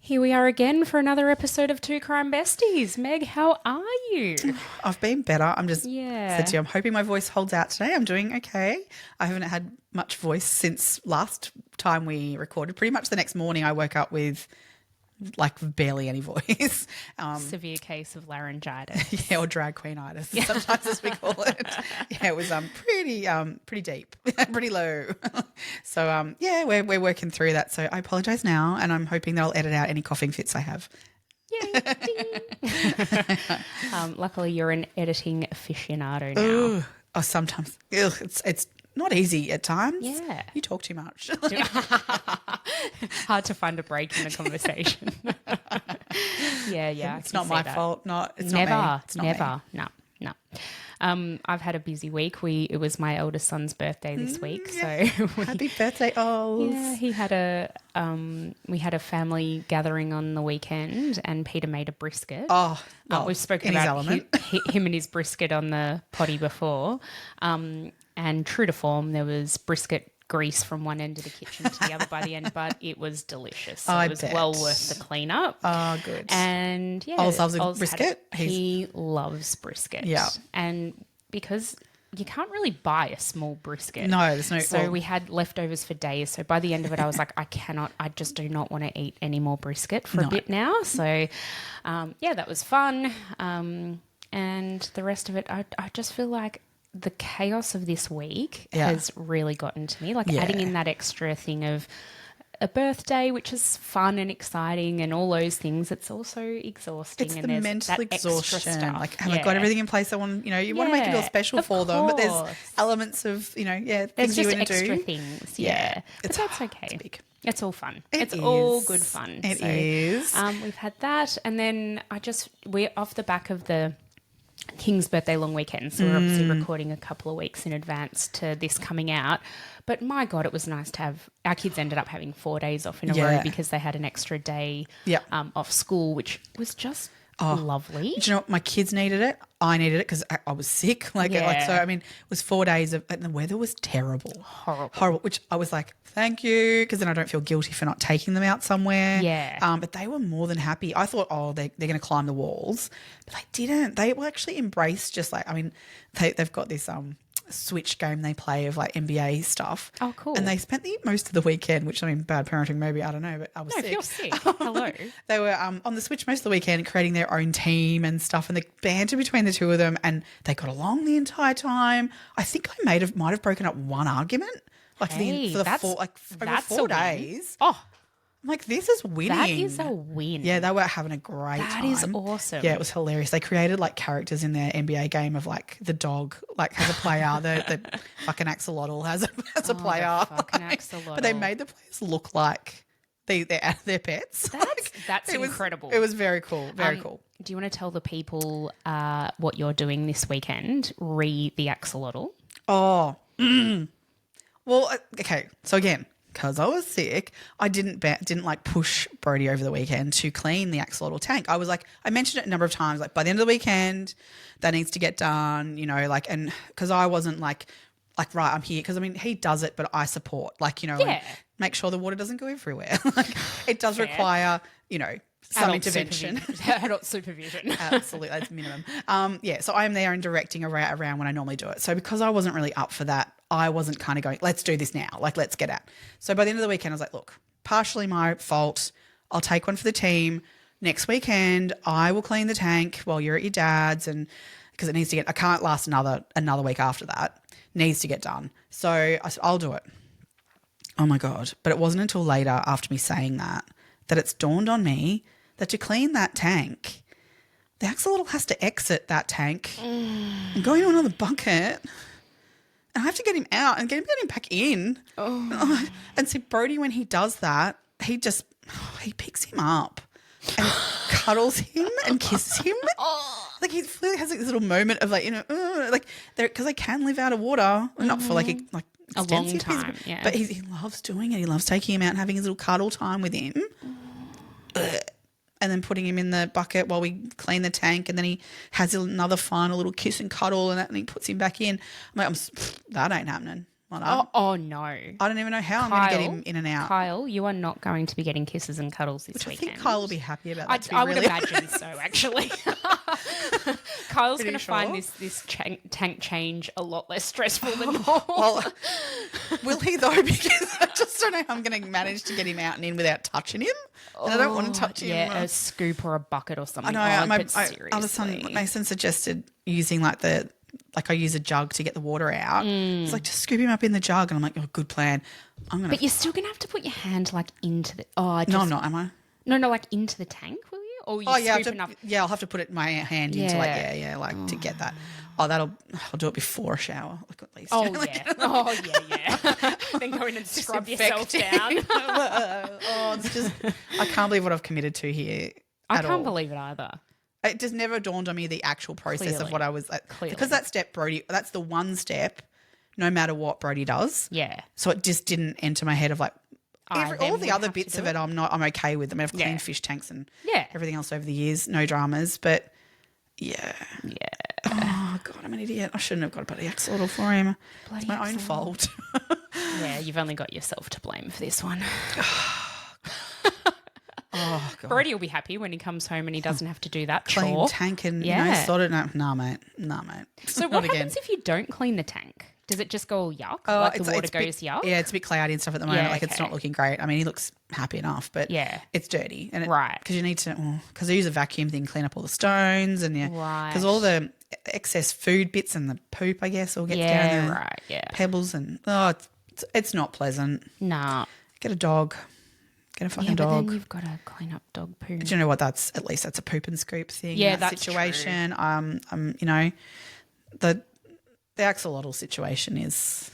Here we are again for another episode of Two Crime Besties. Meg, how are you? I've been better. I'm just said to you, I'm hoping my voice holds out today. I'm doing okay. I haven't had much voice since last time we recorded. Pretty much the next morning I woke up with like barely any voice. Severe case of laryngitis. Yeah, or drag queenitis, sometimes as we call it. Yeah, it was pretty deep, pretty low. So yeah, we're working through that. So I apologise now, and I'm hoping that I'll edit out any coughing fits I have. Yay! Luckily, you're an editing aficionado now. Ooh, oh, sometimes it's not easy at times. Yeah, you talk too much. Hard to find a break in the conversation. Yeah. It's not my fault. It's never, not me. It's not never. me. No. I've had a busy week. It was my eldest son's birthday this week, so happy birthday, Oz. Yeah, he had we had a family gathering on the weekend, and Peter made a brisket. We've spoken about him and his brisket on the potty before. And true to form, there was brisket grease from one end of the kitchen to the other by the end, but it was delicious. So it was well worth the cleanup. Oh, good. And yeah, Oz loves a brisket. He loves brisket. Yeah. And because you can't really buy a small brisket. No, there's no. So we had leftovers for days. So by the end of it, I was like, I just do not want to eat any more brisket for a bit now. So that was fun. And the rest of it, I just feel like the chaos of this week has really gotten to me. Like adding in that extra thing of a birthday, which is fun and exciting and all those things, it's also exhausting. It's and the there's mental that exhaustion. Like, have I got everything in place? You want to make it feel special for them, but there's elements of, things you want to do. Extra things, but that's okay. It's all fun. It's all good fun. It is. We've had that, and then we're off the back of the King's birthday long weekend, so we're obviously recording a couple of weeks in advance to this coming out. But my God, it was nice to have our kids ended up having 4 days off in a row because they had an extra day off school, which was just lovely. Do you know what? My kids needed it. I needed it because I was sick. So it was 4 days and the weather was terrible. Horrible. Which I was like, thank you, because then I don't feel guilty for not taking them out somewhere. Yeah. But they were more than happy. I thought, they're going to climb the walls, but they didn't. They were actually embraced they've got this Switch game they play of like NBA stuff. Oh, cool. And they spent most of the weekend, which bad parenting maybe, I don't know, but I was sick. No, if you're sick, hello. They were on the Switch most of the weekend creating their own team and stuff, and the banter between the two of them, and they got along the entire time. I think I might have broken up one argument for over 4 days. Oh, I'm like, this is winning. That is a win. Yeah, they were having a great time. That is awesome. Yeah, it was hilarious. They created like characters in their NBA game of like the dog has a player, the fucking axolotl has a player. Fucking axolotl. But they made the players look like they're their pets. That's incredible. It was very cool. Very cool. Do you want to tell the people what you're doing this weekend? The axolotl. Oh, well, okay. So again, because I was sick, I didn't push Brody over the weekend to clean the axolotl tank. I mentioned it a number of times, like by the end of the weekend, that needs to get done, and because I wasn't like, right, I'm here. Because he does it, but I support, make sure the water doesn't go everywhere. It does require, some intervention. Adult supervision. Absolutely, that's minimum. So I am there and directing around when I normally do it. So because I wasn't really up for that, I wasn't kind of going, let's do this now, let's get out. So by the end of the weekend, I was like, look, partially my fault. I'll take one for the team. Next weekend, I will clean the tank while you're at your dad's, and because it needs to I can't last another week after that. Needs to get done. So I said, I'll do it. Oh my God. But it wasn't until later after me saying that it's dawned on me that to clean that tank, the axolotl has to exit that tank and go into another bucket. And I have to get him out and get him back in. Oh. And see, Brody, when he does that, he picks him up and cuddles him and kisses him. Like he clearly has this little moment of because they can live out of water, not for a long time. Yeah. But he loves doing it. He loves taking him out and having his little cuddle time with him. And then putting him in the bucket while we clean the tank, and then he has another final little kiss and cuddle, and he puts him back in. I'm like, that ain't happening. Oh no. I don't even know how I'm going to get him in and out. Kyle, you are not going to be getting kisses and cuddles this Which I weekend. think Kyle will be happy about that. I would imagine so, actually. Kyle's going to find this tank change a lot less stressful than normal. Well, will he though? Because I just don't know how I'm going to manage to get him out and in without touching him. And I don't want to touch him. Yeah, a scoop or a bucket or something. I know. But seriously. Mason suggested using I use a jug to get the water out. It's like, just scoop him up in the jug. And I'm like, oh, good plan. But you're still going to have to put your hand into the... No, I'm not, am I? No, like into the tank, will you? Or I'll have to put my hand into to get that. I'll do it before a shower, at least. Oh, yeah. Then go in and scrub yourself down. It's just, I can't believe what I've committed to here. I can't believe it either. It just never dawned on me the actual process of what I was like. Because that step, Brody, that's the one step, no matter what Brody does. Yeah. So it just didn't enter my head of like, all the other bits of it, I'm okay with. I mean, I've cleaned fish tanks and everything else over the years, no dramas. But yeah. Oh God, I'm an idiot. I shouldn't have got a bloody axolotl for him. It's my own fault. Yeah, you've only got yourself to blame for this one. Oh God. Brody will be happy when he comes home and he doesn't have to do that clean chore. tank and sort it. No, mate. So what happens if you don't clean the tank? Does it just go all yuck? The water goes yuck? Yeah, it's a bit cloudy and stuff at the moment. It's not looking great. I mean, he looks happy enough, but it's dirty. And because you need to, because I use a vacuum thing, clean up all the stones and because all the excess food bits and the poop, I guess, all gets down there. Pebbles and it's not pleasant. Nah. Get a dog. Get a fucking dog. But then you've got to clean up dog poo. Do you know what? That's a poop and scoop thing. Yeah, that that's situation. True. The axolotl situation is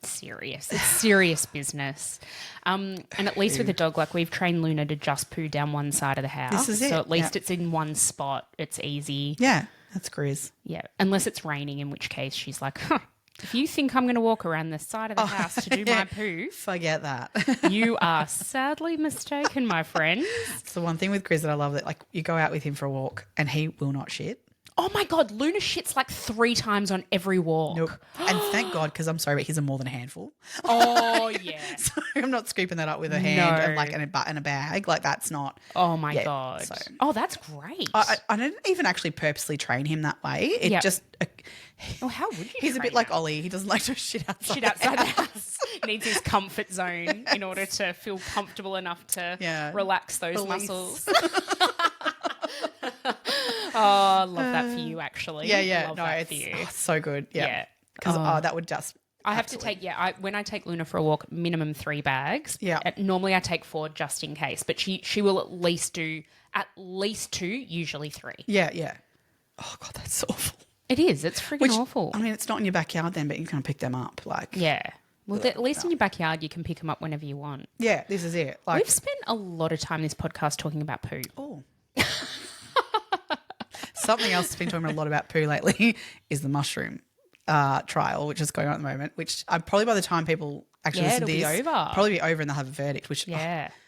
serious. It's serious business. And at least with a dog, like we've trained Luna to just poo down one side of the house. This is it. So at least it's in one spot. It's easy. Yeah, that's grizz. Yeah, unless it's raining, in which case she's like, if you think I'm going to walk around the side of the house to do my poo, forget that. You are sadly mistaken, my friend. It's the one thing with Grizz that I love, that like you go out with him for a walk and he will not shit. Oh my God, Luna shits like 3 times on every walk. Nope. And thank God, because I'm sorry, but he's more than a handful. Oh yeah. So I'm not scooping that up with a hand and like in a bag. Like that's not. Oh my God. So. Oh, that's great. I didn't even actually purposely train him that way. It just. How would you? He's a bit like Ollie. He doesn't like to shit outside. The house. Needs his comfort zone in order to feel comfortable enough to relax those muscles. Oh, love that for you, actually. Yeah. Love that for you. So good. Yeah. Because that would just. I have to take, when I take Luna for a walk, minimum 3 bags. Yeah. Normally I take 4 just in case, but she will at least do at least 2, usually 3. Yeah. Oh, God, that's awful. It is. It's freaking awful. I mean, it's not in your backyard then, but you can pick them up. Yeah. Well, at least in your backyard, you can pick them up whenever you want. Yeah, this is it. We've spent a lot of time in this podcast talking about poo. Oh. Something else that's been talking a lot about poo lately is the mushroom trial, which is going on at the moment, which probably by the time people actually listen to this, probably be over and they'll have a verdict, which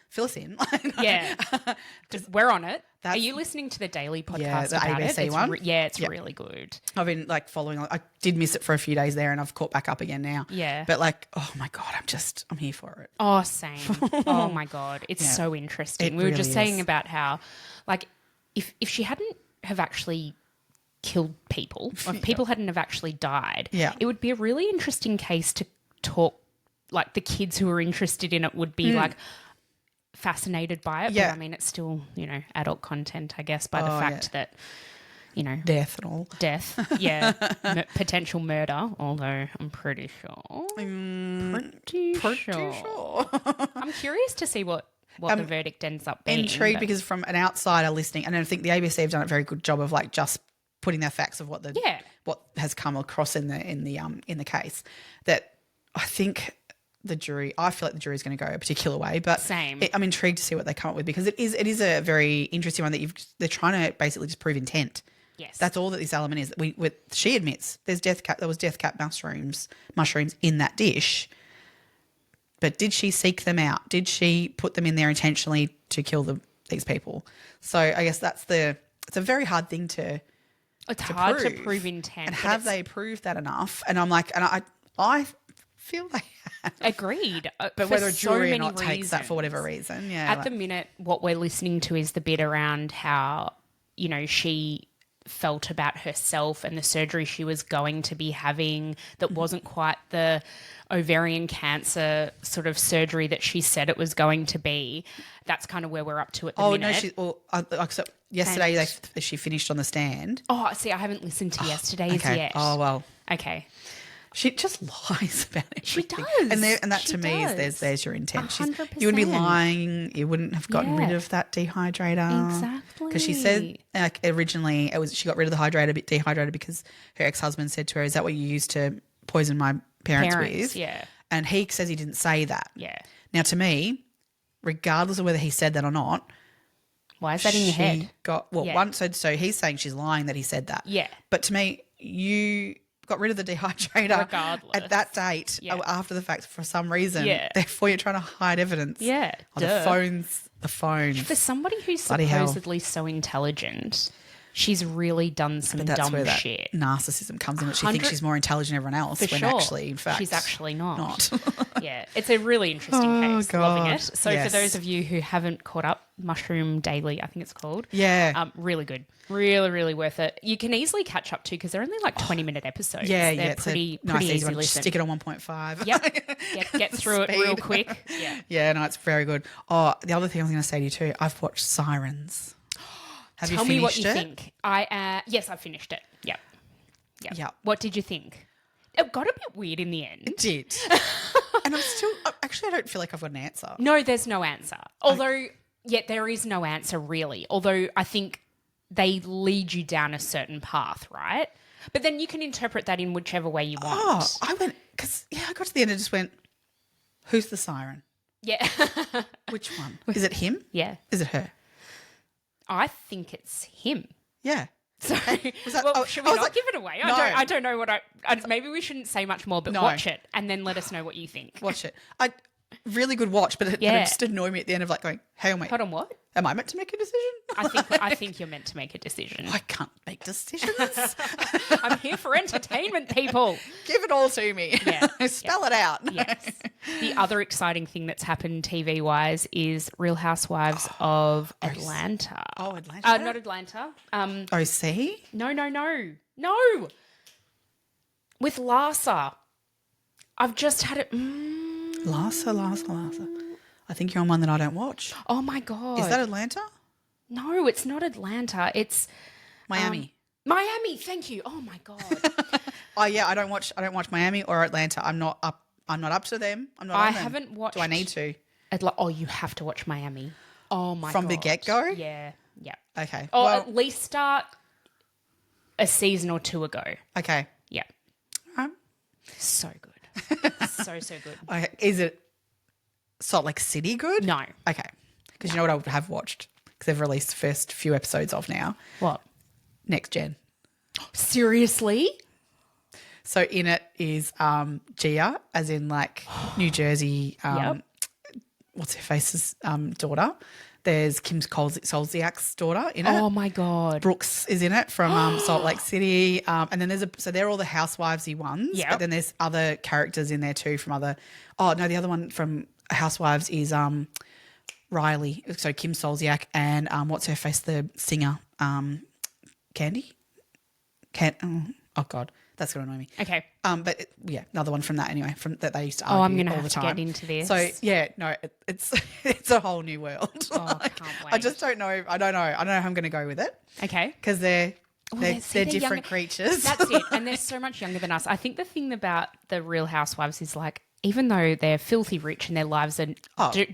fill us in. We're on it. Are you listening to the daily podcast the about ABC one? It's really good. I've been following. I did miss it for a few days there, and I've caught back up again now. Yeah. But oh my God, I'm here for it. Oh, same. Oh my God, it's so interesting. We were just saying about how, if she hadn't have actually killed people, or if people hadn't have actually died, it would be a really interesting case to talk. Like the kids who are interested in it would be fascinated by it. But I mean, it's still, adult content, I guess, by the fact that, death and all. Death, yeah. Potential murder, although I'm pretty sure. Pretty sure. I'm curious to see what the verdict ends up being. Intrigued because from an outsider listening, and I think the ABC have done a very good job of just putting their facts of what has come across in the case. That I think I feel like the jury's going to go a particular way, but same. I'm intrigued to see what they come up with, because it is a very interesting one that they're trying to basically just prove intent. Yes, that's all that this element is. She admits there was death cap mushrooms in that dish, but did she seek them out? Did she put them in there intentionally to kill these people? So I guess it's a very hard thing to. It's hard to prove intent, and have they proved that enough? And I'm like, and I feel they have. Agreed. But whether a jury or not takes that for whatever reason. Yeah. At the minute, what we're listening to is the bit around how, she felt about herself and the surgery she was going to be having that wasn't quite the ovarian cancer sort of surgery that she said it was going to be. That's kind of where we're up to at the minute. So yesterday she finished on the stand. Oh, see, I haven't listened to yesterday's yet. Oh, well. Okay. She just lies about everything. She does. And that to me is there's your intent. 100%. You wouldn't be lying. You wouldn't have gotten rid of that dehydrator. Exactly. Because she said originally she got rid of the dehydrator because her ex-husband said to her, "Is that what you used to poison my parents with?" Yeah. And he says he didn't say that. Yeah. Now to me, regardless of whether he said that or not, why is that in your head? So he's saying she's lying that he said that. Yeah. But to me, you got rid of the dehydrator regardless at that date after the fact for some reason. Yeah. Therefore, you're trying to hide evidence. Yeah. The phone. For somebody who's Bloody supposedly so intelligent, she's really done some dumb where that shit. narcissism comes in, that she thinks she's more intelligent than everyone else actually, in fact, she's actually not. Yeah. It's a really interesting case. God. Loving it. So for those of you who haven't caught up, Mushroom Daily, I think it's called. Yeah. Really good. Really, really worth it. You can easily catch up to because they're only like 20-minute episodes. Yeah, they're pretty easy to listen. Stick it on 1.5. Yep. Get through it real quick. Yeah. Yeah, no, it's very good. Oh, the other thing I was going to say to you too, I've watched Sirens. Have Tell you me what finished you it? think. Yes, I finished it. Yep. Yep. What did you think? It got a bit weird in the end. It did. And I'm still actually I don't feel like I've got an answer. No, there's no answer. Although, there is no answer really. Although I think they lead you down a certain path, right? But then you can interpret that in whichever way you want. Oh, I went because I got to the end and just went, "Who's the siren? Yeah. Which one? Is it him? Yeah. Is it her? I think it's him. Yeah. So, should we not give it away? No. I don't know what maybe we shouldn't say much more, but watch it and then let us know what you think. Watch it. Really good watch, but it just annoyed me at the end of like going, "Hey, wait, hold on, what? Am I meant to make a decision?" I think you're meant to make a decision. I can't make decisions. I'm here for entertainment, people. Give it all to me. Yeah. Spell it out. Yes. The other exciting thing that's happened TV-wise is Real Housewives of Atlanta. Oh, Atlanta? Not Atlanta. OC? No. With Larsa. I've just had it. Larsa. I think you're on one that I don't watch. Oh, my God. Is that Atlanta? No, it's not Atlanta. It's Miami. Miami, thank you. Oh, my God. Oh, yeah, I don't watch Miami or Atlanta. I'm not up to them. I haven't watched. Do I need to? You have to watch Miami. Oh, my God. From the get-go? Yeah. Okay. Or at least start a season or two ago. Okay. Yeah. So good. so good. Okay. Is it Salt Lake City good? No. Okay. Because you know what I have watched? Because they've released the first few episodes of now. What? Next Gen. Seriously? So in it is Gia, as in like New Jersey, what's her face's daughter. There's Kim Solziak's daughter in it. Oh, my God. Brooks is in it from Salt Lake City. And then so they're all the housewivesy ones. Yep. But then there's other characters in there too from other – the other one from Housewives is Riley. So Kim Solziak and what's her face, the singer, Candy? Oh, God. That's going to annoy me. Okay. But another one from that anyway, from that they used to I'm argue going to all the have to time. get into this. So it's a whole new world. Oh, I can't wait. I just don't know. I don't know how I'm going to go with it. Okay. Because they're different younger creatures. That's it. And they're so much younger than us. I think the thing about the Real Housewives is like, even though they're filthy rich and their lives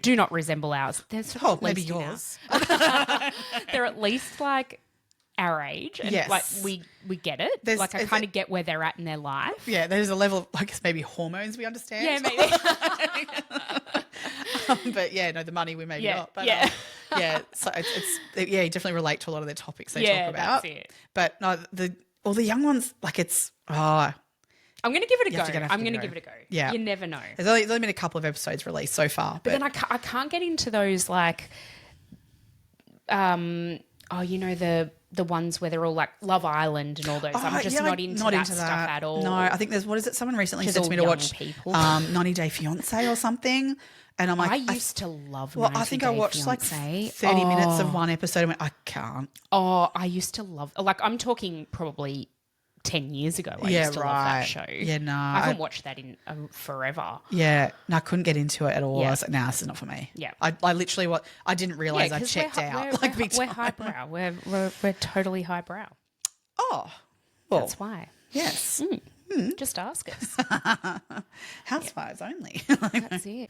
do not resemble ours, they're sort of maybe yours. They're at least like our age, and yes. like we get it. I kind of get where they're at in their life. Yeah, there's a level of, I guess, maybe hormones we understand. Yeah, maybe. But the money we maybe not. But, so you definitely relate to a lot of the topics they talk about. That's it. But no, all the young ones, like it's I'm going to give it a go. I'm going to go. give it a go. Yeah, you never know. There's only been a couple of episodes released so far, but then I can't get into those like, the the ones where they're all like Love Island and all those. I'm just not into that stuff at all. No, I think there's, what is it? Someone recently Just said to all me to young watch people. 90 Day Fiancé or something. And I'm like, I used to love 90 well, I think I watched Fiancé. like 30 minutes of one episode and went, I can't. Oh, I used to love, like, I'm talking probably 10 years ago. I used to love that show. Yeah, no. I haven't watched that in forever. Yeah, no, I couldn't get into it at all. Yeah. I was like, nah, this is not for me. Yeah. I literally, I didn't realise I 'cause checked out. We're highbrow. We're totally highbrow. Oh, well, That's why. yes. Just ask us. Housewives only. That's it.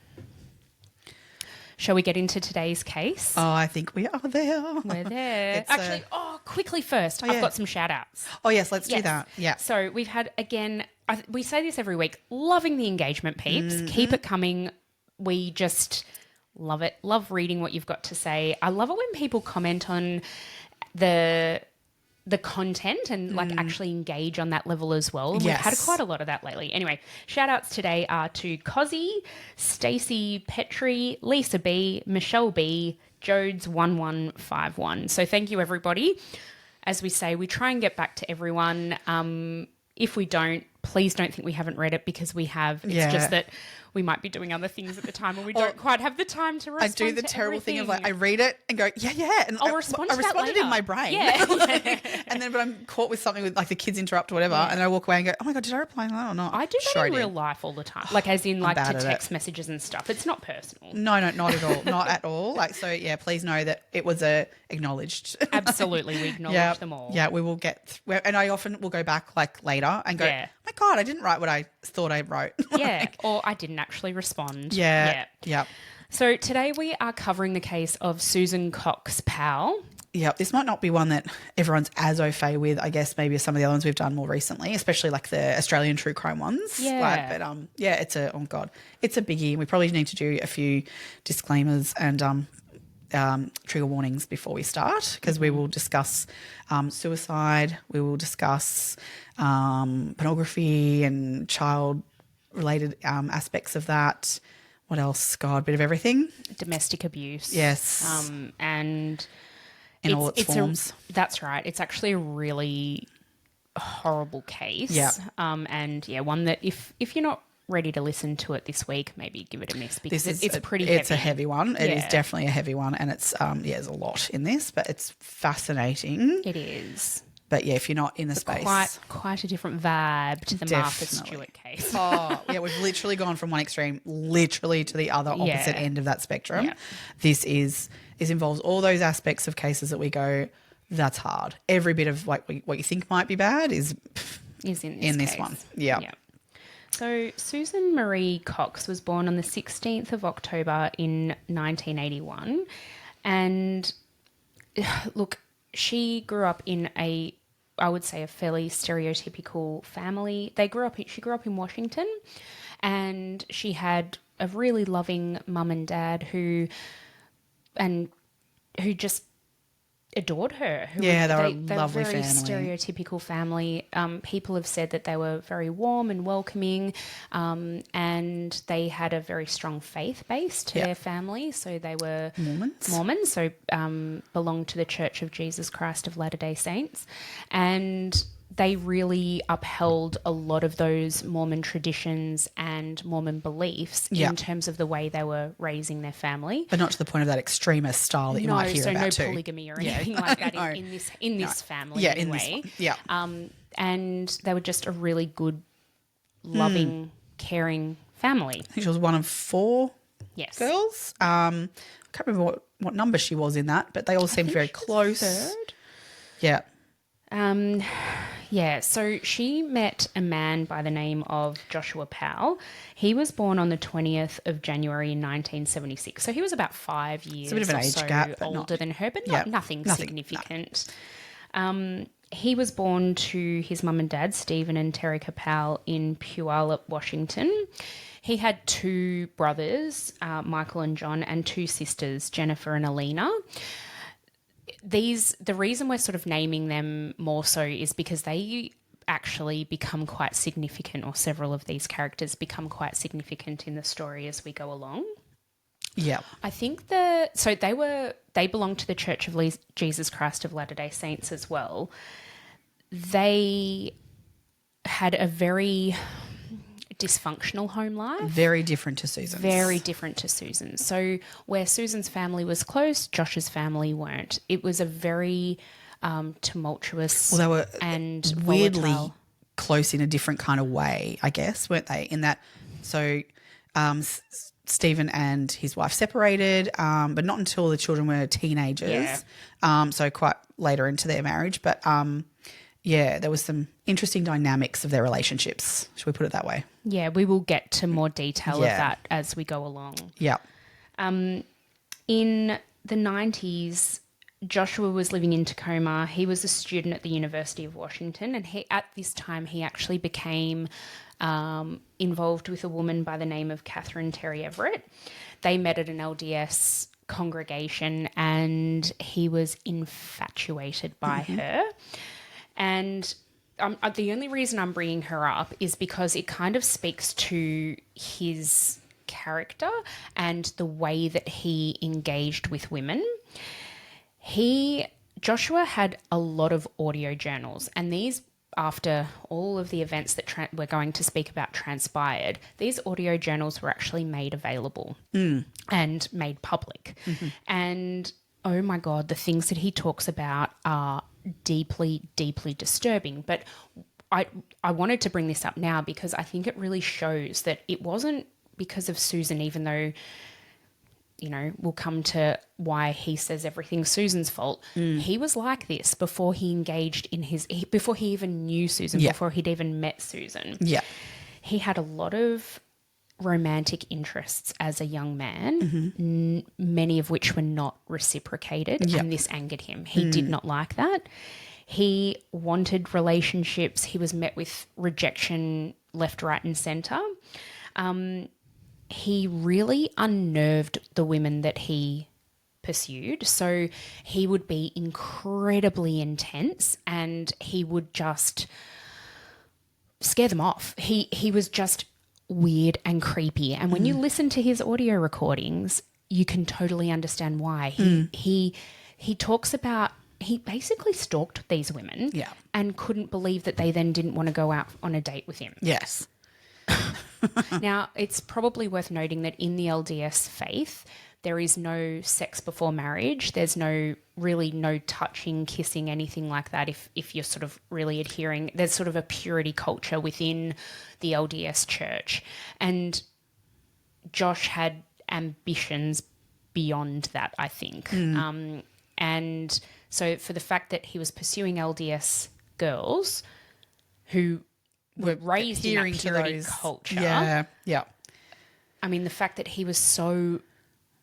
Shall we get into today's case? Oh, I think we are there. We're there. Actually, quickly first, I've got some shout outs. Oh, yes, let's do that. Yeah. So we've had, again, we say this every week, loving the engagement, peeps. Keep it coming. We just love it. Love reading what you've got to say. I love it when people comment on the content and like actually engage on that level as well. And we've had quite a lot of that lately. Anyway, shout outs today are to Cozzy, Stacey Petrie, Lisa B, Michelle B, Jodes 1151. So thank you, everybody. As we say, we try and get back to everyone. If we don't, please don't think we haven't read it, because we have. It's just that we might be doing other things at the time and we don't quite have the time to respond. I do the terrible thing of like, I read it and go, and I'll respond to that responded later. in my brain. Yeah. And then, but I'm caught with something with like the kids interrupt or whatever, and then I walk away and go, oh my God, did I reply that or not? I do that Sure in I real did. life all the time. Like, as in like bad to at text messages and stuff. It's not personal. No, not at all. Not at all. Like, so yeah, please know that it was acknowledged. Absolutely. We acknowledge them all. Yeah, we will get, and I often will go back like later and go, Yeah. oh my God, I didn't write what I thought I wrote. Yeah. Or I didn't actually respond. Yeah. So today we are covering the case of Susan Cox Powell. Yeah, this might not be one that everyone's as au fait with, I guess, maybe some of the other ones we've done more recently, especially like the Australian true crime ones. Yeah. It's it's a biggie. We probably need to do a few disclaimers and trigger warnings before we start, because we will discuss suicide, we will discuss pornography and child-related aspects of that. What else? God, a bit of everything. Domestic abuse. Yes. And in all its forms. That's right. It's actually a really horrible case. Yeah. And yeah, one that if you're not ready to listen to it this week, maybe give it a miss, because it's pretty heavy. It's a heavy one. It is Yeah. definitely a heavy one, and it's there's a lot in this, but it's fascinating. It is. But yeah, if you're not in the space, Quite a different vibe to the Martha Definitely. Stewart case. oh yeah, we've literally gone from one extreme literally to the other opposite end of that spectrum. Yeah. This involves all those aspects of cases that we go, that's hard. Every bit of like what you think might be bad is in this case. one. Yeah. So Susan Marie Cox was born on the 16th of October in 1981. And look, she grew up in I would say a fairly stereotypical family. She grew up in Washington, and she had a really loving mum and dad who just adored her. They were a lovely they were very family. stereotypical family. People have said that they were very warm and welcoming, and they had a very strong faith base to their family. So they were Mormons, so belonged to the Church of Jesus Christ of Latter-day Saints. And they really upheld a lot of those Mormon traditions and Mormon beliefs in terms of the way they were raising their family. But not to the point of that extremist style that you might hear about too. No polygamy or anything like that in this family anyway. In this one. And they were just a really good, loving, caring family. I think she was one of 4 girls. I can't remember what number she was in that, but they all seemed very close. 3rd. Yeah. So she met a man by the name of Joshua Powell. He was born on the 20th of January in 1976. So he was about 5 years a bit of an age gap, but older than her, but nothing significant. No. He was born to his mum and dad, Stephen and Terica Powell, in Puyallup, Washington. He had 2 brothers, Michael and John, and 2 sisters, Jennifer and Alina. The reason we're sort of naming them more so is because they actually become quite significant, or several of these characters become quite significant in the story as we go along. Yeah. I think so they belonged to the Church of Jesus Christ of Latter-day Saints as well. They had a very dysfunctional home life. Very different to Susan's. Very different to Susan's. So where Susan's family was close, Josh's family weren't. It was a very tumultuous Well, they were and weirdly volatile. close in a different kind of way, I guess, weren't they? In that, so Stephen and his wife separated, but not until the children were teenagers. Yeah. So quite later into their marriage. But yeah, there was some interesting dynamics of their relationships. Should we put it that way? Yeah, we will get to more detail of that as we go along. Yeah. In the 90s, Joshua was living in Tacoma. He was a student at the University of Washington, and at this time he actually became involved with a woman by the name of Catherine Terry Everett. They met at an LDS congregation, and he was infatuated by her. And the only reason I'm bringing her up is because it kind of speaks to his character and the way that he engaged with women. Joshua had a lot of audio journals, and these, after all of the events that we're going to speak about transpired, these audio journals were actually made available and made public. And oh my God, the things that he talks about are deeply, deeply disturbing. But I wanted to bring this up now because I think it really shows that it wasn't because of Susan, even though, you know, we'll come to why he says everything's Susan's fault. He was like this before he engaged in before he even knew Susan, before he'd even met Susan. Yeah. He had a lot of romantic interests as a young man, many of which were not reciprocated, and this angered him. He did not like that. He wanted relationships. He was met with rejection left, right and centre. He really unnerved the women that he pursued. So he would be incredibly intense and he would just scare them off. He was just weird and creepy. And when you listen to his audio recordings, you can totally understand why. He talks about, he basically stalked these women and couldn't believe that they then didn't want to go out on a date with him. Yes. Now, it's probably worth noting that in the LDS faith, there is no sex before marriage. There's no touching, kissing, anything like that. If you're sort of really adhering, there's sort of a purity culture within the LDS church. And Josh had ambitions beyond that, I think. And so for the fact that he was pursuing LDS girls who were raised in that purity culture. Yeah, yeah. I mean, the fact that he was so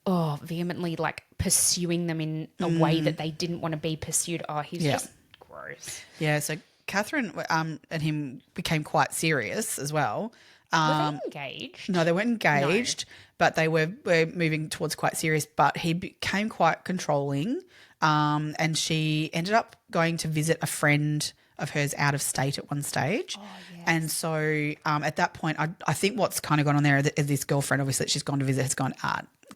vehemently like pursuing them in a way that they didn't want to be pursued. Oh, he's just gross. Yeah, so Catherine and him became quite serious as well. Were they engaged? No, they weren't engaged, but they were moving towards quite serious. But he became quite controlling, and she ended up going to visit a friend of hers out of state at one stage. Oh, yes. And so at that point, I think what's kind of gone on there is this girlfriend, obviously, that she's gone to visit, has gone,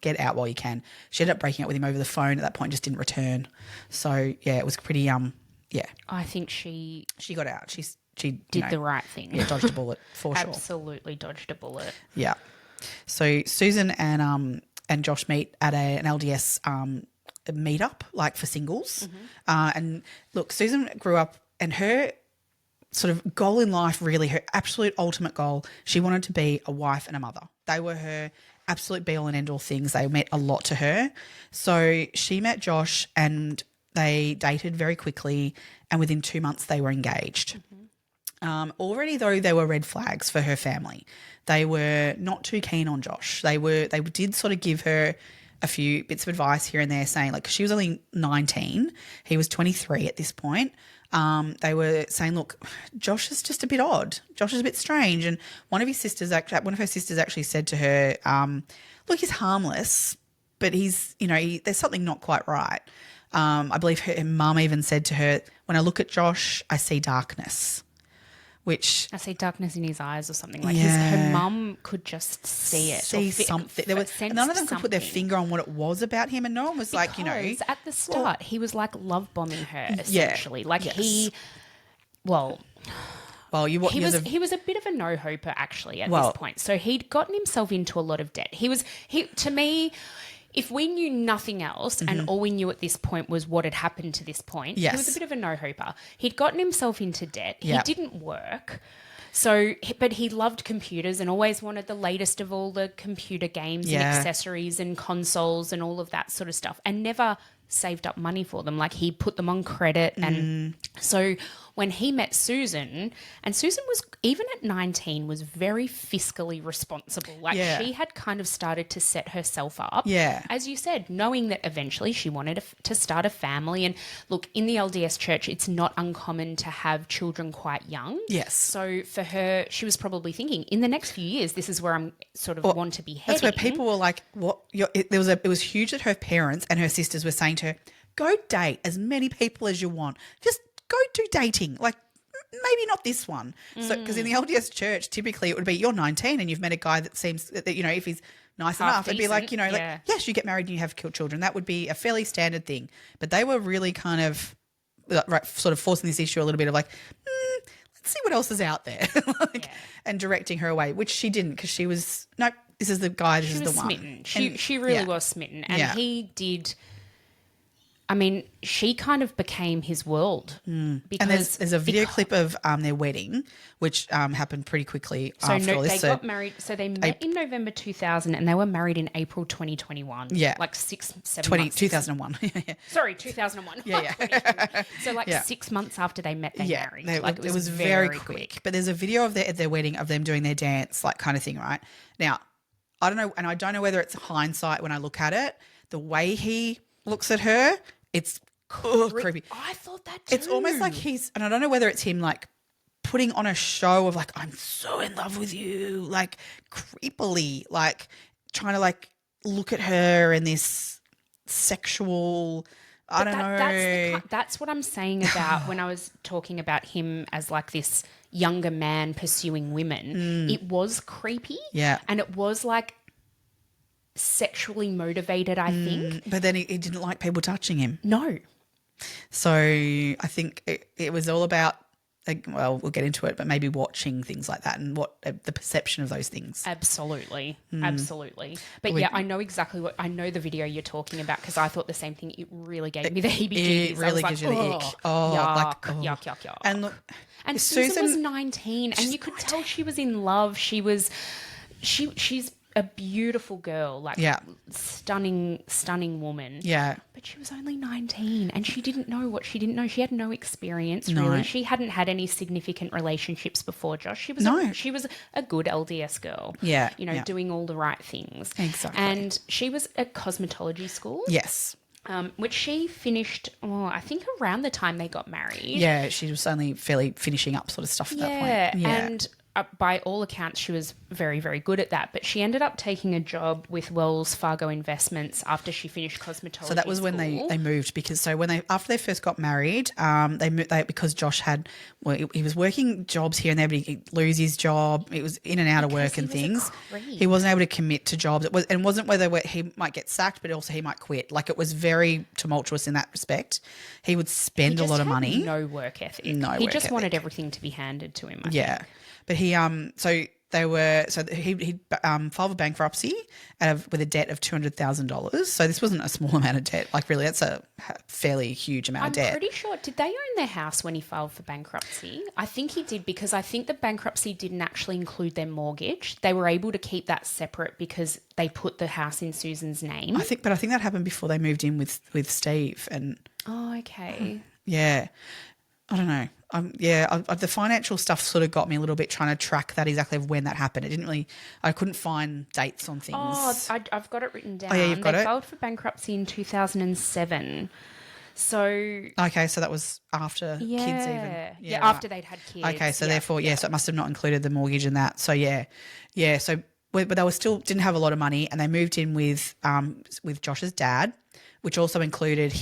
get out while you can. She ended up breaking up with him over the phone at that point, just didn't return. So, yeah, it was pretty, yeah. I think she got out. She did the right thing. Yeah, dodged a bullet for sure. Absolutely dodged a bullet. Yeah. So Susan and Josh meet at an LDS meetup, like for singles. And look, Susan grew up, and her sort of goal in life, really her absolute ultimate goal, she wanted to be a wife and a mother. They were her absolute be all and end all things. They meant a lot to her. So she met Josh and they dated very quickly, and within 2 months they were engaged. Already, though, there were red flags for her family. They were not too keen on Josh. They did sort of give her a few bits of advice here and there, saying, like, she was only 19, he was 23 at this point. They were saying, look, Josh is just a bit odd. Josh is a bit strange. And one of her sisters actually said to her, look, he's harmless, but he's, there's something not quite right. I believe her mum even said to her, when I look at Josh, I see darkness, which I see darkness in his eyes or something. Like Yeah. her mum could just see it. see something. There was, and none of them could put their finger on what it was about him, and no one was like, Because at the start, he was like love bombing her essentially. Like Yes. well, well, he was a bit of a no-hoper actually at this point. So he'd gotten himself into a lot of debt. To me, if we knew nothing else and all we knew at this point was what had happened to this point, he was a bit of a no-hoper. He'd gotten himself into debt. He didn't work. So, but he loved computers and always wanted the latest of all the computer games and accessories and consoles and all of that sort of stuff, and never saved up money for them. Like, he put them on credit. And so when he met Susan, and Susan was, even at 19, was very fiscally responsible. Like, she had kind of started to set herself up. Yeah. As you said, knowing that eventually she wanted to start a family. And look, in the LDS church, it's not uncommon to have children quite young. Yes. So for her, she was probably thinking, in the next few years, this is where I'm sort of want to be heading. That's where people were like, "What?" It was huge that her parents and her sisters were saying to her, "Go date as many people as you want. Just go do dating. Like, maybe not this one." So, because in the LDS church, typically it would be you're 19 and you've met a guy that seems that, you know, if he's nice enough, it'd be like, you know, like, yes, you get married and you have children. That would be a fairly standard thing. But they were really kind of sort of forcing this issue a little bit of like, let's see what else is out there, and directing her away, which she didn't, because she was, nope, this is the guy, this is the one. She really was smitten. And he did. I mean, she kind of became his world. Because, and there's a video clip of their wedding, which happened pretty quickly after all this. They got married. So they met in November 2000 and they were married in April 2021. Yeah. Like 7 months. 2001. Sorry, 2001. Yeah. So 6 months after they met, they married. It was very quick. But there's a video of their wedding, of them doing their dance, like, kind of thing, right? Now, I don't know, and I don't know whether it's hindsight when I look at it, the way he looks at her, it's creepy. I thought that too. It's almost like and I don't know whether it's him like putting on a show of like, I'm so in love with you, like creepily, like trying to like look at her in this sexual, I don't know. That's what I'm saying about when I was talking about him as like this younger man pursuing women. It was creepy. Yeah. And it was like sexually motivated, I think. But then he didn't like people touching him. No. So I think it was all about, well, we'll get into it, but maybe watching things like that and what the perception of those things. Absolutely. Absolutely. But I know exactly I know the video you're talking about, because I thought the same thing. It really gave me the heebie-jeebies. It really gives you the ick. Yuck. And look, and Susan was 19 and you could tell she was in love. She's a beautiful girl, like stunning woman. Yeah. But she was only 19 and she didn't know what she didn't know. She had no experience, really. She hadn't had any significant relationships before, Josh. She was a good LDS girl. Yeah. Doing all the right things. Exactly. And she was at cosmetology school. Yes. Which she finished, I think around the time they got married. Yeah, she was only fairly finishing up sort of stuff at that point. Yeah, and by all accounts, she was very, very good at that. But she ended up taking a job with Wells Fargo Investments after she finished cosmetology. So that was when they moved, because after they first got married, they moved because Josh he was working jobs here and there, but he'd lose his job. It was in and out of work and things. He wasn't able to commit to jobs. It wasn't whether he might get sacked, but also he might quit. Like, it was very tumultuous in that respect. He would spend a lot of money. No work ethic. He just wanted everything to be handed to him. I think. But he he filed for bankruptcy with a debt of $200,000. So this wasn't a small amount of debt. Like, really, that's a fairly huge amount of debt. I'm pretty sure. Did they own their house when he filed for bankruptcy? I think he did, because I think the bankruptcy didn't actually include their mortgage. They were able to keep that separate because they put the house in Susan's name. I think that happened before they moved in with Steve. And okay. Yeah. I don't know. The financial stuff sort of got me a little bit, trying to track that exactly of when that happened. I couldn't find dates on things. I've got it written down. Oh, yeah, you've got it? They filed for bankruptcy in 2007. So. Okay, so that was after kids even. Yeah, after they'd had kids. Okay, so therefore, so it must have not included the mortgage and that. So, so, but they still didn't have a lot of money, and they moved in with Josh's dad, which also included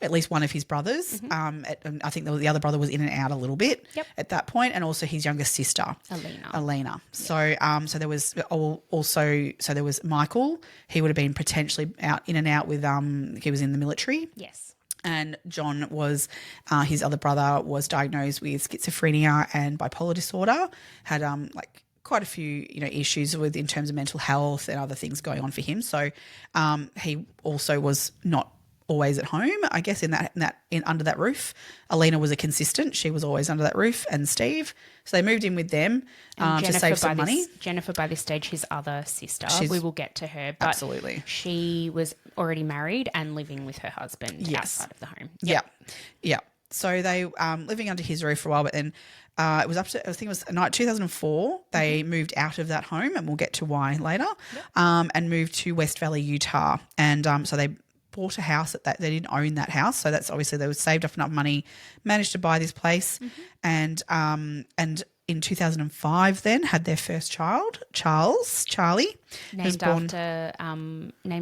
at least one of his brothers. And I think the other brother was in and out a little bit at that point, and also his younger sister, Alina. So there was there was Michael. He would have been potentially in and out with he was in the military. Yes. And John was his other brother was diagnosed with schizophrenia and bipolar disorder. Had quite a few issues in terms of mental health and other things going on for him. So he also was not always at home, I guess, under that roof. Alina was a consistent. She was always under that roof, and Steve. So they moved in with them to save some money. Jennifer, by this stage, his other sister. We will get to her. But absolutely. She was already married and living with her husband outside of the home. Yeah. So they living under his roof for a while, but then it was up to, I think it was 2004, they moved out of that home, and we'll get to why later, and moved to West Valley, Utah. And so they bought a house they didn't own that house, so that's obviously they saved up enough money, managed to buy this place, and in 2005 then had their first child, Charlie, named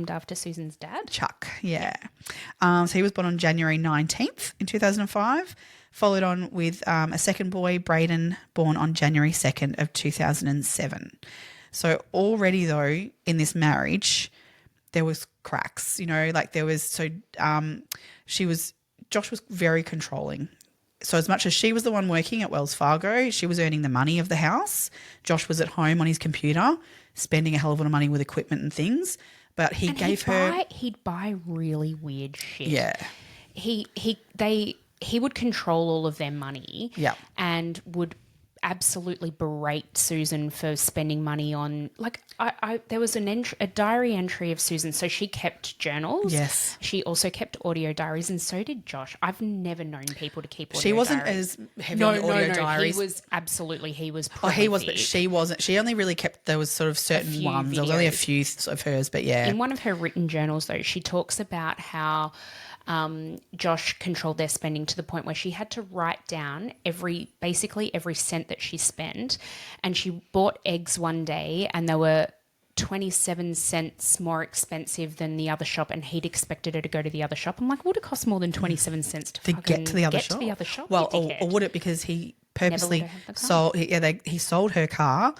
after Susan's dad, Chuck. So he was born on January 19th in 2005, followed on with a second boy, Braden, born on January 2nd of 2007. So already though in this marriage there was cracks, there was, Josh was very controlling. So as much as she was the one working at Wells Fargo, she was earning the money of the house. Josh was at home on his computer, spending a hell of a lot of money with equipment and things. But he'd buy really weird shit. Yeah. He would control all of their money. Yeah. And would absolutely berate Susan for spending money on, there was a diary entry of Susan. So she kept journals. Yes. She also kept audio diaries, and so did Josh. I've never known people to keep audio diaries. She wasn't as heavy on audio diaries. He was prolific. He was, but she wasn't. She only really kept, there was sort of certain ones. Videos. There was only a few of hers, but yeah. In one of her written journals though, she talks about how Josh controlled their spending to the point where she had to write down basically every cent that she spent. And she bought eggs one day and they were 27 cents more expensive than the other shop, and he'd expected her to go to the other shop. I'm like, would it cost more than 27 cents to get to the other shop? Well, or would it, because he purposely sold, he sold her car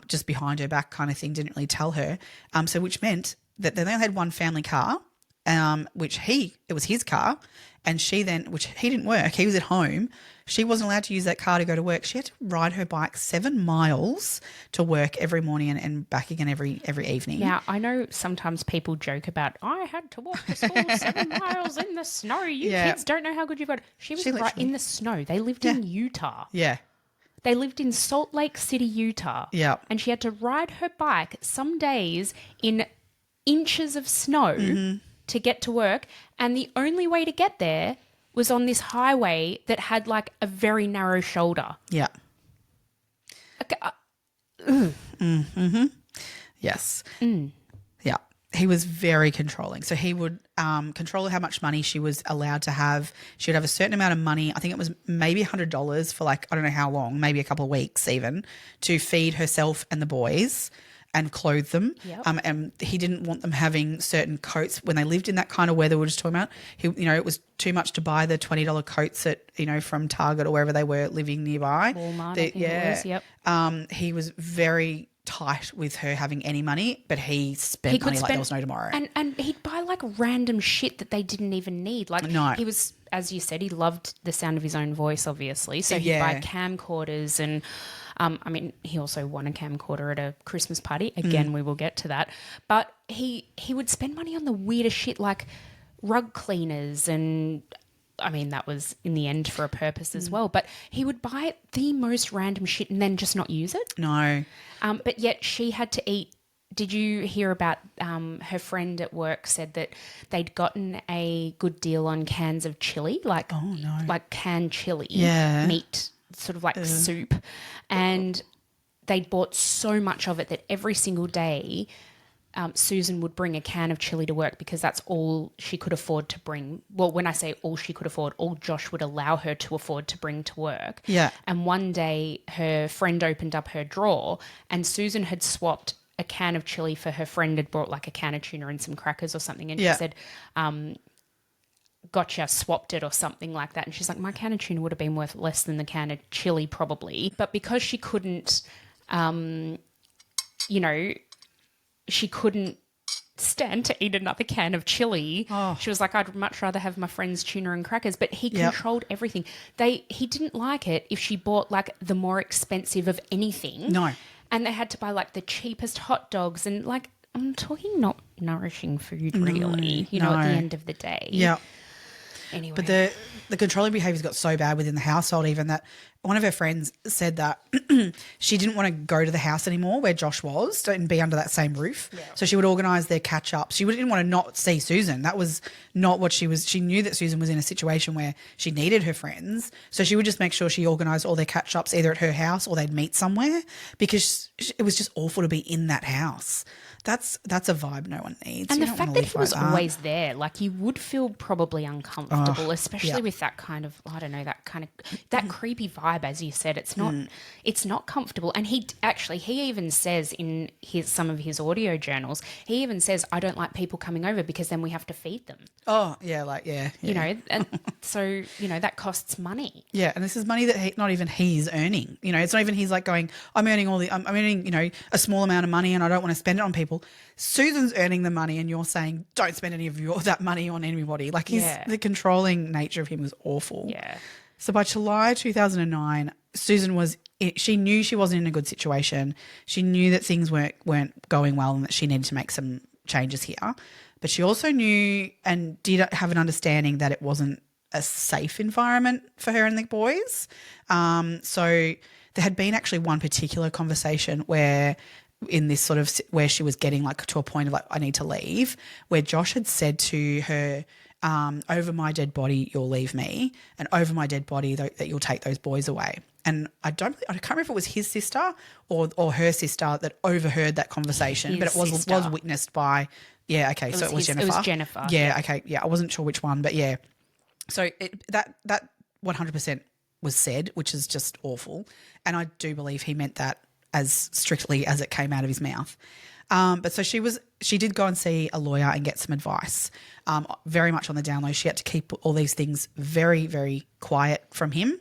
just behind her back kind of thing, didn't really tell her. So which meant that they only had one family car, it was his car, and which he didn't work, he was at home. She wasn't allowed to use that car to go to work. She had to ride her bike 7 miles to work every morning and back again every evening. Now, I know sometimes people joke about, I had to walk to school 7 miles in the snow. You kids don't know how good you've got. She was right in the snow. They lived in Utah. Yeah. They lived in Salt Lake City, Utah. Yeah. And she had to ride her bike some days in inches of snow to get to work. And the only way to get there was on this highway that had a very narrow shoulder. Yeah. Okay. Yes. Yeah. He was very controlling. So he would control how much money she was allowed to have. She would have a certain amount of money. I think it was maybe $100 for I don't know how long, maybe a couple of weeks even, to feed herself and the boys and clothe them. Yep. And he didn't want them having certain coats when they lived in that kind of weather we were just talking about. It was too much to buy the $20 coats at, from Target or wherever they were living nearby. Walmart, I think it was, yep. He was very tight with her having any money, but he spent money like there was no tomorrow. And he'd buy random shit that they didn't even need. No. He was, as you said, he loved the sound of his own voice, obviously. So he'd buy camcorders and... he also won a camcorder at a Christmas party. Again, we will get to that. But he would spend money on the weirdest shit, like rug cleaners, and that was in the end for a purpose as well. But he would buy the most random shit and then just not use it. No. But yet she had to eat. Did you hear about her friend at work said that they'd gotten a good deal on cans of chili, like canned chili, meat, sort of soup, and they'd bought so much of it that every single day Susan would bring a can of chili to work because that's all she could afford to bring. Well, when I say all she could afford, all Josh would allow her to afford to bring to work. Yeah. And one day her friend opened up her drawer and Susan had swapped a can of chili for her friend had brought like a can of tuna and some crackers or something. And Yeah. she said, gotcha, swapped it or something like that. And she's like, my can of tuna would have been worth less than the can of chili probably. But because she couldn't, she couldn't stand to eat another can of chili. She was like, I'd much rather have my friend's tuna and crackers. But he controlled everything. He didn't like it if she bought like the more expensive of anything. No. And they had to buy like the cheapest hot dogs and like, I'm talking not nourishing food really, at the end of the day. Yeah. Anyway. But the controlling behaviours got so bad within the household even that one of her friends said that she didn't want to go to the house anymore where Josh was and be under that same roof. Yeah. So she would organise their catch-ups. She didn't want to not see Susan. That was not what she was. She knew that Susan was in a situation where she needed her friends. So she would just make sure she organised all their catch-ups either at her house or they'd meet somewhere because it was just awful to be in that house. That's a vibe no one needs. And you the don't fact wanna that live he was like that. always there, like you would feel probably uncomfortable, especially with that kind of, I don't know, that creepy vibe, as you said. It's not comfortable. And he even says in some of his audio journals, he even says, I don't like people coming over because then we have to feed them. Oh, yeah, yeah. And so, that costs money. Yeah, and this is money that not even he's earning. It's not even he's like going, I'm earning a small amount of money and I don't want to spend it on people. Susan's earning the money and you're saying don't spend any of that money on anybody. Like the controlling nature of him was awful. Yeah. So by July 2009, Susan she knew she wasn't in a good situation. She knew that things weren't going well and that she needed to make some changes here. But she also knew and did have an understanding that it wasn't a safe environment for her and the boys. So there had been actually one particular conversation where in this sort of where she was getting like to a point of like, I need to leave, where Josh had said to her, over my dead body, you'll leave me, and over my dead body that you'll take those boys away. And I can't remember if it was his sister or her sister that overheard that conversation, but it was witnessed by, so it was Jennifer. It was Jennifer. Yeah, okay, yeah, I wasn't sure which one, but yeah. So that 100% was said, which is just awful, and I do believe he meant that as strictly as it came out of his mouth. But so she did go and see a lawyer and get some advice, very much on the down low. She had to keep all these things very, very quiet from him.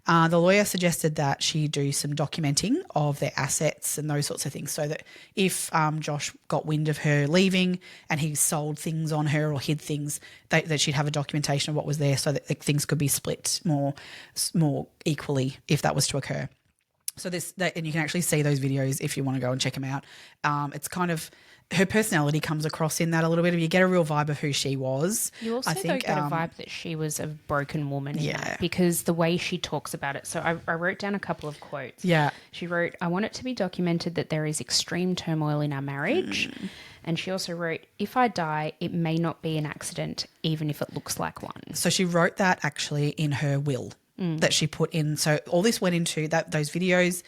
The lawyer suggested that she do some documenting of their assets and those sorts of things so that if Josh got wind of her leaving and he sold things on her or hid things, that she'd have a documentation of what was there so that things could be split more equally if that was to occur. So and you can actually see those videos if you want to go and check them out. It's kind of her personality comes across in that a little bit. You get a real vibe of who she was. You also get a vibe that she was a broken woman in that because the way she talks about it. So I wrote down a couple of quotes. Yeah. She wrote, I want it to be documented that there is extreme turmoil in our marriage. And she also wrote, if I die, it may not be an accident, even if it looks like one. So she wrote that actually in her will. That she put in. So all this went into those videos.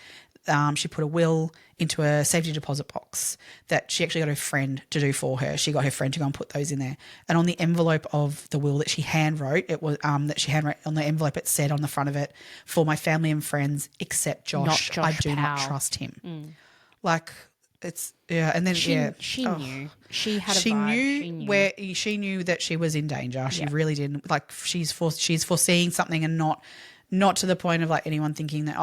She put a will into a safety deposit box that she actually got her friend to do for her. She got her friend to go and put those in there. And on the envelope of the will that she handwrote, it was on the envelope, it said on the front of it, for my family and friends except Josh, I do not trust him. Like it's and then she knew. She had a vibe. She knew that she was in danger. She really didn't. Like she's foreseeing something and not to the point of like anyone thinking that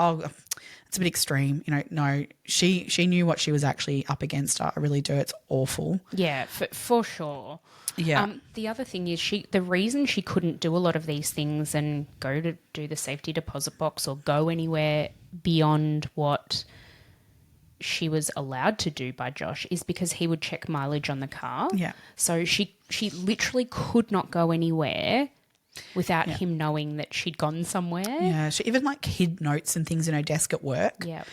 it's a bit extreme. No, she knew what she was actually up against. I really do. It's awful. Yeah, for sure. Yeah. The other thing is the reason she couldn't do a lot of these things and go to do the safety deposit box or go anywhere beyond what she was allowed to do by Josh is because he would check mileage on the car. Yeah. So she literally could not go anywhere without him knowing that she'd gone somewhere. Yeah. She even like hid notes and things in her desk at work. Yeah.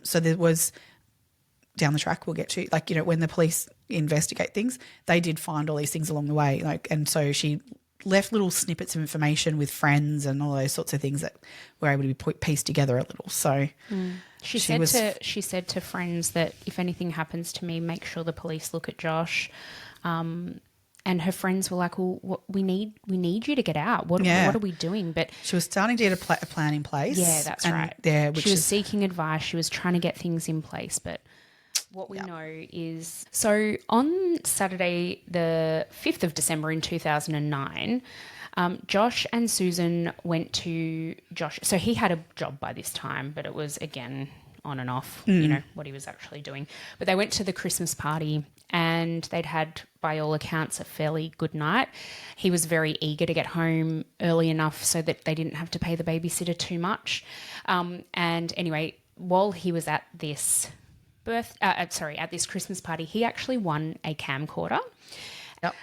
So there was down the track we'll get to, like, when the police investigate things, they did find all these things along the way. Like, and so she left little snippets of information with friends and all those sorts of things that were able to be pieced together a little. So she said to friends that if anything happens to me, make sure the police look at Josh. And her friends were like, well, we need you to get out. What are we doing? But she was starting to get a plan in place. Yeah, that's right. Yeah, she was seeking advice. She was trying to get things in place, but what we know is, so on Saturday, the 5th of December in 2009, Josh and Susan went to Josh. So he had a job by this time, but it was, again, on and off, what he was actually doing. But they went to the Christmas party and they'd had, by all accounts, a fairly good night. He was very eager to get home early enough so that they didn't have to pay the babysitter too much. And anyway, while he was at this at this Christmas party, he actually won a camcorder. Yep.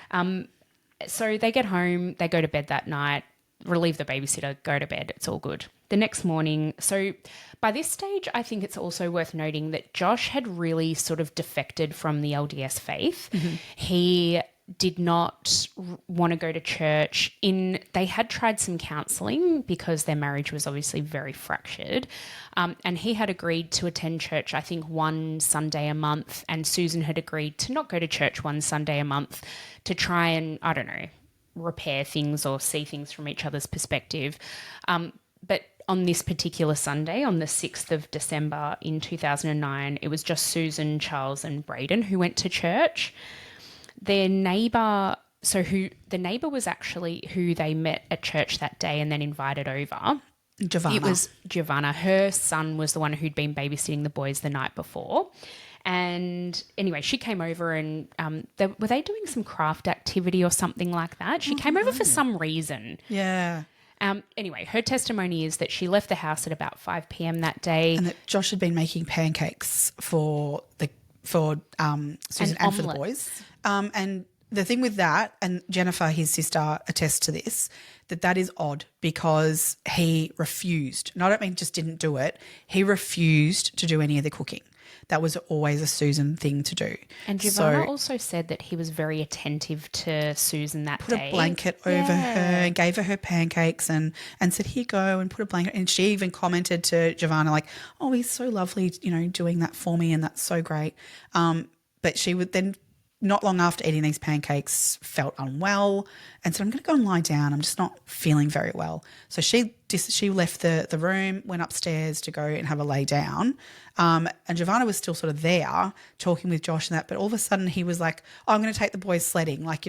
So they get home, they go to bed that night, relieve the babysitter, go to bed. It's all good. The next morning, so by this stage, I think it's also worth noting that Josh had really sort of defected from the LDS faith. Mm-hmm. He did not want to go to church. They had tried some counselling because their marriage was obviously very fractured. And he had agreed to attend church, I think, one Sunday a month. And Susan had agreed to not go to church one Sunday a month to try and, I don't know, repair things or see things from each other's perspective. But on this particular Sunday, on the 6th of December in 2009, it was just Susan, Charles and Braden who went to church. Their neighbour, the neighbour was actually who they met at church that day and then invited over. Giovanna. It was Giovanna. Her son was the one who'd been babysitting the boys the night before. And anyway, she came over and were they doing some craft activity or something like that? She came over for some reason. Yeah. Anyway, her testimony is that she left the house at about 5 p.m. that day. And that Josh had been making pancakes for Susan and for the boys. And the thing with that, and Jennifer, his sister, attests to this, that is odd because he refused. And I don't mean just didn't do it. He refused to do any of the cooking. That was always a Susan thing to do. And Giovanna also said that he was very attentive to Susan that day. Put a blanket over her and gave her pancakes and said, here you go, and put a blanket. And she even commented to Giovanna like, oh, he's so lovely, doing that for me and that's so great. But she would then, not long after eating these pancakes, felt unwell and said, I'm going to go and lie down. I'm just not feeling very well. So she left the room, went upstairs to go and have a lay down. And Giovanna was still sort of there talking with Josh and that. But all of a sudden he was like, oh, I'm going to take the boys sledding. Like,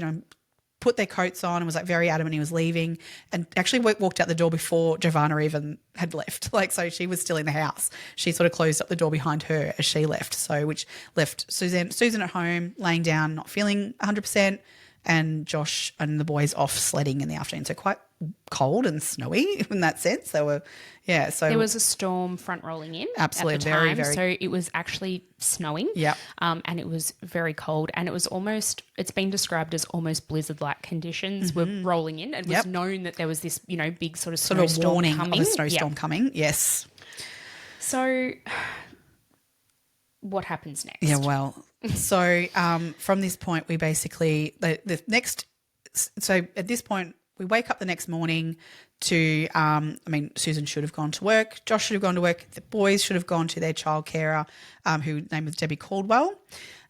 put their coats on and was like very adamant he was leaving and actually walked out the door before Giovanna even had left. Like, so she was still in the house. She sort of closed up the door behind her as she left. So which left Susan at home, laying down, not feeling 100%, and Josh and the boys off sledding in the afternoon. So quite cold and snowy in that sense. They were, so there was a storm front rolling in. Absolutely, at the very, time, very. So it was actually snowing. Yeah. And it was very cold, and it was it's been described as almost blizzard-like conditions were rolling in. It was known that there was this, big sort of snowstorm warning coming. of a snowstorm coming. Yes. So what happens next? Yeah, well, so from this point, we basically so at this point, we wake up the next morning to, Susan should have gone to work. Josh should have gone to work. The boys should have gone to their child carer, whose name was Debbie Caldwell.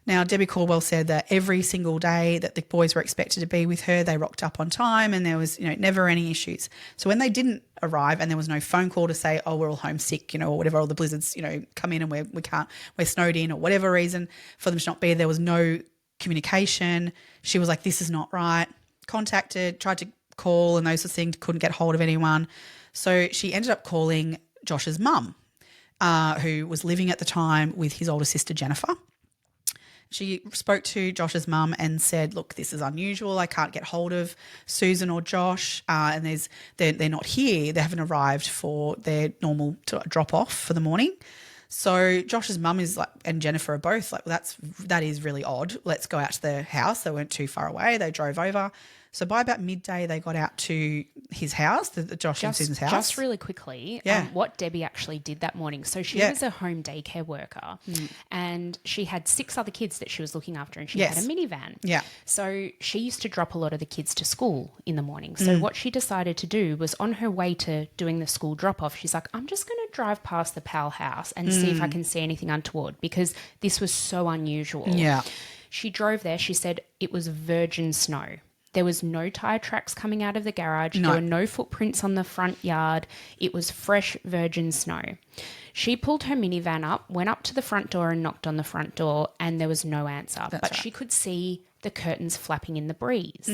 Now, Debbie Caldwell said that every single day that the boys were expected to be with her, they rocked up on time and there was, never any issues. So when they didn't arrive and there was no phone call to say, oh, we're all homesick, or whatever, all the blizzards, come in and we're snowed in or whatever reason for them to not be there was no communication. She was like, this is not right. Contacted, tried to call and those sorts of things, couldn't get hold of anyone. So she ended up calling Josh's mum, who was living at the time with his older sister, Jennifer. She spoke to Josh's mum and said, look, this is unusual. I can't get hold of Susan or Josh and they're not here. They haven't arrived for their normal drop-off for the morning. So Josh's mum is like, and Jennifer are both like, well, that is really odd. Let's go out to the house. They weren't too far away. They drove over. So by about midday, they got out to his house, the Josh and Susan's house. Just really quickly, what Debbie actually did that morning. So she was a home daycare worker and she had 6 other kids that she was looking after and she had a minivan. Yeah. So she used to drop a lot of the kids to school in the morning. So what she decided to do was on her way to doing the school drop-off, she's like, I'm just going to drive past the Powell house and see if I can see anything untoward because this was so unusual. Yeah. She drove there. She said it was virgin snow. There was no tyre tracks coming out of the garage. There were no footprints on the front yard. It was fresh virgin snow. She pulled her minivan up, went up to the front door and knocked on the front door, and there was no answer. But she could see the curtains flapping in the breeze.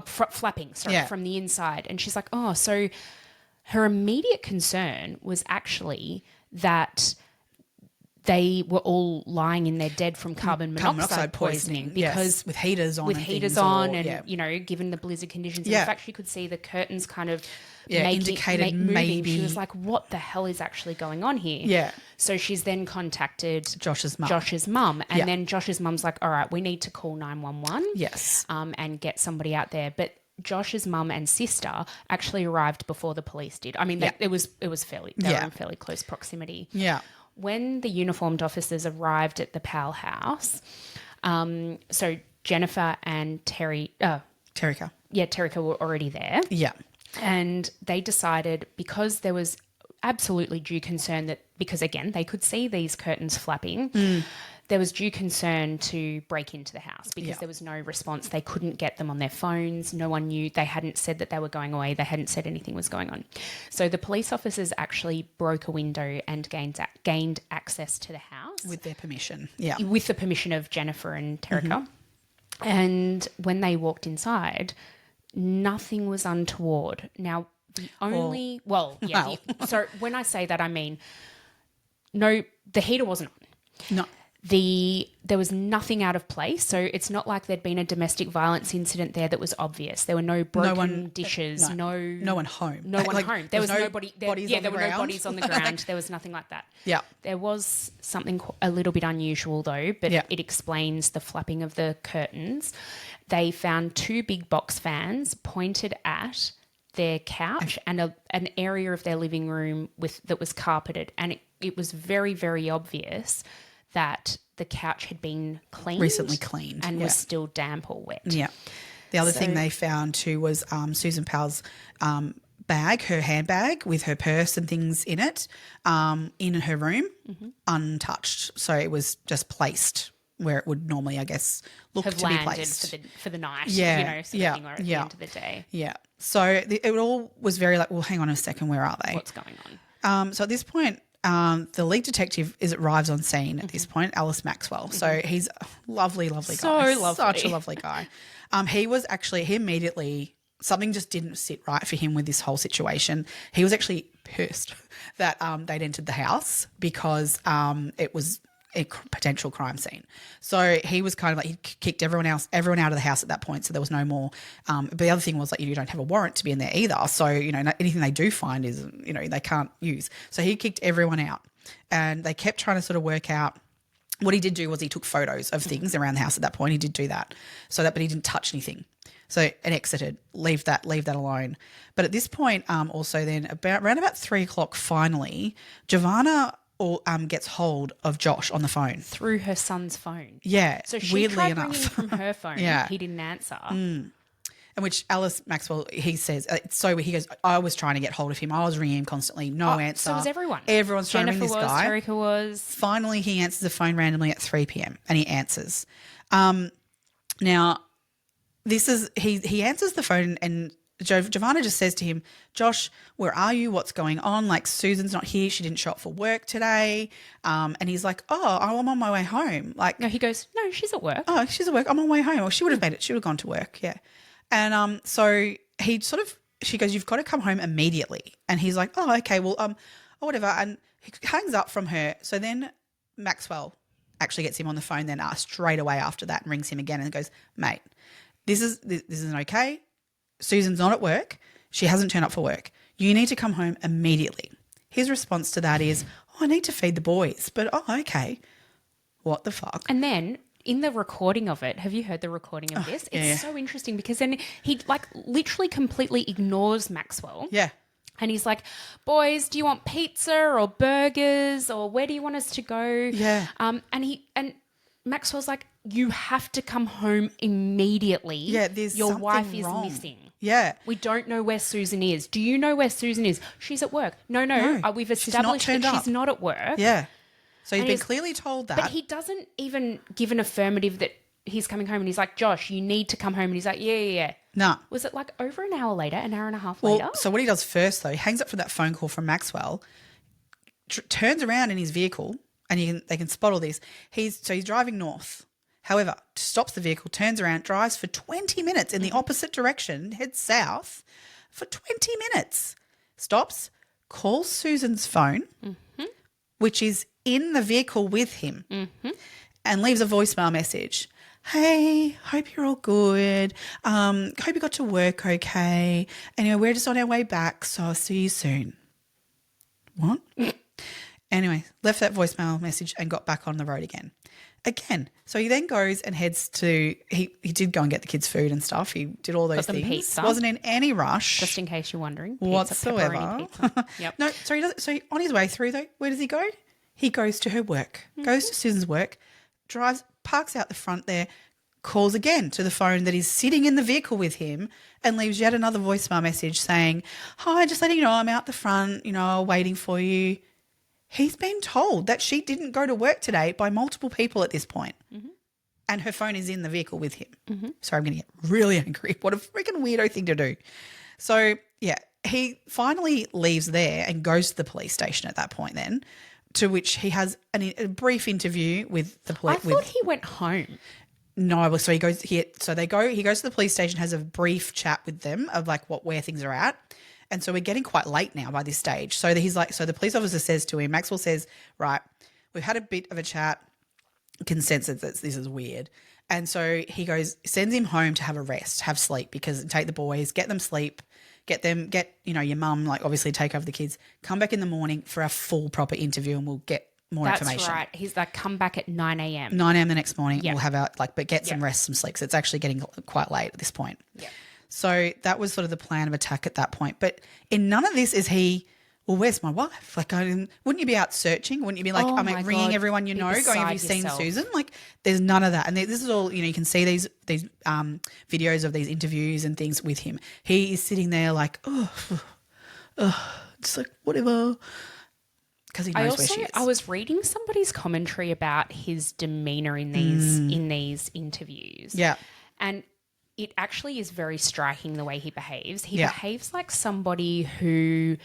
Flapping from the inside. And she's like, oh, so her immediate concern was actually that they were all lying in their dead from carbon monoxide poisoning because with heaters on, given the blizzard conditions. In fact, she could see the curtains kind of indicated moving. maybe. She was like, what the hell is actually going on here? Yeah. So she's then contacted Josh's mum. And then Josh's mum's like, all right, we need to call 911. Yes. And get somebody out there. But Josh's mum and sister actually arrived before the police did. I mean, it was fairly, they were in fairly close proximity. Yeah. When the uniformed officers arrived at the Powell house, so Jennifer and Terrika. Yeah, Terrika were already there. Yeah. And they decided, because there was absolutely due concern because again, they could see these curtains flapping, there was due concern to break into the house because there was no response. They couldn't get them on their phones. No one knew. They hadn't said that they were going away. They hadn't said anything was going on. So the police officers actually broke a window and gained access to the house. With their permission. Yeah. With the permission of Jennifer and Terrika. And when they walked inside, nothing was untoward. Now, the only... so when I say that, I mean, no, the heater wasn't on. No. There was nothing out of place, so it's not like there'd been a domestic violence incident there that was obvious. There were no broken dishes, no one home. No one home. There was nobody. There were no bodies on the ground. Like, there was nothing like that. Yeah. There was something a little bit unusual though, but it explains the flapping of the curtains. They found 2 big box fans pointed at their couch and an area of their living room that was carpeted, and it was very, very obvious that the couch had been recently cleaned and was still damp or wet. Yeah. The other thing they found too was Susan Powell's bag, her handbag with her purse and things in it, in her room, untouched. So it was just placed where it would normally, I guess, look have to be landed placed for the night. Yeah. Sort of thing, or at the end of the day. Yeah. So it all was very like, well, hang on a second, where are they? What's going on? So at this point, the lead detective arrives on scene at this point, Alice Maxwell. So he's a lovely guy. Such a lovely guy. He immediately, something just didn't sit right for him with this whole situation. He was actually pissed that they'd entered the house because it was a potential crime scene. So he was kind of like, he kicked everyone out of the house at that point. So there was no more. But the other thing was like, you don't have a warrant to be in there either. So, anything they do find is, they can't use. So he kicked everyone out, and they kept trying to sort of work out. What he did do was he took photos of things around the house at that point. He did do that. But he didn't touch anything. So it exited, leave that alone. But at this point, also then around about 3:00, finally, Giovanna gets hold of Josh on the phone. Through her son's phone. Yeah, so she weirdly tried enough. ringing from her phone. Yeah. He didn't answer. And which Alice Maxwell, he says, it's so weird. He goes, I was trying to get hold of him. I was ringing him constantly. No answer. So was everyone. Everyone's trying to ring this guy. Terrika was. Finally, he answers the phone randomly at 3 p.m. and he answers. Now, this is, he answers the phone and Giovanna just says to him, Josh, where are you? What's going on? Like, Susan's not here. She didn't show up for work today. And he's like, oh, I'm on my way home. Like, no, he goes, no, she's at work. Oh, she's at work. I'm on my way home. Well, she would have made it. She would have gone to work. Yeah. And so she goes, you've got to come home immediately. And he's like, oh, okay, well, or whatever. And he hangs up from her. So then Maxwell actually gets him on the phone then straight away after that and rings him again and goes, mate, this isn't okay. Susan's not at work. She hasn't turned up for work. You need to come home immediately. His response to that is, I need to feed the boys. But, okay, what the fuck? And then in the recording of it, have you heard the recording of this? It's so interesting because then he literally completely ignores Maxwell. Yeah. And he's like, boys, do you want pizza or burgers or where do you want us to go? Yeah. And Maxwell's like, you have to come home immediately. Yeah, there's your something wife is wrong. missing. Yeah. We don't know where Susan is. Do you know where Susan is? She's at work. No. We've established that she's not at work. Yeah. So he's been clearly told that. But he doesn't even give an affirmative that he's coming home and he's like, Josh, you need to come home. And he's like, yeah. No. Was it like over an hour later, an hour and a half Well, later? so what he does first, though, he hangs up from that phone call from Maxwell, turns around in his vehicle, and they can spot all this. He's driving north. However, stops the vehicle, turns around, drives for 20 minutes in the opposite direction, heads south for 20 minutes. Stops, calls Susan's phone, which is in the vehicle with him, and leaves a voicemail message. Hey, hope you're all good. Hope you got to work okay. Anyway, we're just on our way back, so I'll see you soon. What? Anyway, left that voicemail message and got back on the road again. So he then goes and heads to he did go and get the kids food and stuff. He did all those things. Pizza. Wasn't in any rush. Just in case you're wondering. Pizza, whatsoever. pepperoni pizza. Yep. No, so on his way through though, where does he go? He goes to her work. Goes to Susan's work, drives, parks out the front there, calls again to the phone that is sitting in the vehicle with him and leaves yet another voicemail message saying, hi, just letting you know I'm out the front, waiting for you. He's been told that she didn't go to work today by multiple people at this point. And her phone is in the vehicle with him. Sorry, I'm going to get really angry. What a freaking weirdo thing to do. So, yeah, he finally leaves there and goes to the police station at that point then, to which he has a brief interview with the police. I thought he went home. No, so he goes he goes to the police station, has a brief chat with them of like where things are at. And so we're getting quite late now by this stage. So he's like, so the police officer says to him, Maxwell says, right, we've had a bit of a chat, consensus that this is weird. And so he goes, sends him home to have a rest, have sleep, because take the boys, get them sleep, get your mum, like obviously take over the kids, come back in the morning for a full proper interview and we'll get more information. That's right. He's like, come back at 9 a.m. 9 a.m. the next morning. Yep. We'll have but get some rest, some sleep. So it's actually getting quite late at this point. Yeah. So that was sort of the plan of attack at that point. But in none of this is he, well, where's my wife? Like, wouldn't you be out searching? Wouldn't you be like, ringing everyone you know, going, have you seen Susan? Like, there's none of that. And this is all, you can see these videos of these interviews and things with him. He is sitting there like, just like, whatever. Because he knows where she is. I was reading somebody's commentary about his demeanour in these interviews. Yeah. And it actually is very striking the way he behaves. He behaves like somebody who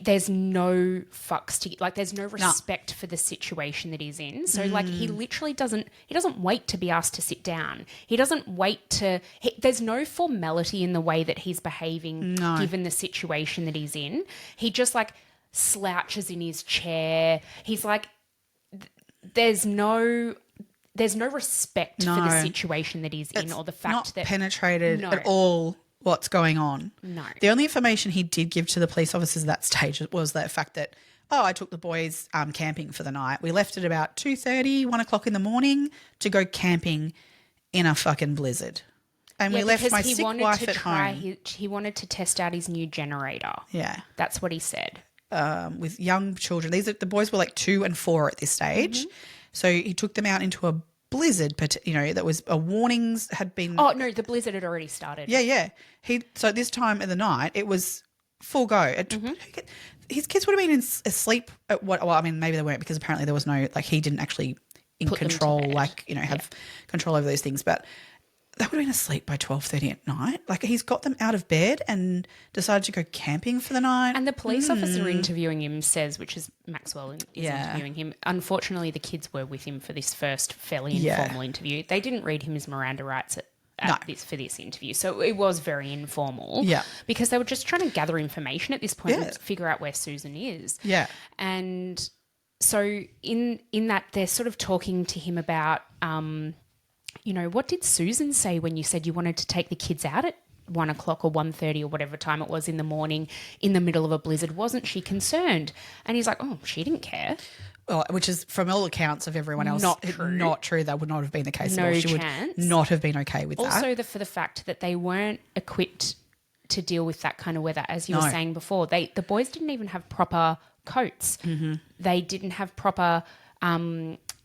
there's no fucks to, like, there's no respect for the situation that he's in. So like he literally doesn't wait to be asked to sit down. He doesn't wait to, there's no formality in the way that he's behaving given the situation that he's in. He just like slouches in his chair. He's like, there's no respect for the situation that he's in, or the fact that penetrated at all what's going on. No. The only information he did give to the police officers at that stage was the fact that, I took the boys camping for the night. We left at about 2:30, 1 o'clock in the morning to go camping in a fucking blizzard. And we left my sick wife at home. He wanted to test out his new generator. Yeah. That's what he said. With young children. The boys were like 2 and 4 at this stage. So he took them out into a blizzard, but that was warnings had been. Oh no, the blizzard had already started. Yeah. So at this time of the night, it was full go. His kids would have been asleep at what? Well, I mean, maybe they weren't, because apparently there was no, like, he didn't actually have control over those things, but they would have been asleep by 12:30 at night. Like, he's got them out of bed and decided to go camping for the night. And the police officer interviewing him says, which is Maxwell is interviewing him, unfortunately the kids were with him for this first fairly informal interview. They didn't read him his Miranda rights for this interview. So it was very informal. Yeah. Because they were just trying to gather information at this point and figure out where Susan is. Yeah. And so in that they're sort of talking to him about what did Susan say when you said you wanted to take the kids out at 1 o'clock or 1:30 or whatever time it was in the morning in the middle of a blizzard? Wasn't she concerned? And he's like, oh, she didn't care. Well, which is, from all accounts of everyone else, not true. Not true. That would not have been the case at all. She would not have been okay with that. Also, for the fact that they weren't equipped to deal with that kind of weather, as you were saying before. The boys didn't even have proper coats. They didn't have proper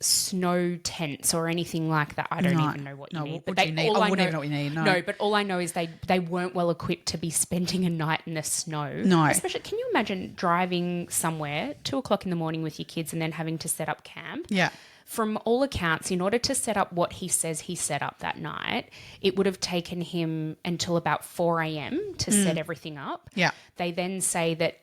snow tents or anything like that. I don't even know what you need. But I wouldn't even know what you need. No, but all I know is they weren't well equipped to be spending a night in the snow. No. Especially, can you imagine driving somewhere 2 o'clock in the morning with your kids and then having to set up camp? Yeah. from all accounts, in order to set up what he says he set up that night, it would have taken him until about 4 a.m. to set everything up. Yeah. They then say that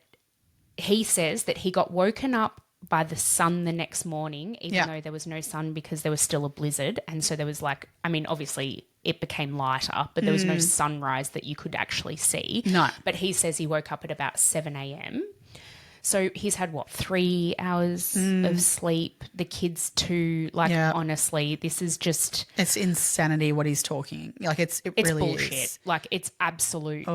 he says that he got woken up by the sun the next morning, even though there was no sun because there was still a blizzard. And so there was like, I mean, obviously it became lighter, but there was no sunrise that you could actually see. No. But he says he woke up at about 7 a.m. So he's had, 3 hours of sleep, the kids too. Like, honestly, this is just... It's insanity what he's talking. Like, it's really bullshit. is. Like, it's absolute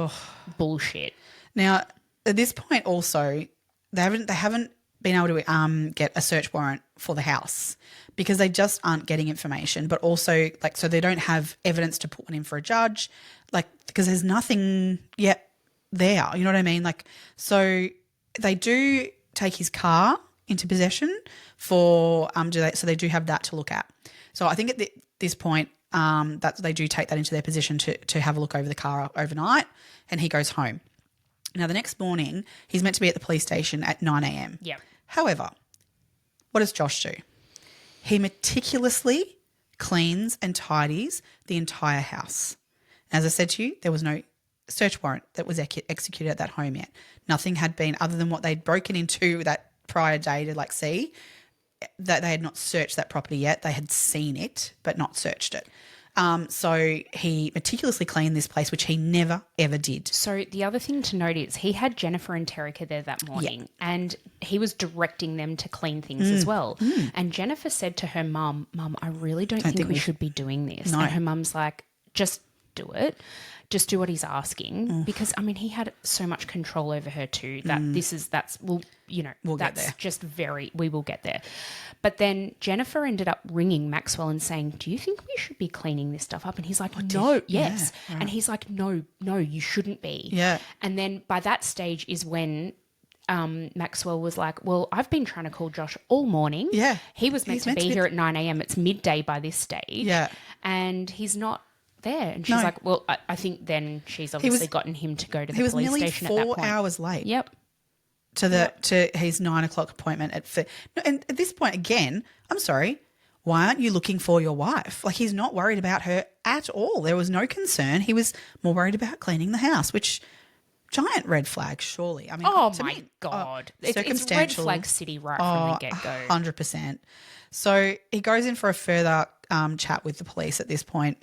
bullshit. Now, at this point also, they haven't been able to get a search warrant for the house because they just aren't getting information, but also, like, so they don't have evidence to put one in for a judge, like, because there's nothing yet there. You know what I mean? Like, so... They do take his car into possession for so they do have that to look at. So I think at this point that they do take that into their position to have a look over the car overnight, and he goes home. Now the next morning he's meant to be at the police station at 9 a.m. Yeah. However, what does Josh do? He meticulously cleans and tidies the entire house. As I said to you, there was no search warrant that was executed at that home yet. Nothing had been, other than what they'd broken into that prior day to like see, that they had not searched that property yet. They had seen it but not searched it. So he meticulously cleaned this place, which he never ever did. So the other thing to note is he had Jennifer and Terica there that morning, and he was directing them to clean things as well. And Jennifer said to her mum, I really don't think we should be doing this. No. And her mum's like, just do it. Just do what he's asking, because I mean he had so much control over her too that we'll get there. We will get there. But then Jennifer ended up ringing Maxwell and saying, "Do you think we should be cleaning this stuff up?" And he's like, "No, yes." Yeah, right. And he's like, "No, you shouldn't be." Yeah. And then by that stage is when Maxwell was like, "Well, I've been trying to call Josh all morning. Yeah. He was meant to be here at 9 a.m. It's midday by this stage. Yeah. And he's not there." And she's like, well, I think then she's obviously gotten him to go to the police station at that point. He was nearly 4 hours late. Yep. To his 9 o'clock appointment and at this point again, I'm sorry, why aren't you looking for your wife? Like, he's not worried about her at all. There was no concern. He was more worried about cleaning the house, which giant red flag, surely. I mean, God. It's red circumstantial. flag city right from the get-go. 100%. So he goes in for a further chat with the police at this point.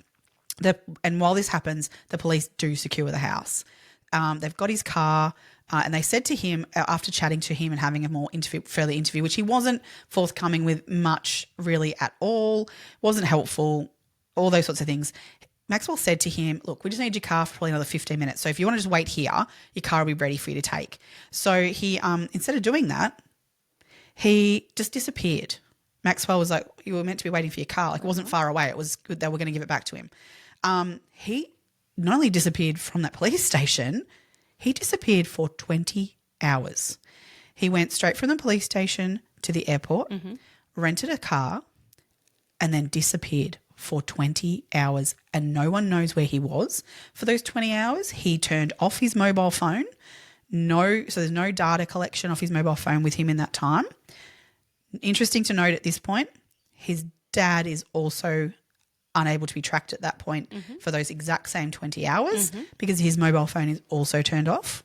And while this happens, the police do secure the house. They've got his car, and they said to him, after chatting to him and having a more further interview, which he wasn't forthcoming with much really at all, wasn't helpful, all those sorts of things. Maxwell said to him, look, we just need your car for probably another 15 minutes. So if you want to just wait here, your car will be ready for you to take. So he, instead of doing that, he just disappeared. Maxwell was like, you were meant to be waiting for your car. Like, it wasn't far away. It was good. They were going to give it back to him. He not only disappeared from that police station, he disappeared for 20 hours. He went straight from the police station to the airport, rented a car, and then disappeared for 20 hours. And no one knows where he was. For those 20 hours, he turned off his mobile phone. So there's no data collection off his mobile phone with him in that time. Interesting to note at this point, his dad is also unable to be tracked at that point for those exact same 20 hours because his mobile phone is also turned off,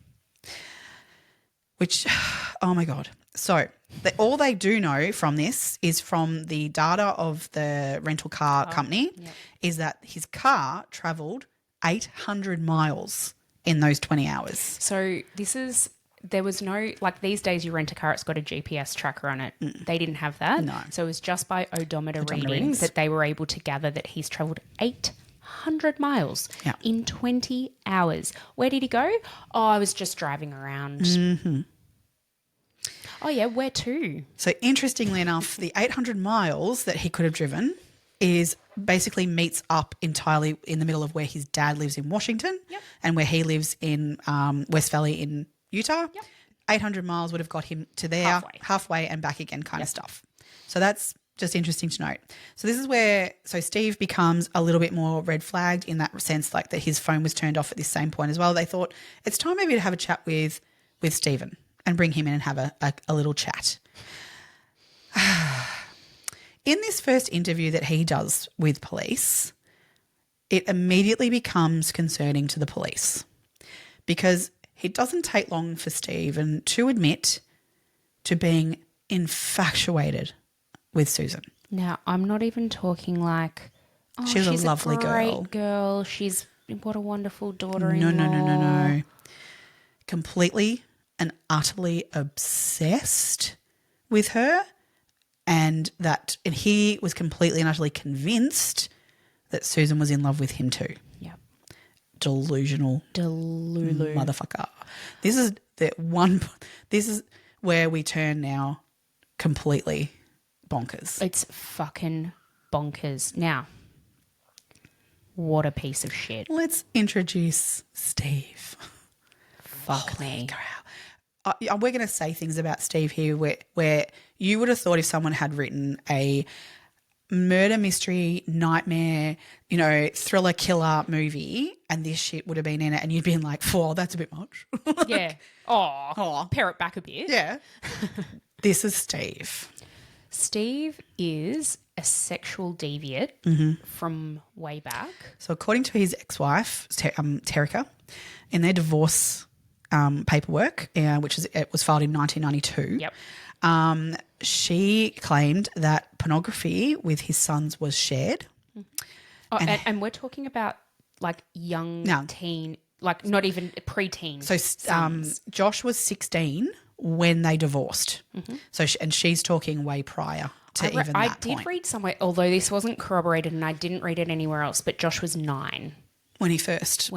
which, oh my God. So all they do know from this is from the data of the rental car company is that his car travelled 800 miles in those 20 hours. So there was no, like these days you rent a car, it's got a GPS tracker on it. They didn't have that. No. So it was just by odometer readings that they were able to gather that he's travelled 800 miles in 20 hours. Where did he go? Oh, I was just driving around. Oh, yeah, where to? So interestingly enough, the 800 miles that he could have driven basically meets up entirely in the middle of where his dad lives in Washington and where he lives in West Valley in Utah. 800 miles would have got him to there, halfway and back again kind of stuff. So that's just interesting to note. So this is where Steve becomes a little bit more red flagged in that sense, like that his phone was turned off at this same point as well. They thought it's time maybe to have a chat with Stephen and bring him in and have a little chat. in this first interview that he does with police, it immediately becomes concerning to the police because it doesn't take long for Stephen to admit to being infatuated with Susan. Now, I'm not even talking like, oh, She's a lovely great girl. She's what a wonderful daughter-in-law. No. Completely and utterly obsessed with her, and he was completely and utterly convinced that Susan was in love with him too. Yep. Delusional motherfucker. This is where we turn now completely bonkers. It's fucking bonkers. Now, what a piece of shit. Let's introduce Steve. Fuck me. We're going to say things about Steve here where you would have thought if someone had written a murder mystery, nightmare, thriller killer movie and this shit would have been in it and you'd been like, "Oh, that's a bit much." Yeah. Oh, pare it back a bit. Yeah. This is Steve. Steve is a sexual deviant from way back. So according to his ex-wife, Terica, in their divorce paperwork, which was filed in 1992, Yep. She claimed that pornography with his sons was shared. Oh, and we're talking about like young teen, like not even preteen. So Josh was 16 when they divorced. So she's talking way prior to even that point. I did read somewhere, although this wasn't corroborated and I didn't read it anywhere else, but Josh was 9 when he first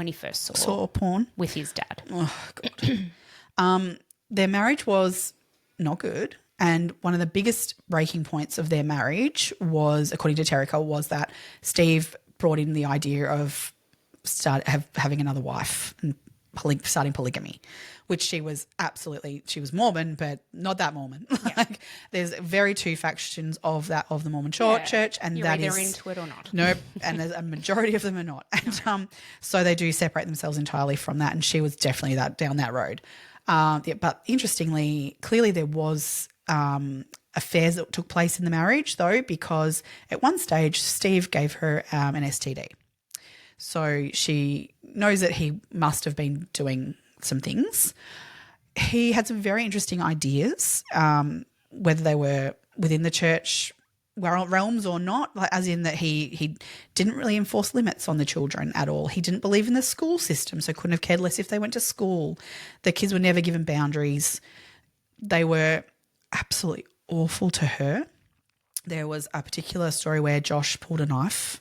saw porn with his dad. Oh God. Their marriage was not good, and one of the biggest breaking points of their marriage was, according to Terica, was that Steve brought in the idea of having another wife and starting polygamy, which she was Mormon, but not that Mormon. Yeah. Like, there's very two factions of the Mormon church, and you're that either is into it or not. Nope, and there's a majority of them are not, and so they do separate themselves entirely from that. And she was definitely down that road. But interestingly, clearly there was affairs that took place in the marriage, though, because at one stage Steve gave her an STD. So she knows that he must have been doing some things. He had some very interesting ideas, whether they were within the church realms or not, like, as in that he didn't really enforce limits on the children at all. He didn't believe in the school system, so couldn't have cared less if they went to school. The kids were never given boundaries. They were absolutely awful to her. There was a particular story where Josh pulled a knife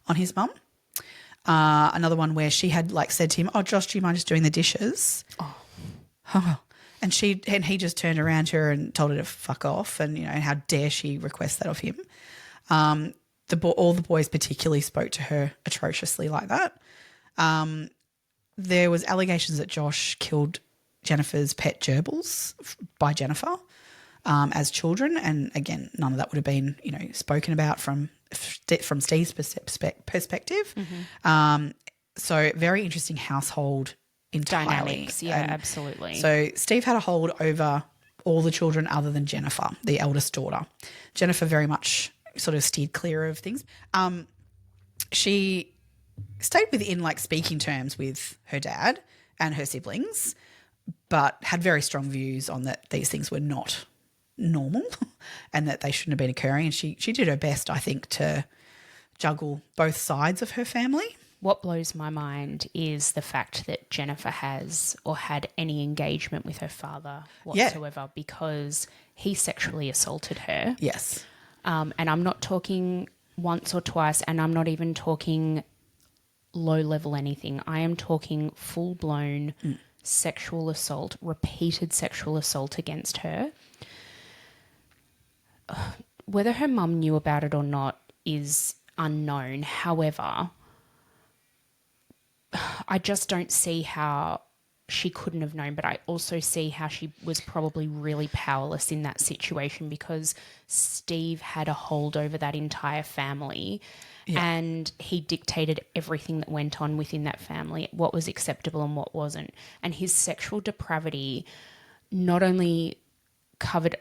on his mum. Another one where she had said to him, "Oh, Josh, do you mind just doing the dishes?" Oh. And he just turned around to her and told her to fuck off, and how dare she request that of him. All the boys particularly spoke to her atrociously like that. There was allegations that Josh killed Jennifer's pet gerbils by Jennifer as children, and again, none of that would have been spoken about from Steve's perspective. So very interesting household entirely. Dynamics, yeah, absolutely. So Steve had a hold over all the children other than Jennifer, the eldest daughter. Jennifer very much sort of steered clear of things. She stayed within speaking terms with her dad and her siblings, but had very strong views on that these things were not normal and that they shouldn't have been occurring. And she did her best, I think, to juggle both sides of her family. What blows my mind is the fact that Jennifer has or had any engagement with her father whatsoever because he sexually assaulted her. Yes. And I'm not talking once or twice, and I'm not even talking low-level anything. I am talking full-blown sexual assault, repeated sexual assault against her. Whether her mum knew about it or not is unknown. However, I just don't see how she couldn't have known, but I also see how she was probably really powerless in that situation because Steve had a hold over that entire family and he dictated everything that went on within that family, what was acceptable and what wasn't. And his sexual depravity not only covered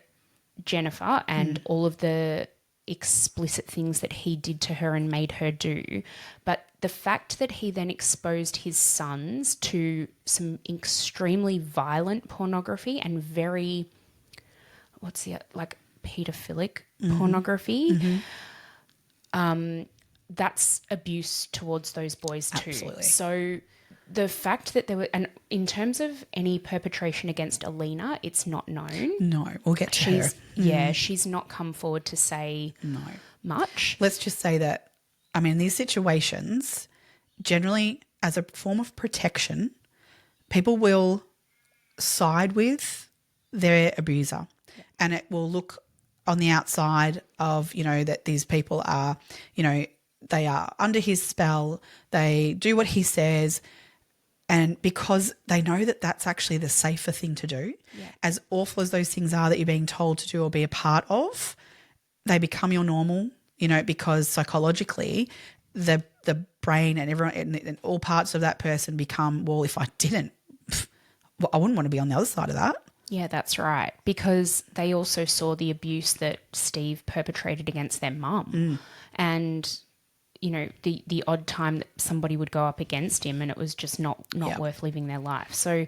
Jennifer and all of the explicit things that he did to her and made her do. But the fact that he then exposed his sons to some extremely violent pornography and very, pedophilic pornography, that's abuse towards those boys too. Absolutely. So the fact that there were, and in terms of any perpetration against Alina, it's not known. No, we'll get to her. Yeah, she's not come forward to say much. Let's just say that, I mean, these situations, generally as a form of protection, people will side with their abuser, and it will look on the outside of, that these people are, they are under his spell, they do what he says, and because they know that that's actually the safer thing to do, as awful as those things are that you're being told to do or be a part of, they become your normal, because psychologically the brain and everyone and all parts of that person become, well, if I didn't, I wouldn't want to be on the other side of that. Yeah, that's right. Because they also saw the abuse that Steve perpetrated against their mum. And, the odd time that somebody would go up against him, and it was just not worth living their life. So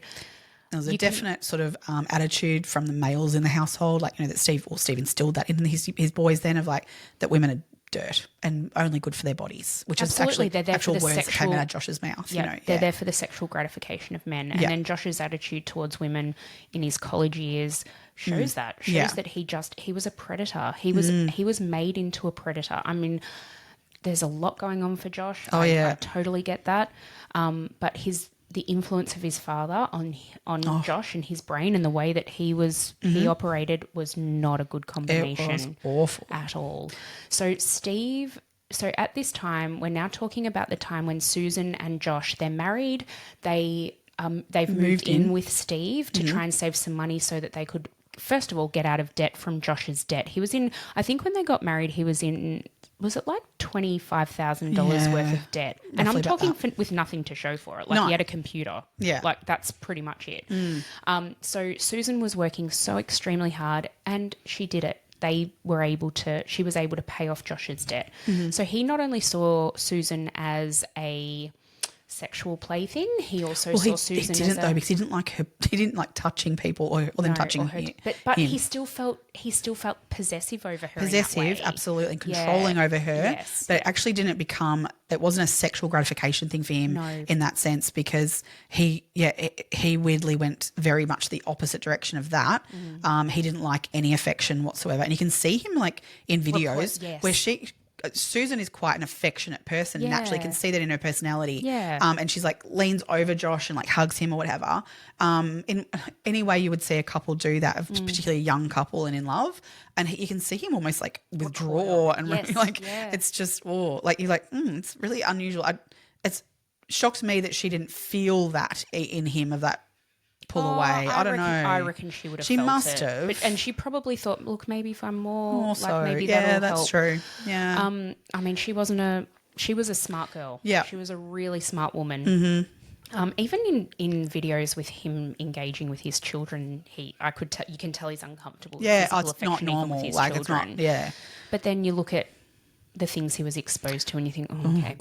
there was a definite sort of attitude from the males in the household, that Steve instilled that in his boys then, of that women are dirt and only good for their bodies, which Absolutely. is actual words that came out of Josh's mouth. They're there for the sexual gratification of men. And then Josh's attitude towards women in his college years shows that he was a predator. He was made into a predator. I mean, there's a lot going on for Josh. I totally get that. But the influence of his father on Josh and his brain and the way that he operated was not a good combination. It was awful at all. So at this time, we're now talking about the time when Susan and Josh, they're married. They've moved in with Steve to try and save some money so that they could, first of all, get out of debt from Josh's debt. He was in, I think when they got married, he was in, was it like $25,000 worth of debt? And I'm talking with nothing to show for it. He had a computer. Yeah. That's pretty much it. So Susan was working so extremely hard, and she did it. She was able to pay off Josh's debt. So he not only saw Susan as a sexual plaything, he also saw Susan he didn't though, because he didn't like her. He didn't like touching people or them touching her. But he still felt possessive over her. Possessive, absolutely, and controlling over her. Yes. But it actually didn't become. It wasn't a sexual gratification thing for him in that sense, because he weirdly went very much the opposite direction of that. He didn't like any affection whatsoever, and you can see him in videos where Susan is quite an affectionate person and naturally can see that in her personality. Yeah. And she's leans over Josh and hugs him or whatever. In any way you would see a couple do that, particularly a young couple and in love. And you can see him almost withdraw and it's just, you're it's really unusual. It's shocked me that she didn't feel that in him, of that pull away. I don't know. I reckon she would have. She felt must it. have, and she probably thought, look, maybe if I'm more maybe yeah, that'll that's help. true. Yeah. I mean, she was a smart girl. Yeah, she was a really smart woman. Even in videos with him engaging with his children, you can tell he's uncomfortable. Yeah, with it's not normal. With his children. It's not. Yeah. But then you look at the things he was exposed to and you think, okay.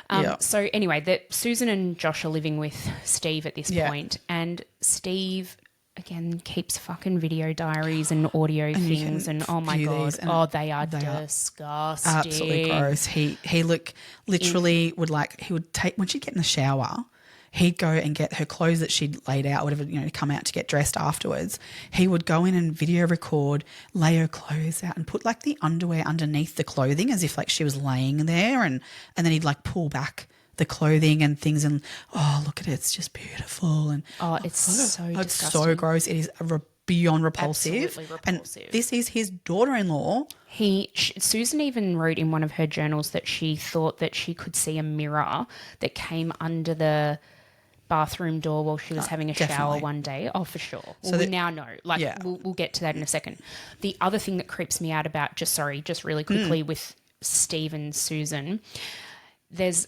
God. So anyway, Susan and Josh are living with Steve at this point, and Steve again keeps fucking video diaries and audio things, and oh my God, they are disgusting. Absolutely gross. He literally he would take, when she'd get in the shower, he'd go and get her clothes that she'd laid out, whatever, come out to get dressed afterwards. He would go in and video record, lay her clothes out and put the underwear underneath the clothing as if she was laying there, and then he'd pull back the clothing and things and, oh, look at it, it's just beautiful. And it's so disgusting. It's so gross. It is beyond repulsive. Absolutely repulsive. And this is his daughter-in-law. Susan even wrote in one of her journals that she thought that she could see a mirror that came under the bathroom door while she was having a shower one day. Oh, for sure. Well, we now know. We'll get to that in a second. The other thing that creeps me out about, just really quickly, with Steve and Susan, there's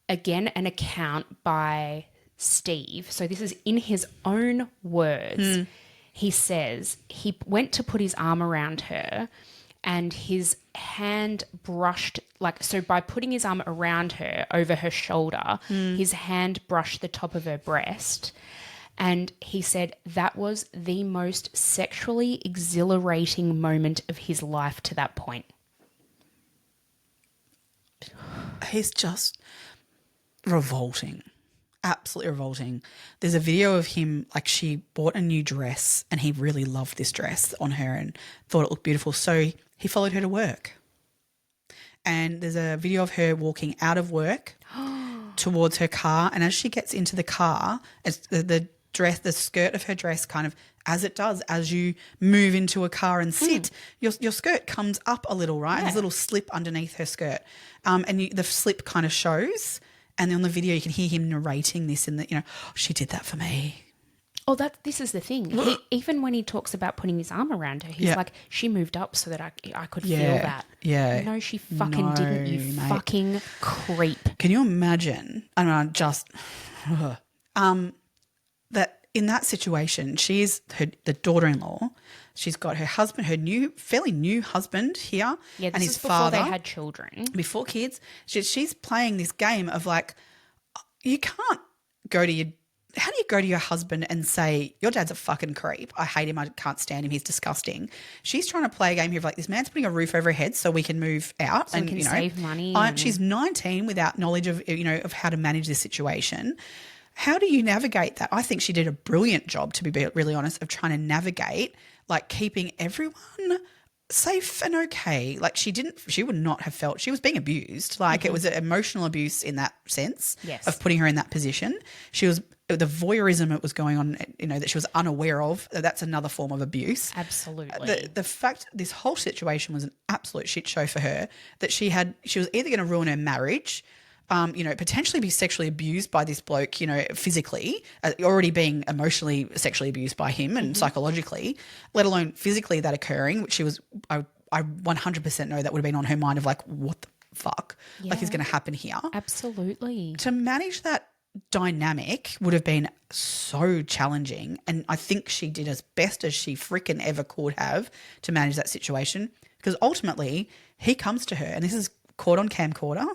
again an account by Steve. So this is in his own words. He says he went to put his arm around her and his hand brushed, like, so by putting his arm around her over her shoulder, his hand brushed the top of her breast. And he said that was the most sexually exhilarating moment of his life to that point. He's just revolting. Absolutely revolting. There's a video of him, like, she bought a new dress and he really loved this dress on her and thought it looked beautiful. So he followed her to work. And there's a video of her walking out of work towards her car. And as she gets into the car, as the skirt of her dress kind of, as it does, as you move into a car and sit, your skirt comes up a little, right? Yeah. There's a little slip underneath her skirt. And the slip kind of shows. And then on the video, you can hear him narrating this in the, oh, she did that for me. Oh, this is the thing. Even when he talks about putting his arm around her, he's like, she moved up so that I could feel that. Yeah. No, she fucking didn't, you mate. Fucking creep. Can you imagine? I don't know, just that in that situation, she is the daughter-in-law. She's got her husband, fairly new husband here, and his father. Before they had children. Before kids. She's playing this game of like, you can't go to how do you go to your husband and say, your dad's a fucking creep. I hate him. I can't stand him. He's disgusting. She's trying to play a game here of like, this man's putting a roof over her head so we can move out. So and we can save money. She's 19 without knowledge of, of how to manage this situation. How do you navigate that? I think she did a brilliant job, to be really honest, of trying to navigate, like, keeping everyone safe and okay. Like, she would not have felt, she was being abused. Like, it was emotional abuse in that sense of putting her in that position. She was, the voyeurism that was going on, that she was unaware of, that's another form of abuse. Absolutely. The fact this whole situation was an absolute shit show for her, that she was either going to ruin her marriage, potentially be sexually abused by this bloke, physically, already being emotionally sexually abused by him and psychologically, let alone physically that occurring, which she was, I 100% know that would have been on her mind of like, what the fuck is going to happen here? Absolutely. To manage that dynamic would have been so challenging, and I think she did as best as she freaking ever could have to manage that situation, because ultimately he comes to her, and this is caught on camcorder,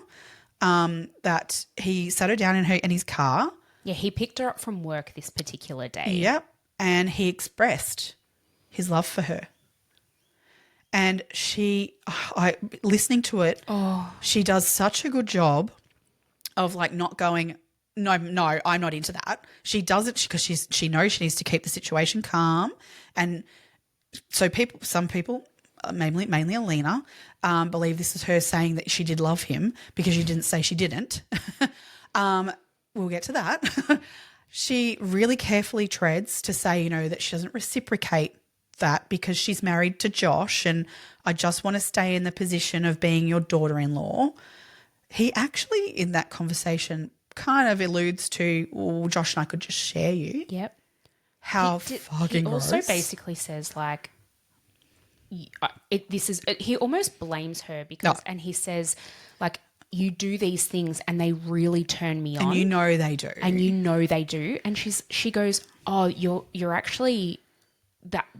that he sat her down in his car. Yeah, he picked her up from work this particular day. Yep. And he expressed his love for her. And listening to it, she does such a good job of like not going, no, I'm not into that. She does it because she knows she needs to keep the situation calm. And so some people, mainly Alina, believe this is her saying that she did love him because she didn't say she didn't. We'll get to that. She really carefully treads to say, that she doesn't reciprocate that because she's married to Josh and I just want to stay in the position of being your daughter-in-law. He actually, in that conversation, kind of alludes to, well, Josh and I could just share you. Yep. Fucking gross. He also basically says like, he almost blames her because, and he says like, you do these things and they really turn me on. And you know they do. And she goes, oh, you're actually,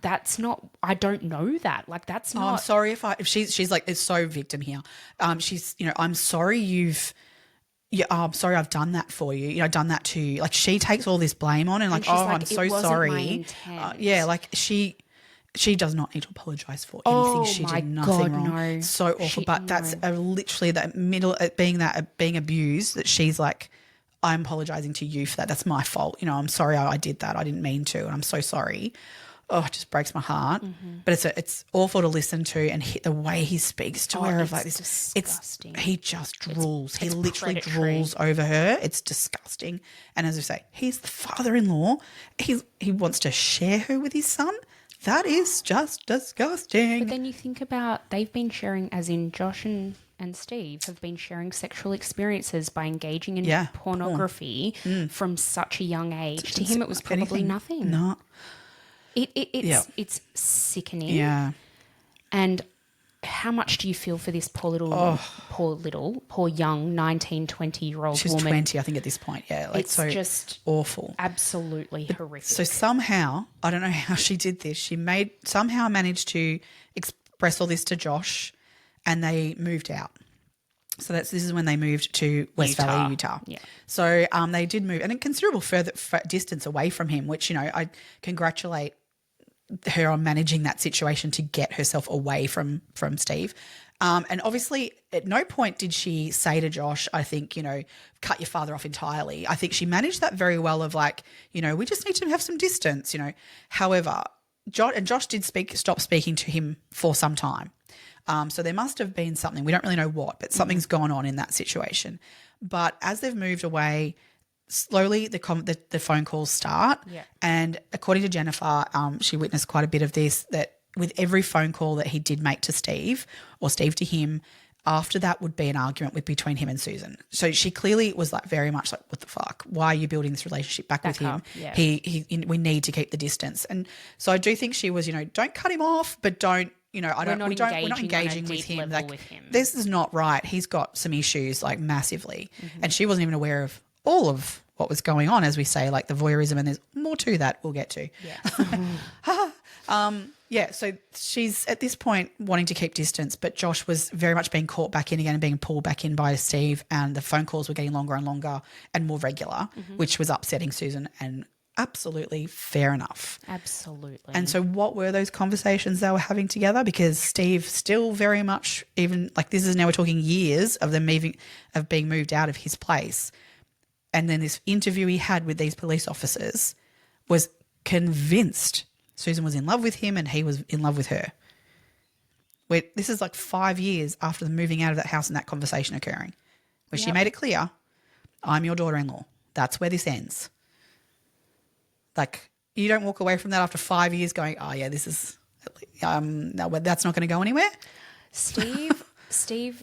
that's not, I don't know that. Like, that's not. I'm sorry if she's like, it's so victim here. She's, I'm sorry I'm sorry I've done that for you. Done that to you. Like, she takes all this blame on and like, I'm so sorry. My intent. Like she does not need to apologise for anything. She did nothing wrong. No. So awful. That's literally that middle, being abused, that she's like, I'm apologising to you for that. That's my fault. I'm sorry I did that. I didn't mean to, and I'm so sorry. Oh, it just breaks my heart. Mm-hmm. But it's awful to listen to, and the way he speaks to her of like this. Disgusting. He just drools. He literally drools over her. It's disgusting. And as I say, he's the father-in-law. He wants to share her with his son. That is just disgusting. But then you think about, they've been sharing, as in Josh and Steve have been sharing sexual experiences by engaging in pornography from such a young age. To him, it was probably nothing. No. It's sickening. Yeah. And how much do you feel for this poor young 19, 20-year-old She's woman? 20, I think, at this point. Yeah. Like, it's so just awful. Absolutely horrific. So somehow, I don't know how she did this, she somehow managed to expressed all this to Josh, and they moved out. So this is when they moved to West Valley, Utah. Yeah. So they did move, and a considerable further distance away from him, which, I congratulate her on managing that situation to get herself away from Steve. And obviously at no point did she say to Josh, I think, cut your father off entirely. I think she managed that very well of like, we just need to have some distance, However, Josh did stop speaking to him for some time. So there must have been something, we don't really know what, but something's gone on in that situation. But as they've moved away, slowly the phone calls start. Yeah. And according to Jennifer, she witnessed quite a bit of this, that with every phone call that he did make to Steve or Steve to him, after that would be an argument between him and Susan. So she clearly was like very much like, what the fuck? Why are you building this relationship back with him? Yeah. We need to keep the distance. And so I do think she was, don't cut him off, but don't, we're not engaging with him. With him. This is not right. He's got some issues like massively. And she wasn't even aware of all of what was going on, as we say, like the voyeurism, and there's more to that we'll get to. Yeah. So she's at this point wanting to keep distance, but Josh was very much being caught back in again and being pulled back in by Steve, and the phone calls were getting longer and longer and more regular, which was upsetting Susan, and absolutely fair enough. Absolutely. And so what were those conversations they were having together? Because Steve still very much, even like this is now we're talking years of them being moved out of his place. And then this interview he had with these police officers was convinced Susan was in love with him and he was in love with her. This is like 5 years after them moving out of that house and that conversation occurring, where she made it clear, I'm your daughter-in-law. That's where this ends. Like, you don't walk away from that after 5 years going, oh, yeah, this is no, that's not going to go anywhere. Steve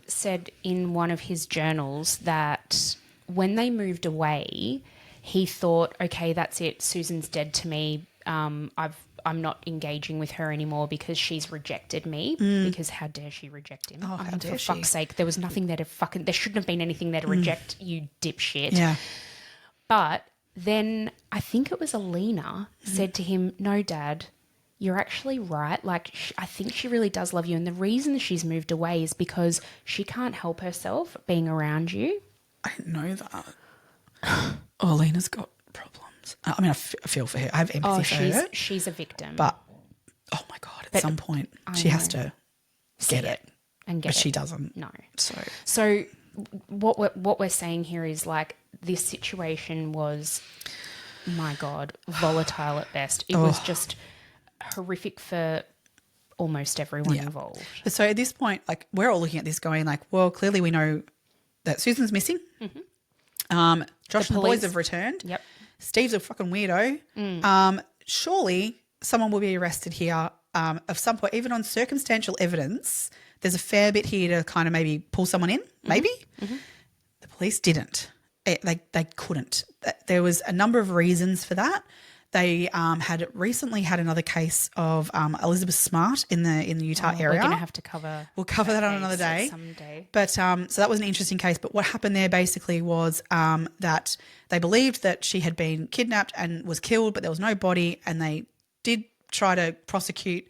said in one of his journals that when they moved away, he thought, okay, that's it. Susan's dead to me. I'm not engaging with her anymore because she's rejected me. Because how dare she reject him? Oh, how dare for she? fuck's sake, there was nothing there to there shouldn't have been anything there to reject, you dipshit. Yeah. But then I think it was Alina said to him, no, Dad, you're actually right. Like, I think she really does love you. And the reason she's moved away is because she can't help herself being around you. I didn't know that. Lena's got problems. I mean, I feel for her. I have empathy for her. She's a victim. But, oh, my God, at some point she has to get it. And get but it. she doesn't. No. So what we're saying here is like this situation was, my God, volatile at best. It was just horrific for almost everyone involved. So at this point, like, we're all looking at this going like, well, clearly we know that Susan's missing. Josh and the boys have returned. Yep. Steve's a fucking weirdo. Surely someone will be arrested here of some point, even on circumstantial evidence. There's a fair bit here to kind of maybe pull someone in, maybe. The police didn't. They couldn't. There was a number of reasons for that. They had recently had another case of Elizabeth Smart in the Utah area. We're going to have to cover. We'll cover that on another day. Someday. But so that was an interesting case. But what happened there basically was that they believed that she had been kidnapped and was killed, but there was no body, and they did try to prosecute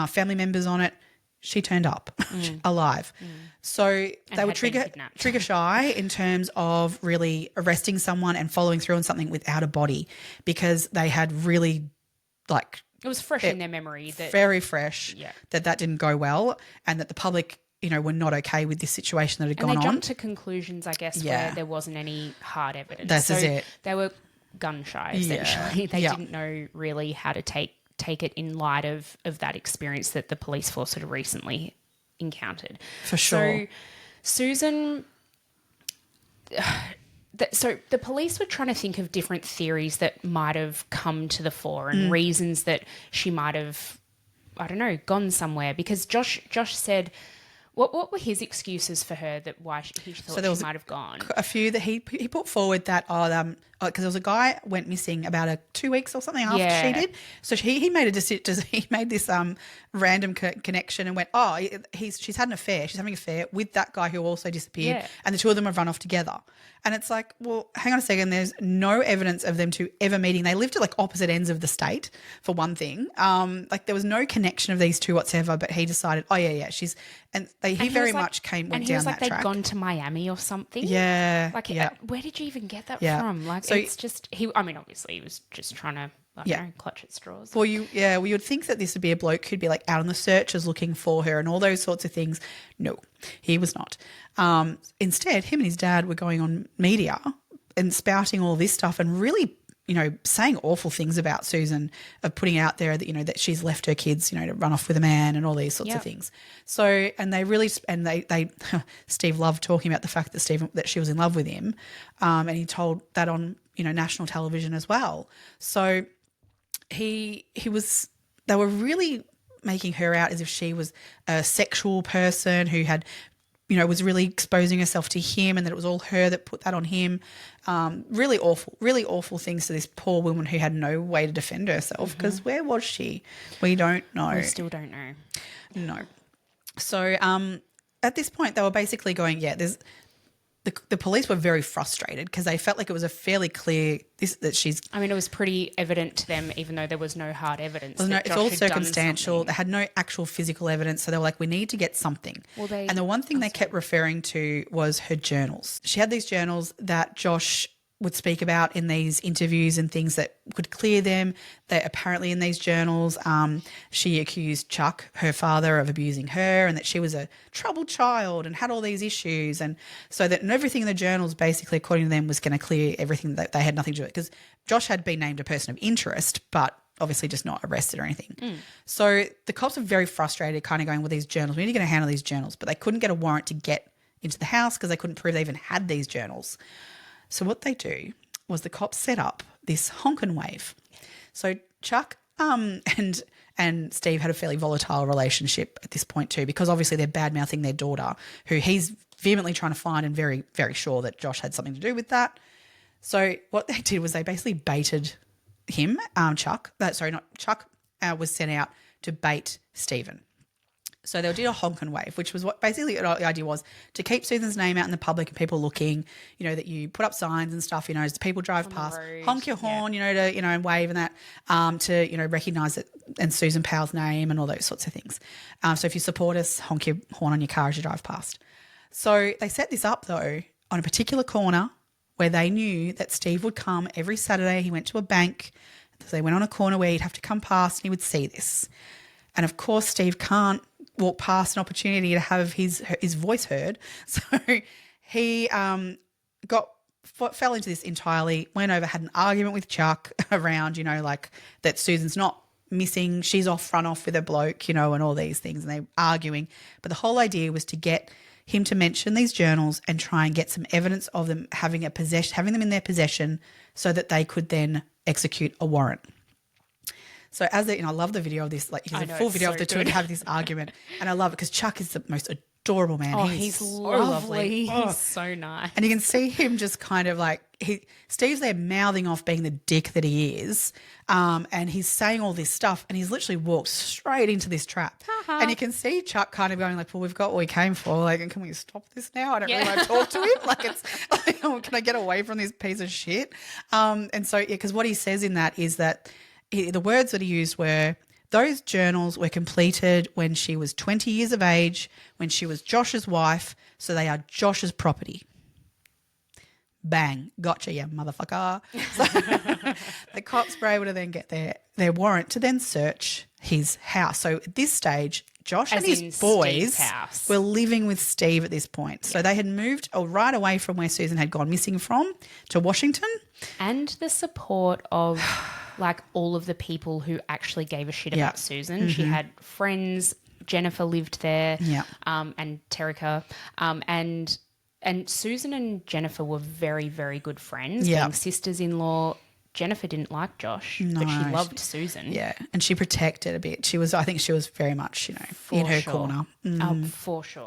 family members on it. She turned up alive. So they were trigger shy in terms of really arresting someone and following through on something without a body, because they had really like it was fresh in their memory. Very fresh that didn't go well, and that the public, were not okay with this situation that had gone on. And they jumped to conclusions, I guess, where there wasn't any hard evidence. That's it. They were gun shy, essentially. They didn't know really how to take it in light of that experience that the police force had recently encountered. For sure. So Susan, so the police were trying to think of different theories that might have come to the fore and reasons that she might have, I don't know, gone somewhere, because Josh said What were his excuses for her that why he thought she might have gone? A few that he put forward that because there was a guy went missing about 2 weeks or something after she did. So he made a decision. He made this random connection and went, she's had an affair. She's having an affair with that guy who also disappeared, and the two of them have run off together. And it's like, well, hang on a second. There's no evidence of them two ever meeting. They lived at like opposite ends of the state, for one thing. Like there was no connection of these two whatsoever. But he decided, she's, and he very much went down that track. And he was like, they'd gone to Miami or something. Yeah. Like, where did you even get that from? Like, so it's just obviously he was just trying to clutch at straws. Well, you'd think that this would be a bloke who'd be like out on the searches looking for her and all those sorts of things. No, he was not. Instead, him and his dad were going on media and spouting all this stuff and really, saying awful things about Susan, of putting out there that, that she's left her kids, to run off with a man and all these sorts of things. So, and they Steve loved talking about the fact that she was in love with him. And he told that on, national television as well. So they were really making her out as if she was a sexual person who had, was really exposing herself to him, and that it was all her that put that on him. Really awful things to this poor woman who had no way to defend herself, because where was she? We don't know. We still don't know. No. So at this point they were basically going, the police were very frustrated because they felt like it was a fairly clear that she's... I mean, it was pretty evident to them, even though there was no hard evidence. Well, it's all circumstantial. They had no actual physical evidence, so they were like, we need to get something. And the one thing they kept referring to was her journals. She had these journals that Josh would speak about in these interviews and things that could clear them. That apparently in these journals, she accused Chuck, her father, of abusing her, and that she was a troubled child and had all these issues. And so that everything in the journals basically, according to them, was going to clear everything, that they had nothing to do with it. Because Josh had been named a person of interest, but obviously just not arrested or anything. So the cops were very frustrated, kind of going, well, these journals, we need to get a handle on these journals. But they couldn't get a warrant to get into the house because they couldn't prove they even had these journals. So what they do was the cops set up this honk and wave. So Chuck and Steve had a fairly volatile relationship at this point too, because obviously they're bad-mouthing their daughter, who he's vehemently trying to find and very, very sure that Josh had something to do with that. So what they did was they basically baited him, Chuck was sent out to bait Stephen. So they did a honk and wave, which was what basically the idea was to keep Susan's name out in the public and people looking, that you put up signs and stuff, as people drive past, honk your horn, to, and wave and that, to, recognise it and Susan Powell's name and all those sorts of things. So if you support us, honk your horn on your car as you drive past. So they set this up though on a particular corner where they knew that Steve would come every Saturday. He went to a bank. So they went on a corner where he'd have to come past and he would see this. And of course, Steve can't walk past an opportunity to have his voice heard. So he fell into this entirely, went over, had an argument with Chuck around, like that Susan's not missing, she's run off with a bloke, and all these things, and they're arguing. But the whole idea was to get him to mention these journals and try and get some evidence of them having them in their possession so that they could then execute a warrant. So I love the video of this, like here's a full video of the two having this argument, and I love it because Chuck is the most adorable man. Oh, he's so lovely. He's so nice. And you can see him just kind of like Steve's there mouthing off being the dick that he is, and he's saying all this stuff, and he's literally walked straight into this trap. And you can see Chuck kind of going like, well, we've got what we came for. Like, can we stop this now? I don't really want to talk to him. Like, it's like, oh, can I get away from this piece of shit? And so, because what he says in that is that the words that he used were, those journals were completed when she was 20 years of age, when she was Josh's wife, so they are Josh's property. Bang. Gotcha, you motherfucker. So the cops were able to then get their warrant to then search his house. So at this stage, Josh and his boys were living with Steve at this point. So they had moved right away from where Susan had gone missing from to Washington. And the support of like all of the people who actually gave a shit about Susan. Mm-hmm. She had friends. Jennifer lived there, and Terrica. And Susan and Jennifer were very, very good friends, being sisters-in-law. Jennifer didn't like Josh, No, but she loved Susan. Yeah, and she protected a bit. I think she was very much, in her corner. For sure.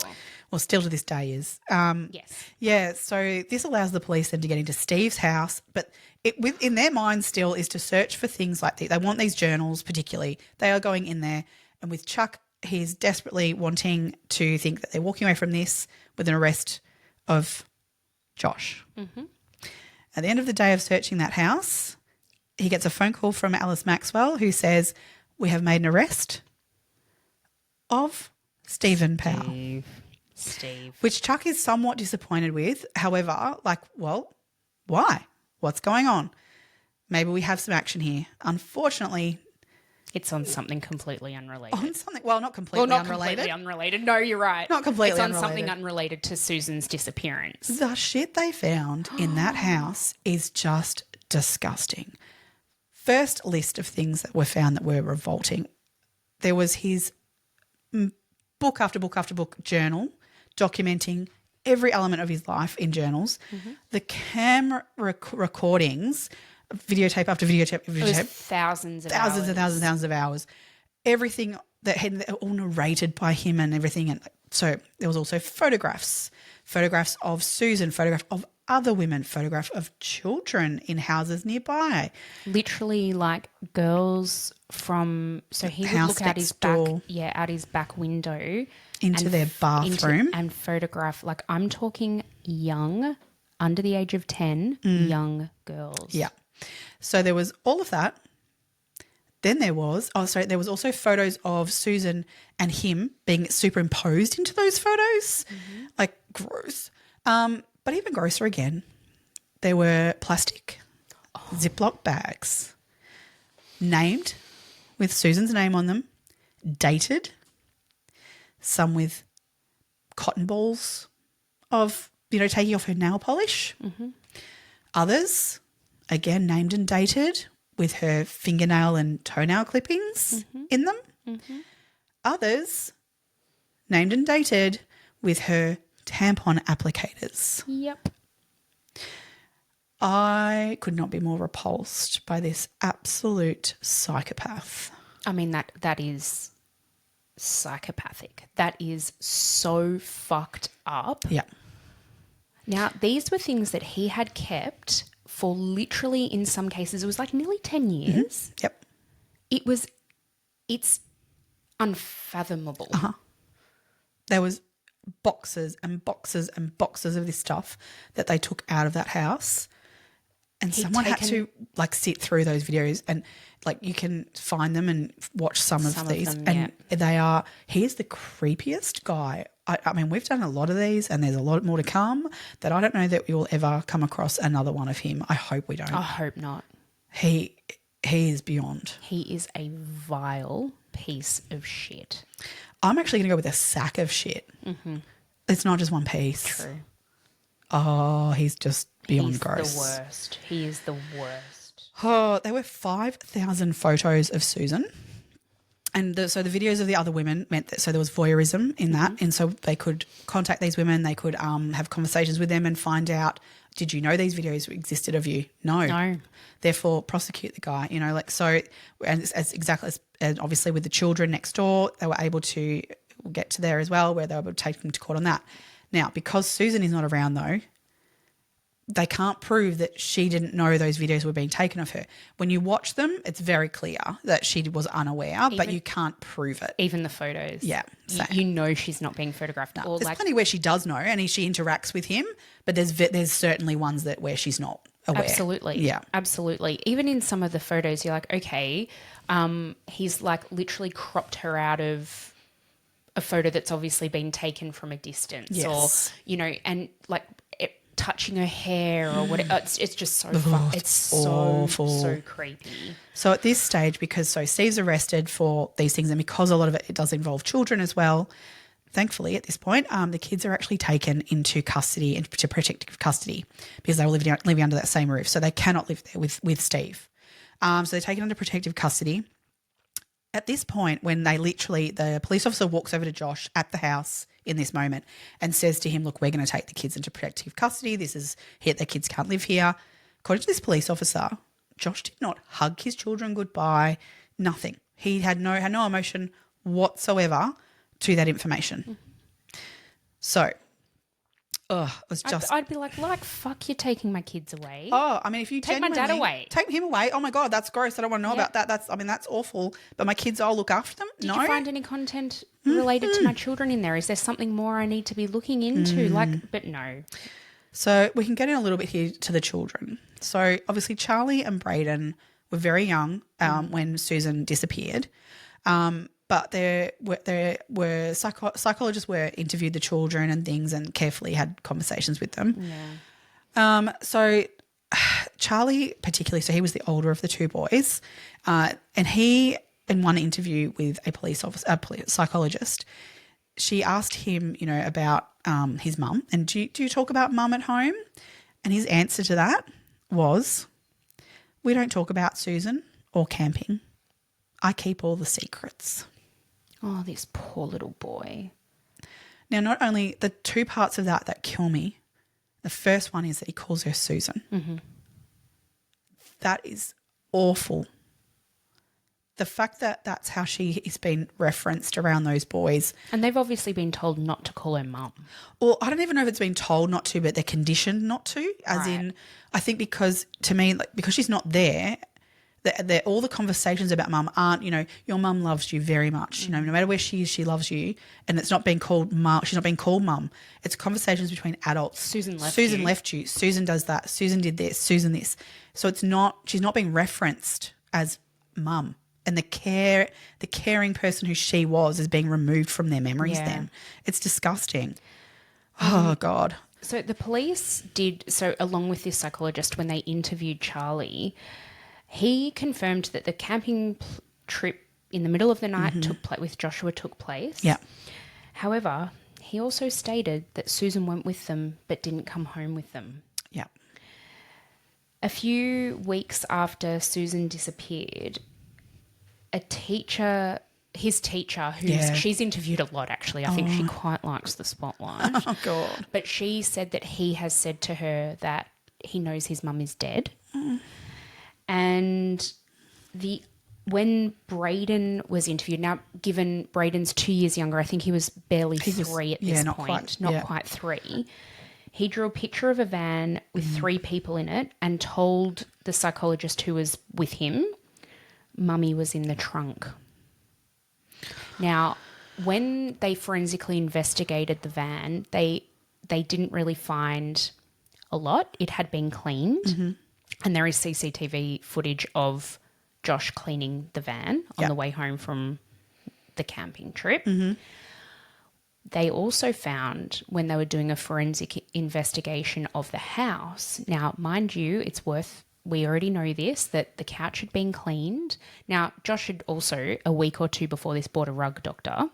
Well, still to this day is. Yes. Yeah, so this allows the police then to get into Steve's house, but in their mind still is to search for things like they want these journals particularly. They are going in there, and with Chuck, he's desperately wanting to think that they're walking away from this with an arrest of Josh. Mm-hmm. At the end of the day of searching that house, he gets a phone call from Alice Maxwell who says, "We have made an arrest of Stephen Powell." Steve. Which Chuck is somewhat disappointed with. However, why? What's going on? Maybe we have some action here. Unfortunately, it's on something completely unrelated. On something, well, not completely unrelated. Completely unrelated. No, you're right. Not completely It's on unrelated. something unrelated to Susan's disappearance. The shit they found in that house is just disgusting. First list of things that were found that were revolting. There was his book after book after book journal documenting every element of his life in journals. Mm-hmm. The camera recordings, videotape after videotape, it was thousands of hours. Everything that had all narrated by him and everything. And so there was also photographs of Susan, photograph of other women, photograph of children in houses nearby. Literally like girls from, so he would look out his back window into their bathroom and photograph, like I'm talking young, under the age of 10, young girls. Yeah. So there was all of that. Then there was also photos of Susan and him being superimposed into those photos. Mm-hmm. Like gross. But even grosser again, there were plastic Ziploc bags named with Susan's name on them, dated, some with cotton balls of, taking off her nail polish. Mm-hmm. Others, again, named and dated with her fingernail and toenail clippings in them. Mm-hmm. Others, named and dated with her tampon applicators. Yep. I could not be more repulsed by this absolute psychopath. I mean, that is psychopathic. That is so fucked up. Yeah. Now, these were things that he had kept for literally, in some cases, it was like nearly 10 years. Mm-hmm. Yep. It's unfathomable. Uh-huh. There was boxes and boxes and boxes of this stuff that they took out of that house, and someone had to sit through those videos, and you can find them and watch some of these, and he is the creepiest guy. I mean, we've done a lot of these, and there's a lot more to come that I don't know that we will ever come across another one of him. I hope we don't. I hope not. He is beyond. He is a vile piece of shit. I'm actually going to go with a sack of shit. Mm-hmm. It's not just one piece. True. Oh, he's just beyond gross. He's the worst. He is the worst. Oh, there were 5,000 photos of Susan. And so the videos of the other women meant that, so there was voyeurism in that. Mm-hmm. And so they could contact these women, they could have conversations with them and find out, did you know these videos existed of you? No. Therefore, prosecute the guy, so, and as exactly as, and obviously with the children next door, they were able to get to there as well, where they were able to take them to court on that. Now, because Susan is not around though, they can't prove that she didn't know those videos were being taken of her. When you watch them, it's very clear that she was unaware, but you can't prove it. Even the photos. Yeah. You know she's not being photographed. No, there's plenty where she does know and she interacts with him, but there's certainly ones where she's not aware. Absolutely. Yeah. Absolutely. Even in some of the photos, you're like, okay, he's literally cropped her out of a photo that's obviously been taken from a distance. Yes. Or, and touching her hair or whatever. It's just so it's awful. so creepy. So at this stage, because Steve's arrested for these things, and because a lot of it does involve children as well, thankfully at this point, the kids are actually taken into custody, into protective custody, because they were living under that same roof. So they cannot live there with Steve. So they're taken under protective custody. At this point, when the police officer walks over to Josh at the house in this moment and says to him, look, we're going to take the kids into protective custody. The kids can't live here. According to this police officer, Josh did not hug his children goodbye, nothing. He had no emotion whatsoever to that information. So, it was just... I'd be like, fuck, you're taking my kids away. Oh, I mean, if you Take my dad away. Take him away. Oh, my God, that's gross. I don't want to know about that. That's awful. But my kids, I'll look after them. Did you find any content related to my children in there? Is there something more I need to be looking into? But no. So we can get in a little bit here to the children. So obviously Charlie and Brayden were very young when Susan disappeared. But there were psychologists were interviewed the children and things and carefully had conversations with them. Yeah. So Charlie particularly, so he was the older of the two boys, and he, in one interview with a psychologist, she asked him, about his mum, and do you talk about mum at home? And his answer to that was, we don't talk about Susan or camping. I keep all the secrets. Oh, this poor little boy. Now, not only the two parts of that kill me, the first one is that he calls her Susan. Mm-hmm. That is awful. The fact that that's how she is being referenced around those boys. And they've obviously been told not to call her mum. Or I don't even know if it's been told not to, but they're conditioned not to. As in, I think because to me, because she's not there, all the conversations about mum aren't, your mum loves you very much. No matter where she is, she loves you. And it's not being called mum. She's not being called mum. It's conversations between adults. Susan left you. Susan does that. Susan did this. Susan this. So she's not being referenced as mum. And the caring person who she was is being removed from their memories then. It's disgusting. Oh, God. So the police along with this psychologist, when they interviewed Charlie, he confirmed that the camping trip in the middle of the night with Joshua took place. Yeah. However, he also stated that Susan went with them but didn't come home with them. Yeah. A few weeks after Susan disappeared, his teacher, she's interviewed a lot actually. I think she quite likes the spotlight. Oh, God. But she said that he has said to her that he knows his mum is dead. And when Brayden was interviewed, now given Brayden's 2 years younger, I think he was barely 3 at this point, not quite 3. He drew a picture of a van with 3 people in it and told the psychologist who was with him, Mummy was in the trunk. Now, when they forensically investigated the van, they didn't really find a lot. It had been cleaned. And there is CCTV footage of Josh cleaning the van on the way home from the camping trip. They also found, when they were doing a forensic investigation of the house, now, mind you, we already know this, that the couch had been cleaned. Now, Josh had also, a week or two before this, bought a rug doctor.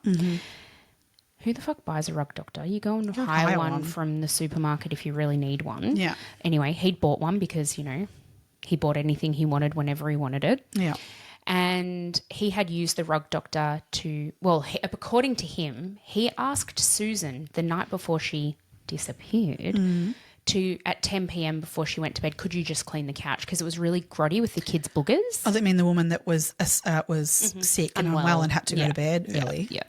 Who the fuck buys a rug doctor? You go and hire one from the supermarket if you really need one. Yeah. Anyway, he'd bought one because, he bought anything he wanted whenever he wanted it. Yeah. And he had used the rug doctor according to him, he asked Susan the night before she disappeared at 10 p.m. before she went to bed, could you just clean the couch? Because it was really grotty with the kids' boogers. Oh, that mean the woman that was sick and unwell and had to go to bed early? Yeah.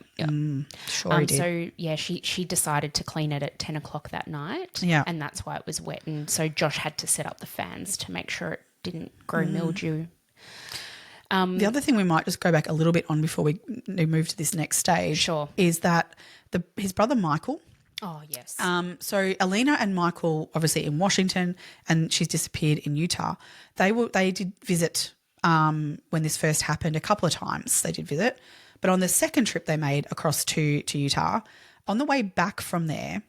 Sure he did. So, she decided to clean it at 10 o'clock that night. Yeah. And that's why it was wet. And so Josh had to set up the fans to make sure it didn't grow mildew. The other thing we might just go back a little bit on before we move to this next stage is that his brother Michael... Oh, yes. So Alina and Michael, obviously in Washington, and she's disappeared in Utah. They did visit when this first happened a couple of times. They did visit. But on the second trip they made across to Utah, on the way back from there,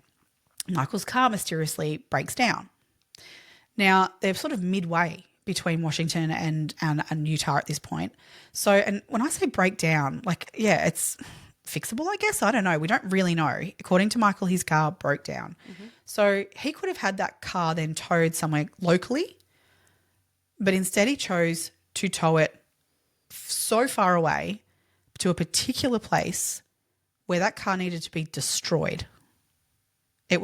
Michael's car mysteriously breaks down. Now, they're sort of midway between Washington and Utah at this point. So, and when I say break down, it's fixable, I guess. I don't know. We don't really know. According to Michael, his car broke down. So he could have had that car then towed somewhere locally, but instead he chose to tow it so far away to a particular place where that car needed to be destroyed. It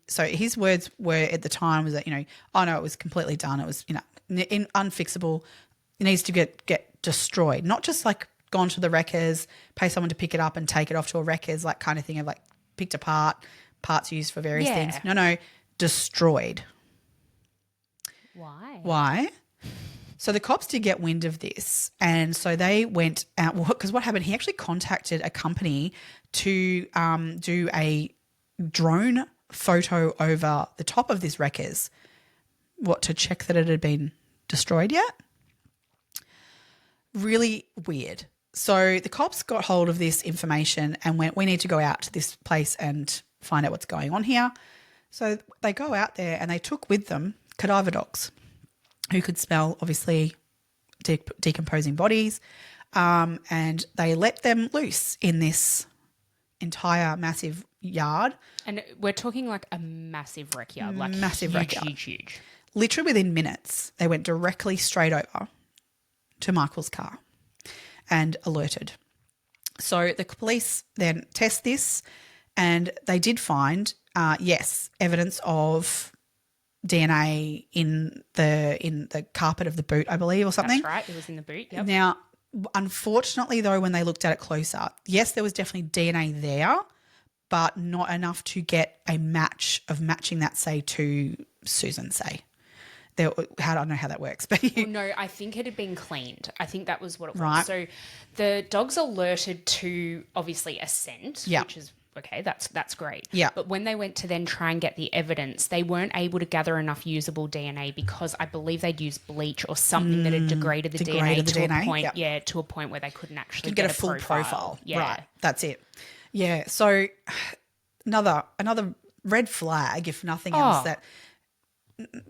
so his words were at the time was that, oh no, it was completely done. It was, unfixable. It needs to get destroyed. Not just like gone to the wreckers, pay someone to pick it up and take it off to a wreckers, like kind of thing of like picked apart, parts used for various things. No, destroyed. Why? So the cops did get wind of this, and so they went out because what happened, he actually contacted a company to do a drone photo over the top of this wreckers, to check that it had been destroyed yet. Really weird. So the cops got hold of this information and went, we need to go out to this place and find out what's going on here. So they go out there and they took with them cadaver dogs who could smell, obviously, decomposing bodies, and they let them loose in this entire massive yard. And we're talking like a massive wreck yard, like massive wreck yard. Huge. Literally within minutes, they went directly straight over to Michael's car and alerted. So the police then test this, and they did find, yes, evidence of DNA in the carpet of the boot, I believe, or something. That's right. It was in the boot. Yep. Now, unfortunately, though, when they looked at it closer, yes, there was definitely DNA there, but not enough to get a matching that, say, to Susan, say. I don't know how that works, but well, no, I think it had been cleaned. I think that was what it was. Right. So the dogs alerted to obviously a scent, which is okay. That's great. Yeah. But when they went to then try and get the evidence, they weren't able to gather enough usable DNA because I believe they'd used bleach or something that had degraded the DNA a point. Yep. To a point where they couldn't actually get a full profile. Yeah. Right. That's it. Yeah. So another red flag, if nothing else, that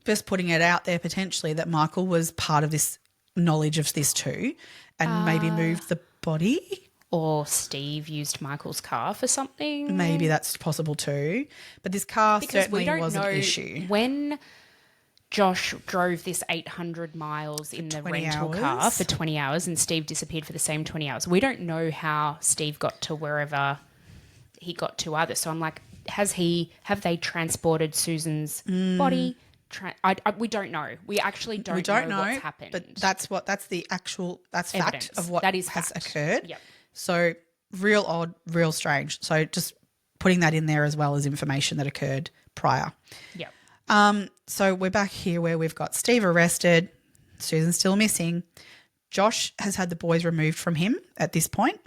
just putting it out there potentially that Michael was part of this knowledge of this too, and maybe moved the body. Or Steve used Michael's car for something. Maybe that's possible too. But this car certainly was an issue. When Josh drove this 800 miles in the rental car for 20 hours and Steve disappeared for the same 20 hours, we don't know how Steve got to wherever he got to either. So I'm like, have they transported Susan's body? We don't know. We actually don't know what's happened. But that's fact of what has occurred. Yep. So real odd, real strange. So just putting that in there as well as information that occurred prior. Yep. So we're back here where we've got Steve arrested. Susan's still missing. Josh has had the boys removed from him at this point.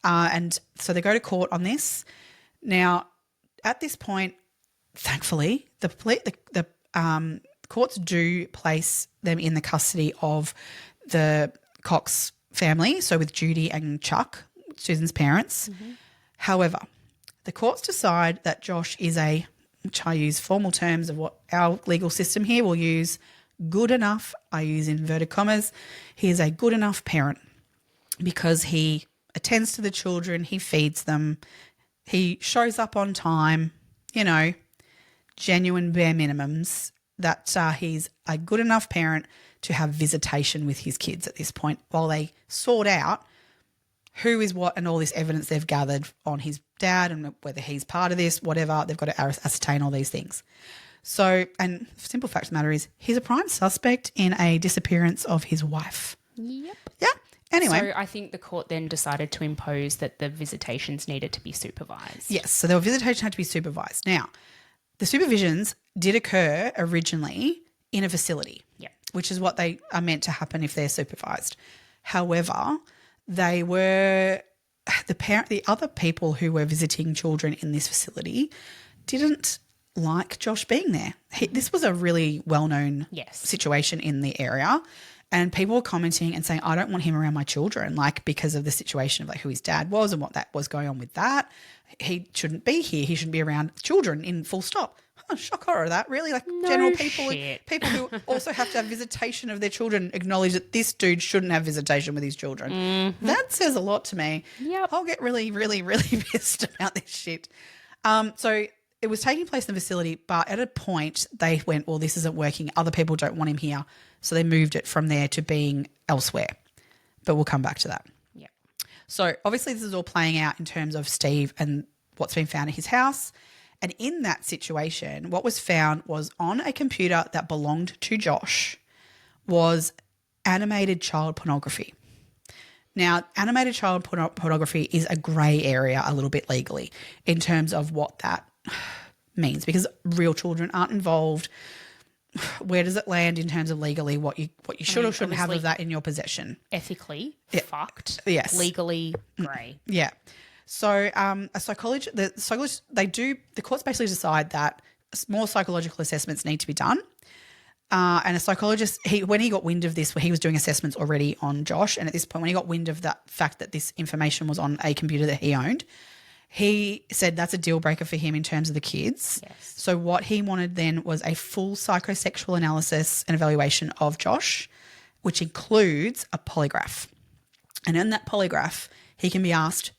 And so they go to court on this. Now, at this point, thankfully, the courts do place them in the custody of the Cox family, so with Judy and Chuck, Susan's parents. Mm-hmm. However, the courts decide that Josh is which I use formal terms of what our legal system here will use, good enough, I use inverted commas, he is a good enough parent because he attends to the children, he feeds them, he shows up on time, genuine bare minimums, that he's a good enough parent to have visitation with his kids at this point while they sort out who is what and all this evidence they've gathered on his dad and whether he's part of this, whatever. They've got to ascertain all these things. So, and the simple fact of the matter is he's a prime suspect in a disappearance of his wife. Yep. Yeah. Anyway. So I think the court then decided to impose that the visitations needed to be supervised. Yes. So the visitation had to be supervised. Now, the supervisions did occur originally in a facility, which is what they are meant to happen if they're supervised. However, they were the other people who were visiting children in this facility didn't like Josh being there. This was a really well-known situation in the area, and people were commenting and saying, I don't want him around my children, because of the situation of who his dad was and what that was going on with that. He shouldn't be here. He shouldn't be around children in full stop. Shock horror that, really? General people who also have to have visitation of their children acknowledge that this dude shouldn't have visitation with his children. Mm-hmm. That says a lot to me. Yep. I'll get really, really, really pissed about this shit. So it was taking place in the facility, but at a point they went, well, this isn't working. Other people don't want him here. So they moved it from there to being elsewhere. But we'll come back to that. Yep. So obviously this is all playing out in terms of Steve and what's been found in his house. And in that situation, what was found was on a computer that belonged to Josh was animated child pornography. Now, animated child pornography is a grey area a little bit legally in terms of what that means, because real children aren't involved. Where does it land in terms of legally what you should or shouldn't have of that in your possession? Ethically, fucked. Yes. Legally, grey. Yeah. So the courts basically decide that more psychological assessments need to be done. And a psychologist, when he got wind of this, he was doing assessments already on Josh. And at this point, when he got wind of that fact that this information was on a computer that he owned, he said that's a deal breaker for him in terms of the kids. Yes. So what he wanted then was a full psychosexual analysis and evaluation of Josh, which includes a polygraph. And in that polygraph, he can be asked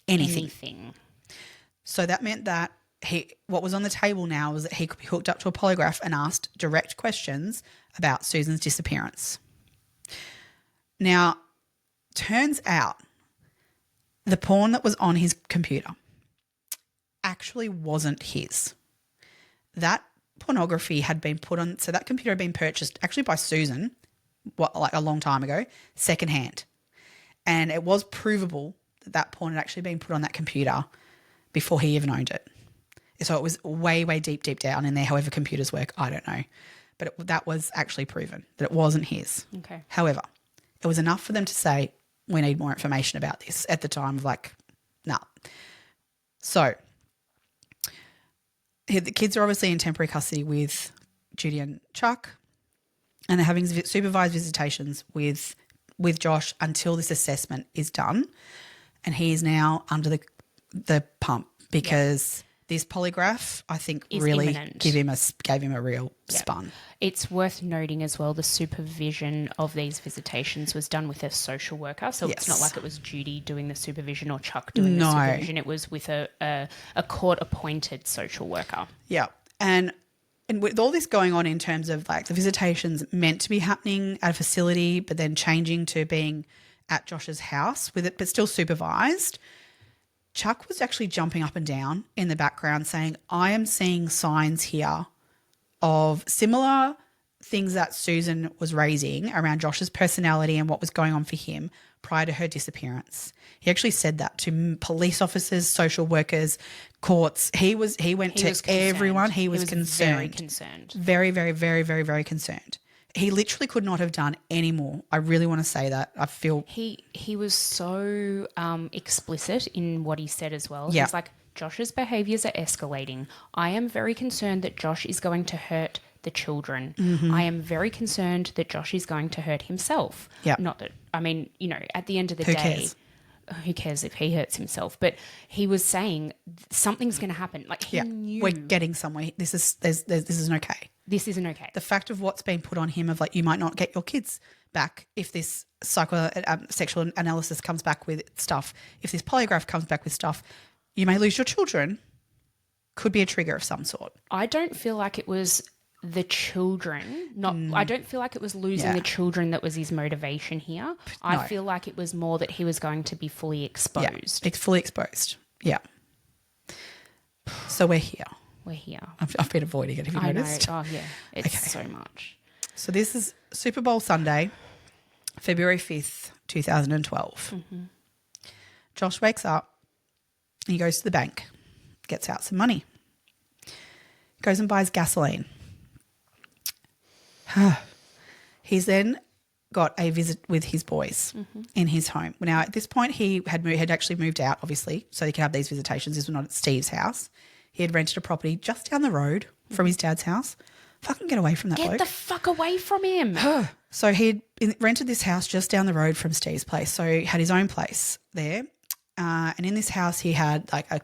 anything. So that meant that what was on the table now was that he could be hooked up to a polygraph and asked direct questions about Susan's disappearance. Now, turns out the porn that was on his computer actually wasn't his. That pornography had been put on, so that computer had been purchased actually by Susan, a long time ago, secondhand. And it was provable that porn had actually been put on that computer before he even owned it. So it was way, way deep down in there, however computers work, I don't know. But that was actually proven that it wasn't his. Okay. However, it was enough for them to say, we need more information about this at the time of nah. So the kids are obviously in temporary custody with Judy and Chuck, and they're having supervised visitations with Josh until this assessment is done. And he is now under the pump because this polygraph, I think, is really imminent. gave him a real spun. It's worth noting as well the supervision of these visitations was done with a social worker. So it's not like it was Judy doing the supervision or Chuck doing the supervision. It was with a court-appointed social worker. Yeah. And with all this going on in terms of the visitations meant to be happening at a facility but then changing to being at Josh's house with it but still supervised, Chuck was actually jumping up and down in the background saying, I am seeing signs here of similar things that Susan was raising around Josh's personality and what was going on for him prior to her disappearance. He actually said that to police officers, social workers, courts. He went to everyone. He was concerned. Very concerned. Very, very, very, very, very concerned. He literally could not have done any more. I really want to say that. I feel he was so explicit in what he said as well. Yeah. He's like, Josh's behaviours are escalating. I am very concerned that Josh is going to hurt the children. Mm-hmm. I am very concerned that Josh is going to hurt himself. Yeah. Not that, I mean, at the end of the Who day, cares? Who cares if he hurts himself? But he was saying something's going to happen. Like he knew. We're getting somewhere. This isn't okay. This isn't okay. The fact of what's been put on him of you might not get your kids back if this sexual analysis comes back with stuff. If this polygraph comes back with stuff, you may lose your children. Could be a trigger of some sort. I don't feel like it was the children. I don't feel like it was losing the children that was his motivation here. I feel like it was more that he was going to be fully exposed. Yeah, it's fully exposed. Yeah. So we're here. We're here. I've been avoiding it. Have you noticed? Oh, yeah. It's so much. So this is Super Bowl Sunday, February 5th, 2012. Mm-hmm. Josh wakes up. He goes to the bank, gets out some money, goes and buys gasoline. He's then got a visit with his boys in his home. Now, at this point, he had actually moved out, obviously, so he could have these visitations. This was not at Steve's house. He had rented a property just down the road from his dad's house. Fucking get away from that bloke. Get the fuck away from him. So he'd rented this house just down the road from Steve's place. So he had his own place there. And in this house, he had a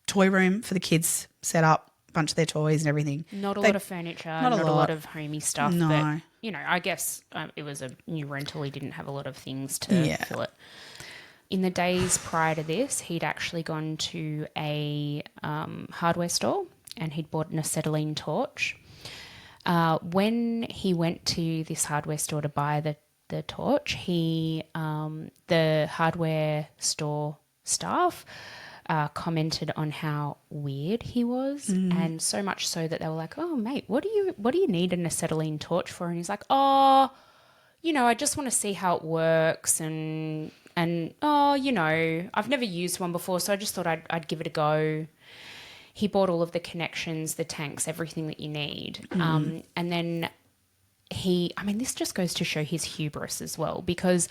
toy room for the kids set up, a bunch of their toys and everything. Not a lot of furniture, not a lot of homey stuff. No. But, I guess it was a new rental. He didn't have a lot of things to fill it. In the days prior to this, he'd actually gone to a hardware store and he'd bought an acetylene torch. When he went to this hardware store to buy the torch, the hardware store staff commented on how weird he was, and so much so that they were like, "Oh, mate, what do you need an acetylene torch for?" And he's like, "Oh, I just want to see how it works, and I've never used one before, so I just thought I'd give it a go." He bought all of the connections, the tanks, everything that you need, and then this just goes to show his hubris as well, because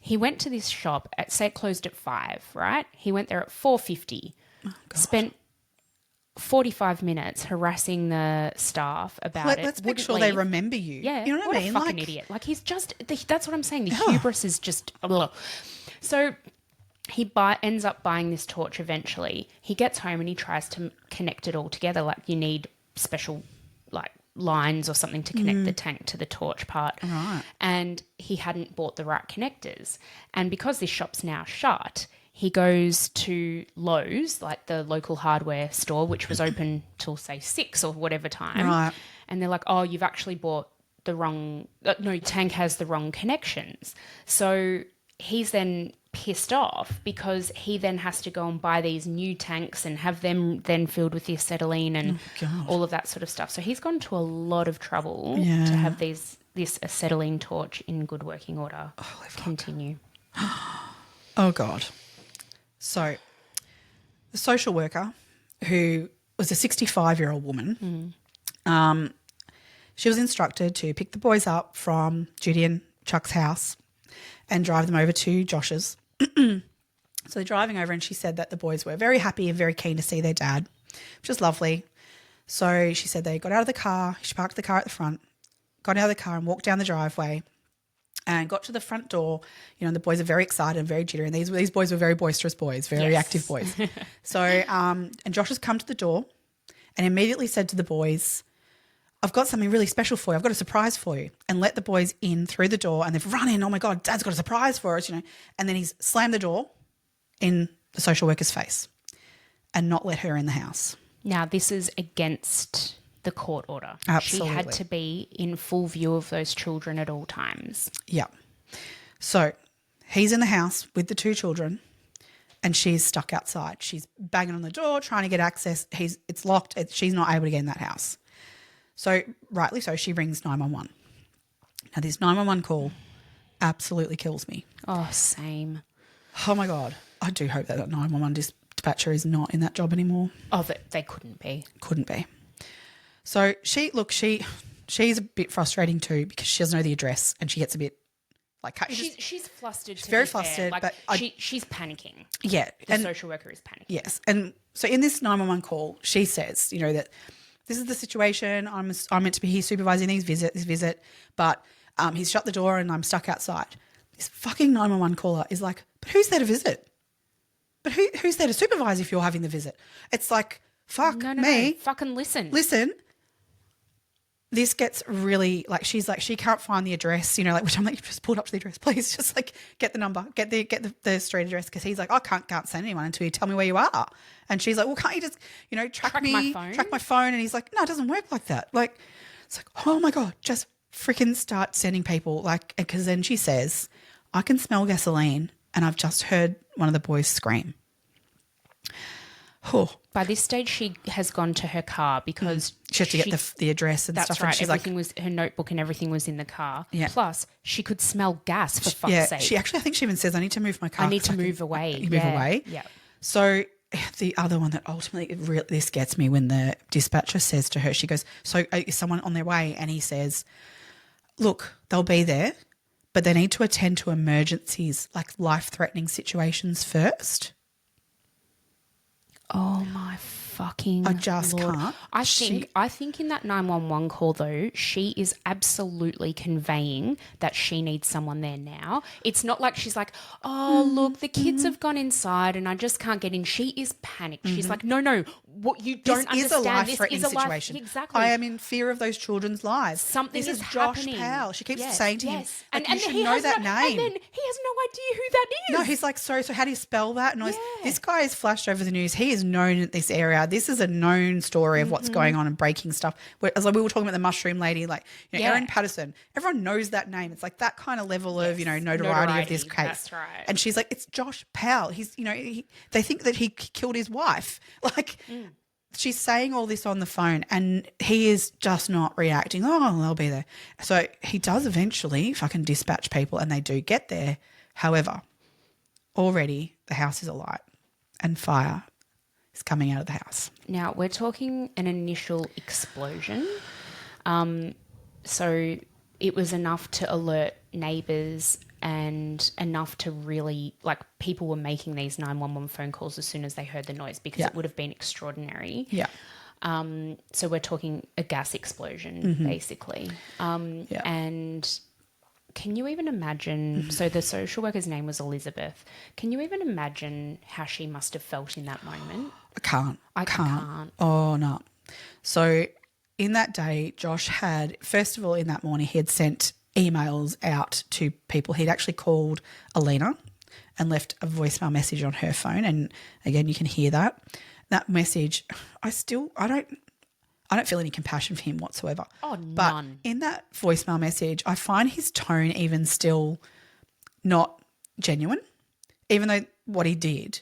he went to this shop say it closed at 5, right? He went there at 4:50, spent 45 minutes harassing the staff about it. Let's make sure they remember you. Yeah, you know what I mean? What a fucking idiot! Like he's just that's what I'm saying. The hubris is just. Ugh. So he ends up buying this torch eventually. He gets home and he tries to connect it all together. Like you need special lines or something to connect the tank to the torch part. Right. And he hadn't bought the right connectors. And because this shop's now shut, he goes to Lowe's, like the local hardware store, which was open till say 6 or whatever time. Right. And they're like, "Oh, you've actually bought the wrong, tank has the wrong connections." So he's then pissed off because he then has to go and buy these new tanks and have them then filled with the acetylene and all of that sort of stuff. So he's gone to a lot of trouble to have this acetylene torch in good working order. Continue. Oh, God. So the social worker, who was a 65-year-old woman, she was instructed to pick the boys up from Judy and Chuck's house and drive them over to Josh's. So they're driving over, and she said that the boys were very happy and very keen to see their dad, which was lovely. So she said they got out of the car. She parked the car at the front, got out of the car and walked down the driveway and got to the front door. The boys are very excited and very jittery, and these boys were very boisterous boys, very active boys. So and Josh has come to the door and immediately said to the boys, "I've got something really special for you. I've got a surprise for you," and let the boys in through the door, and they've run in. "Oh my God, Dad's got a surprise for us," and then he's slammed the door in the social worker's face and not let her in the house. Now, this is against the court order. Absolutely. She had to be in full view of those children at all times. Yeah. So he's in the house with the 2 children and she's stuck outside. She's banging on the door, trying to get access. It's locked. She's not able to get in that house. So rightly so, she rings 911. Now this 911 call absolutely kills me. Oh, same. Oh my God. I do hope that 911 dispatcher is not in that job anymore. Oh, they couldn't be. Couldn't be. So she's a bit frustrating too because she doesn't know the address and she gets a bit she's flustered. She's very flustered, but she's panicking. Yeah, the social worker is panicking. Yes, and so in this 911 call, she says, that this is the situation. I'm meant to be here supervising this visit, but he's shut the door and I'm stuck outside. This fucking 911 caller is like, "But who's there to visit? But who's there to supervise if you're having the visit?" It's like, fuck me. No. Fucking listen. This gets really she's like, she can't find the address, which I'm like, "Just pull it up to the address, please. Just get the number, get the street address." Because he's like, "I can't send anyone until you tell me where you are." And she's like, "Well, can't you just, track my phone?" And he's like, "No, it doesn't work like that." It's like, oh my God, just freaking start sending people because then she says, "I can smell gasoline and I've just heard one of the boys scream." Oh. By this stage, she has gone to her car because she had to get the address and that's stuff. That's right. And Everything her notebook and everything was in the car. Yeah. Plus, she could smell gas for fuck's sake. She actually, I think she even says, "I need to move my car. I need to move away." Move away. Yeah. So the other one that ultimately this gets me when the dispatcher says to her, she goes, "So is someone on their way?" And he says, "Look, they'll be there, but they need to attend to emergencies, like life-threatening situations first." Oh my fucking I just Lord. can't. I think in that 911 call though, she is absolutely conveying that she needs someone there now. It's not like she's like, "Oh, look, the kids have gone inside and I just can't get in." She is panicked. She's like, no, what you don't This is a understand. life-threatening This is a situation. Exactly. I am in fear of those children's lives. Something this is Josh happening. Powell. She keeps Yes, saying to him, yes. like, you should know that name. And then he has no idea who that is. No, he's like, so how do you spell that? And I was, Yeah. this guy is flashed over the news. He is known in this area. This is a known story of what's going on and breaking stuff. As like we were talking about the mushroom lady, like, Yeah. Erin Patterson. Everyone knows that name. It's like that kind of level of, notoriety of this case. That's right. And she's like, it's Josh Powell. He's, they think that he killed his wife. Like, she's saying all this on the phone and he is just not reacting. Oh, they'll be there. So he does eventually fucking dispatch people and they do get there. However, already the house is alight and fire is coming out of the house. Now, we're talking an initial explosion. So it was enough to alert neighbours and enough to really, like, people were making these 911 phone calls as soon as they heard the noise because it would have been extraordinary. Yeah. So we're talking a gas explosion, basically. And can you even imagine, so the social worker's name was Elizabeth. Can you even imagine how she must have felt in that moment? I can't. Oh, no. So in that day, Josh had, first of all, in that morning, he had sent emails out to people. He'd actually called Alina and left a voicemail message on her phone. And again, you can hear that. That message, I don't feel any compassion for him whatsoever. Oh, but none. in that voicemail message, I find his tone even still not genuine, even though what he did,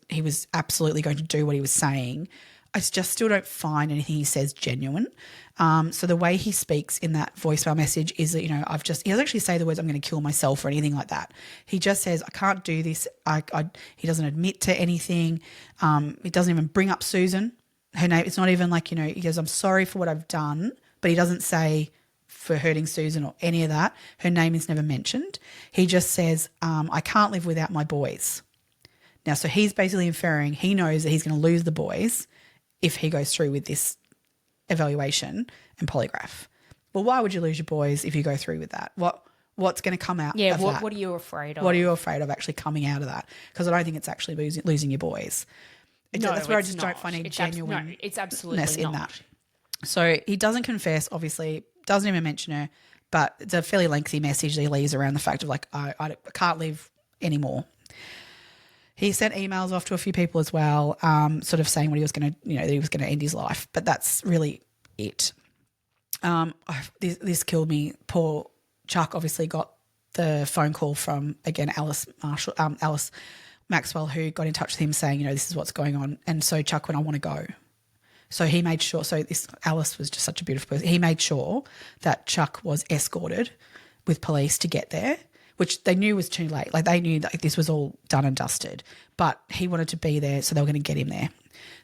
he was absolutely going to do what he was saying. I just still don't find anything he says genuine. So the way he speaks in that voicemail message is that, he doesn't actually say the words, I'm going to kill myself or anything like that. He just says, I can't do this. He doesn't admit to anything. He doesn't even bring up Susan. Her name, it's not even like, he goes, I'm sorry for what I've done, but he doesn't say for hurting Susan or any of that. Her name is never mentioned. He just says, I can't live without my boys. Now, so he's basically inferring he knows that he's going to lose the boys if he goes through with this evaluation and polygraph. Well, why would you lose your boys if you go through with that? What's going to come out of that? What are you afraid of? What are you afraid of actually coming out of that? Because I don't think it's actually losing your boys. That's where I just don't find any genuine it's absolutely in that. So he doesn't confess, obviously, doesn't even mention her, but it's a fairly lengthy message that he leaves around the fact of like, I can't live anymore. He sent emails off to a few people as well, sort of saying what he was going to, that he was going to end his life. But that's really it. This killed me. Poor Chuck obviously got the phone call from, again, Alice Maxwell, who got in touch with him saying, this is what's going on. And so Chuck went, I want to go. So he made sure, Alice was just such a beautiful person. He made sure that Chuck was escorted with police to get there, which they knew was too late. Like they knew that this was all done and dusted, but he wanted to be there, so they were going to get him there.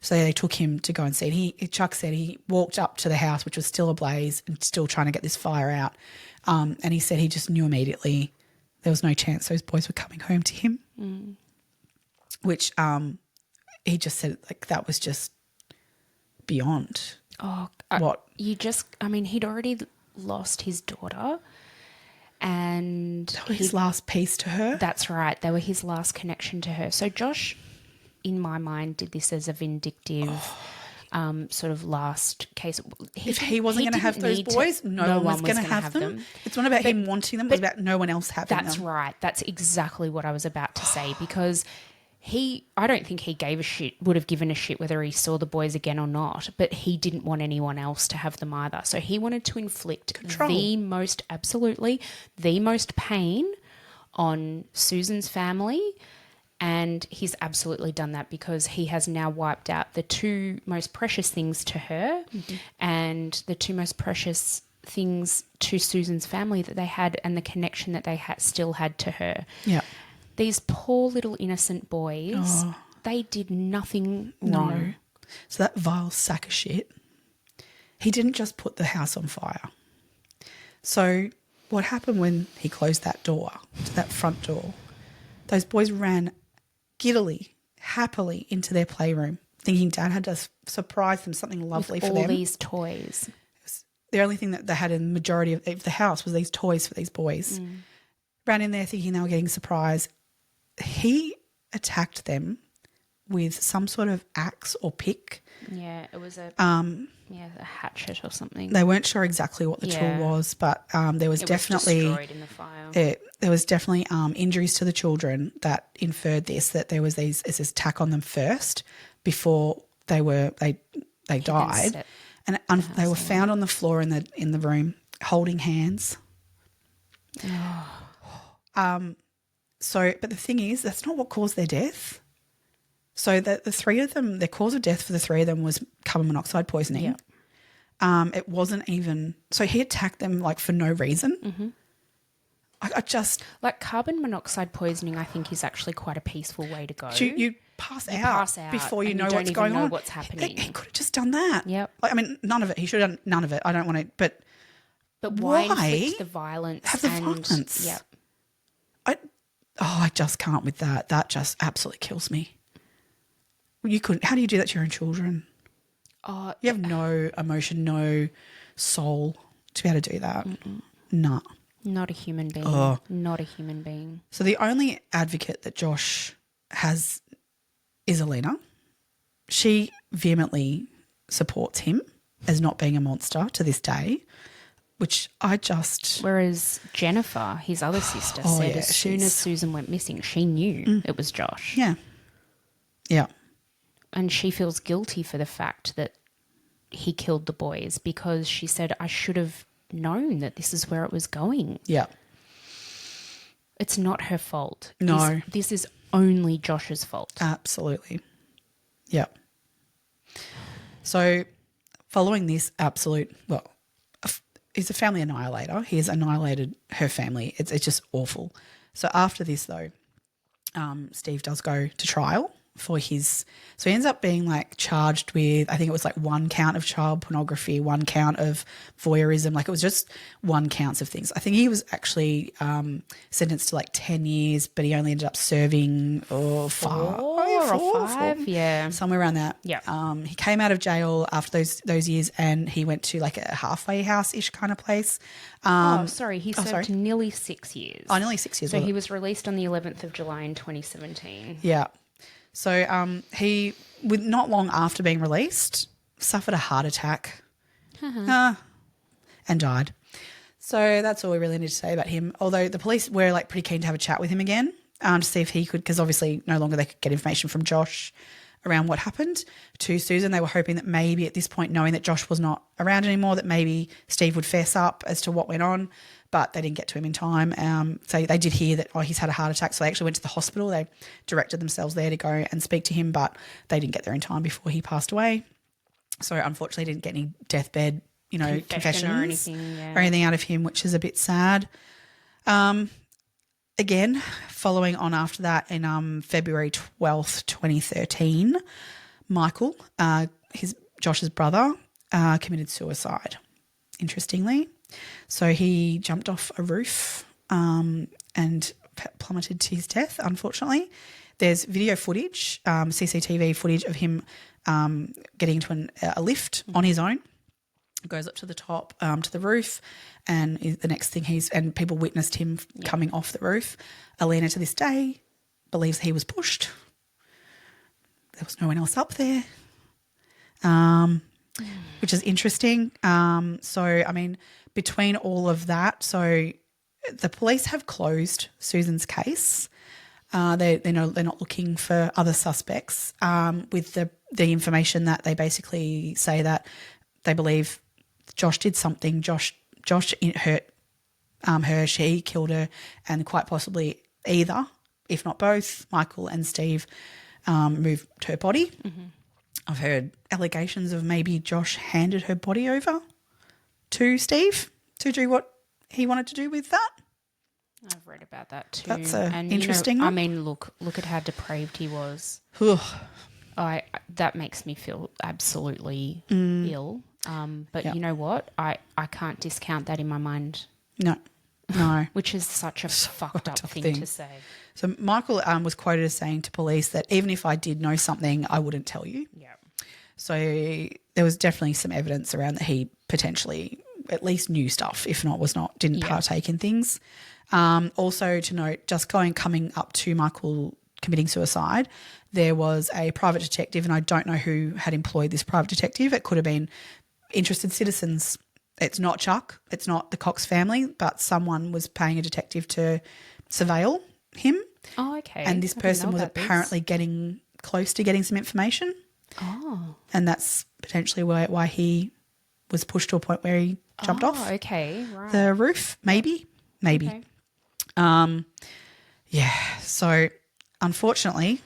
So they took him to go and see. Chuck said he walked up to the house, which was still ablaze and still trying to get this fire out. And he said he just knew immediately there was no chance those boys were coming home to him, which he just said like that was just beyond. He'd already lost his daughter. And his last piece to her. That's right. They were his last connection to her. So Josh, in my mind, did this as a vindictive sort of last case. If he wasn't going to have those boys, no one was going to have them. It's not about him wanting them. It's about no one else having them. That's right. That's exactly what I was about to say because I don't think he would have given a shit whether he saw the boys again or not, but he didn't want anyone else to have them either. So he wanted to inflict the most pain on Susan's family, and he's absolutely done that because he has now wiped out the two most precious things to her and the two most precious things to Susan's family that they had and the connection that they still had to her. Yeah. These poor little innocent boys, they did nothing wrong. No. So that vile sack of shit, he didn't just put the house on fire. So what happened when he closed that door, to that front door, those boys ran giddily, happily into their playroom, thinking Dad had to surprise them, something lovely for them. All these toys. The only thing that they had in the majority of the house was these toys for these boys. Ran in there thinking they were getting a surprise. He attacked them with some sort of axe or pick. Yeah, it was a hatchet or something. They weren't sure exactly what the tool was, but there was definitely destroyed in the fire. There was definitely injuries to the children that inferred that there was this attack on them first before they died, and they were found on the floor in the room holding hands. But the thing is, that's not what caused their death. So the three of them, the cause of death for the three of them was carbon monoxide poisoning. Yep. It wasn't even – so he attacked them like for no reason. Mm-hmm. I just – like carbon monoxide poisoning I think is actually quite a peaceful way to go. You pass out before you know what's going on. What's happening. He could have just done that. Yep. Like, I mean, none of it. He should have done none of it. I don't want to – but why inflict the violence? Have the violence. Yep. I just can't with that. That just absolutely kills me. You couldn't. How do you do that to your own children? You have no emotion, no soul to be able to do that. No. Not a human being. Not a human being. So the only advocate that Josh has is Alina. She vehemently supports him as not being a monster to this day, which I just... Whereas Jennifer, his other sister, said as soon as Susan went missing, she knew it was Josh. Yeah. Yeah. And she feels guilty for the fact that he killed the boys because she said, I should have known that this is where it was going. Yeah. It's not her fault. No. This is only Josh's fault. Absolutely. Yeah. So following this absolute, he's a family annihilator. He has annihilated her family. It's just awful. So after this though, Steve does go to trial for his, so he ends up being like charged with, I think it was like 1 count of child pornography, 1 count of voyeurism. Like it was just 1 count of things. I think he was actually sentenced to like 10 years, but he only ended up serving 5 or 5, yeah, somewhere around that. Yeah. He came out of jail after those years, and he went to like a halfway house-ish kind of place. He served nearly 6 years. Oh, nearly 6 years. So he was released on the 11th of July in 2017. Yeah. So he, with not long after being released, suffered a heart attack and died. So that's all we really need to say about him. Although the police were like pretty keen to have a chat with him again to see if he could, because obviously no longer they could get information from Josh around what happened to Susan. They were hoping that maybe at this point, knowing that Josh was not around anymore, that maybe Steve would fess up as to what went on, but they didn't get to him in time. So they did hear that, he's had a heart attack. So they actually went to the hospital. They directed themselves there to go and speak to him, but they didn't get there in time before he passed away. So unfortunately didn't get any deathbed, confessions or anything out of him, which is a bit sad. Again, following on after that in February 12th, 2013, Michael, Josh's brother, committed suicide, interestingly. So he jumped off a roof and plummeted to his death, unfortunately. There's video footage, CCTV footage of him getting into a lift on his own. Goes up to the top, to the roof, and the next thing and people witnessed him coming off the roof. Alina to this day believes he was pushed. There was no one else up there, which is interesting. So, I mean, between all of that, so the police have closed Susan's case. They know they're not looking for other suspects with the information that they basically say that they believe Josh did something. Josh hurt her. She killed her, and quite possibly either, if not both, Michael and Steve moved her body. Mm-hmm. I've heard allegations of maybe Josh handed her body over to Steve to do what he wanted to do with that. I've read about that too. That's interesting one. I mean, look at how depraved he was. That makes me feel absolutely ill. But you know what? I can't discount that in my mind. No. Which is such a fucked up thing to say. So Michael was quoted as saying to police that even if I did know something, I wouldn't tell you. Yeah. So there was definitely some evidence around that he potentially at least knew stuff, if not didn't partake in things. Also to note, just coming up to Michael committing suicide, there was a private detective, and I don't know who had employed this private detective. It could have been interested citizens. It's not Chuck. It's not the Cox family, but someone was paying a detective to surveil him. Oh, okay. And this person was apparently getting close to getting some information. Oh. And that's potentially why he was pushed to a point where he jumped off okay. Right. the roof. Maybe. Okay. Yeah. So unfortunately,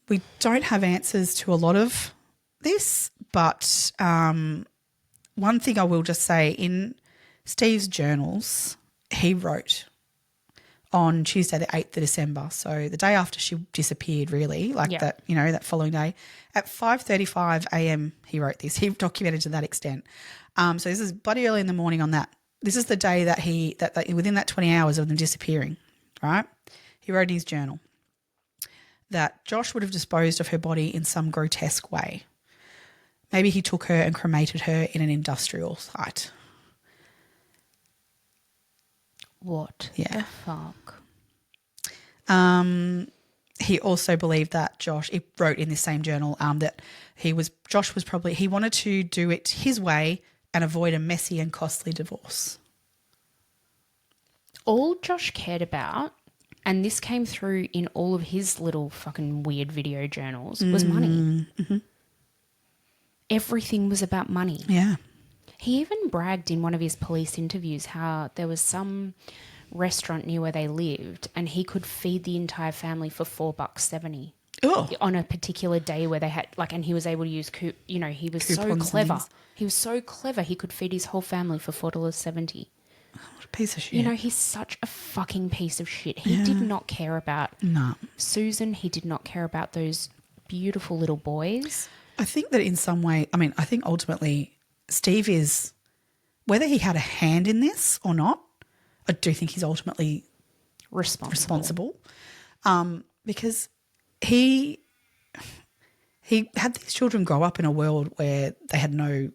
we don't have answers to a lot of this, but one thing I will just say, in Steve's journals, he wrote on Tuesday the 8th of December, so the day after she disappeared, really, that, that following day, at 5:35 a.m. he wrote this. He documented to that extent. So this is bloody early in the morning on that. This is the day that that within that 20 hours of them disappearing, right? He wrote in his journal that Josh would have disposed of her body in some grotesque way. Maybe he took her and cremated her in an industrial site. What the fuck? He also believed that he wrote in this same journal that he wanted to do it his way and avoid a messy and costly divorce. All Josh cared about, and this came through in all of his little fucking weird video journals, was money. Mm-hmm. Everything was about money. Yeah. He even bragged in one of his police interviews how there was some restaurant near where they lived and he could feed the entire family for $4.70 on a particular day where they had and he was able to use he was so clever. He was so clever he could feed his whole family for $4.70. What a piece of shit. He's such a fucking piece of shit. He did not care about Susan. He did not care about those beautiful little boys. I think that in some way, I think ultimately Steve is, whether he had a hand in this or not, I do think he's ultimately responsible. Because he had these children grow up in a world where they had no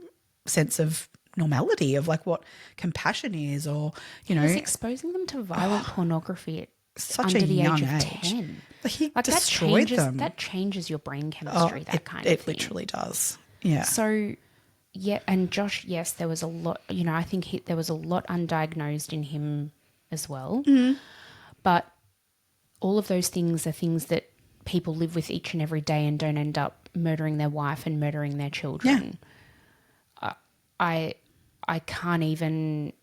sense of normality, of what compassion is, or, He was exposing them to violent pornography at such under a the young age of age. 10. He destroyed them. That changes your brain chemistry, that kind of thing. It literally does. Yeah. So, yeah, and Josh, yes, there was a lot, I think there was a lot undiagnosed in him as well. Mm-hmm. But all of those things are things that people live with each and every day and don't end up murdering their wife and murdering their children. Yeah. I can't even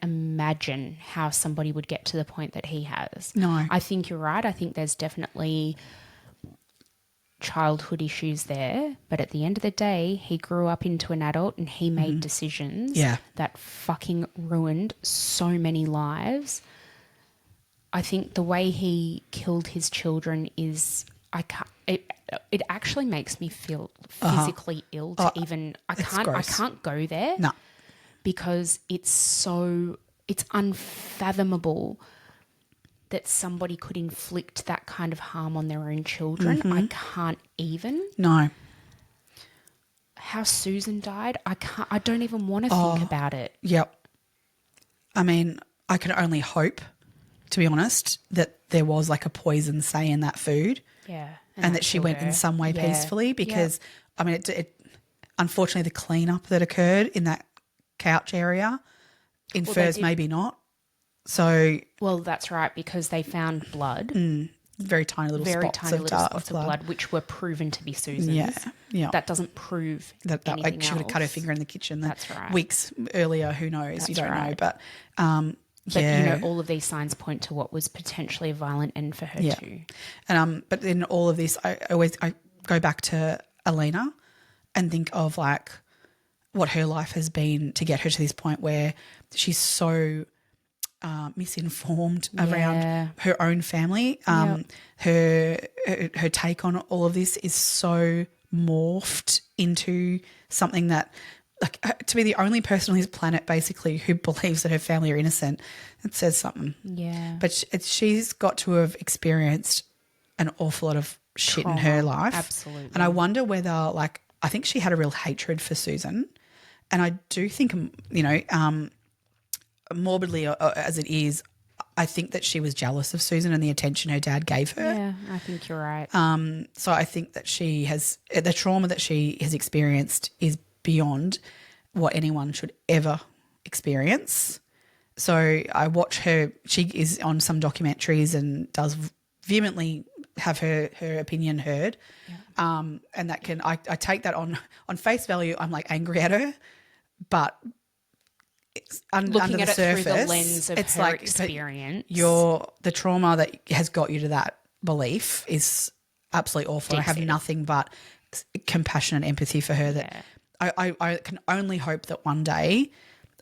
imagine how somebody would get to the point that he has. No. I think you're right. I think there's definitely childhood issues there, but at the end of the day, he grew up into an adult and he made decisions that fucking ruined so many lives. I think the way he killed his children is, it actually makes me feel physically ill to even, I can't go there. No. Because it's unfathomable that somebody could inflict that kind of harm on their own children. Mm-hmm. I can't even. No. How Susan died, I don't even want to think about it. Yep. I mean, I can only hope, to be honest, that there was a poison, say, in that food. Yeah. And that she went in some way peacefully, because, I mean, it unfortunately, the cleanup that occurred in that couch area infers maybe not. So, well, that's right, because they found blood, very tiny little spots of blood, which were proven to be Susan's. Yeah. That doesn't prove that anything she else. would have cut her finger in the kitchen. That's right. Weeks earlier, who knows? That's you don't right. know, but all of these signs point to what was potentially a violent end for her too. And but in all of this, I go back to Elena and think of what her life has been to get her to this point where she's so misinformed around her own family. Her take on all of this is so morphed into something that, to be the only person on this planet basically who believes that her family are innocent, it says something. Yeah. But she's got to have experienced an awful lot of shit in her life. Absolutely. And I wonder whether, I think she had a real hatred for Susan. And I do think, morbidly as it is, I think that she was jealous of Susan and the attention her dad gave her. Yeah, I think you're right. So I think that the trauma that she has experienced is beyond what anyone should ever experience. So I watch her. She is on some documentaries and does vehemently have her opinion heard. Yeah. And that I take that on face value. I'm like angry at her, but it's looking under at the it surface, through the lens of it's her like experience. the trauma that has got you to that belief is absolutely awful. I have nothing but compassion and empathy for her. That I can only hope that one day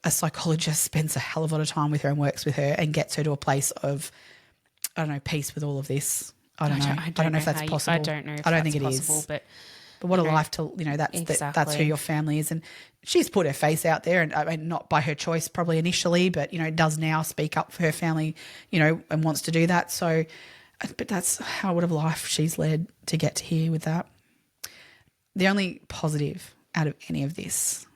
a psychologist spends a hell of a lot of time with her and works with her and gets her to a place of, I don't know, peace with all of this. I don't know. I don't know if that's possible. I don't know if I don't that's think it possible, is. but what a life to, that's who your family is. And she's put her face out there, and I mean, not by her choice probably initially, but, does now speak up for her family, and wants to do that. So, but that's how what a life she's led to get to here with that. The only positive out of any of this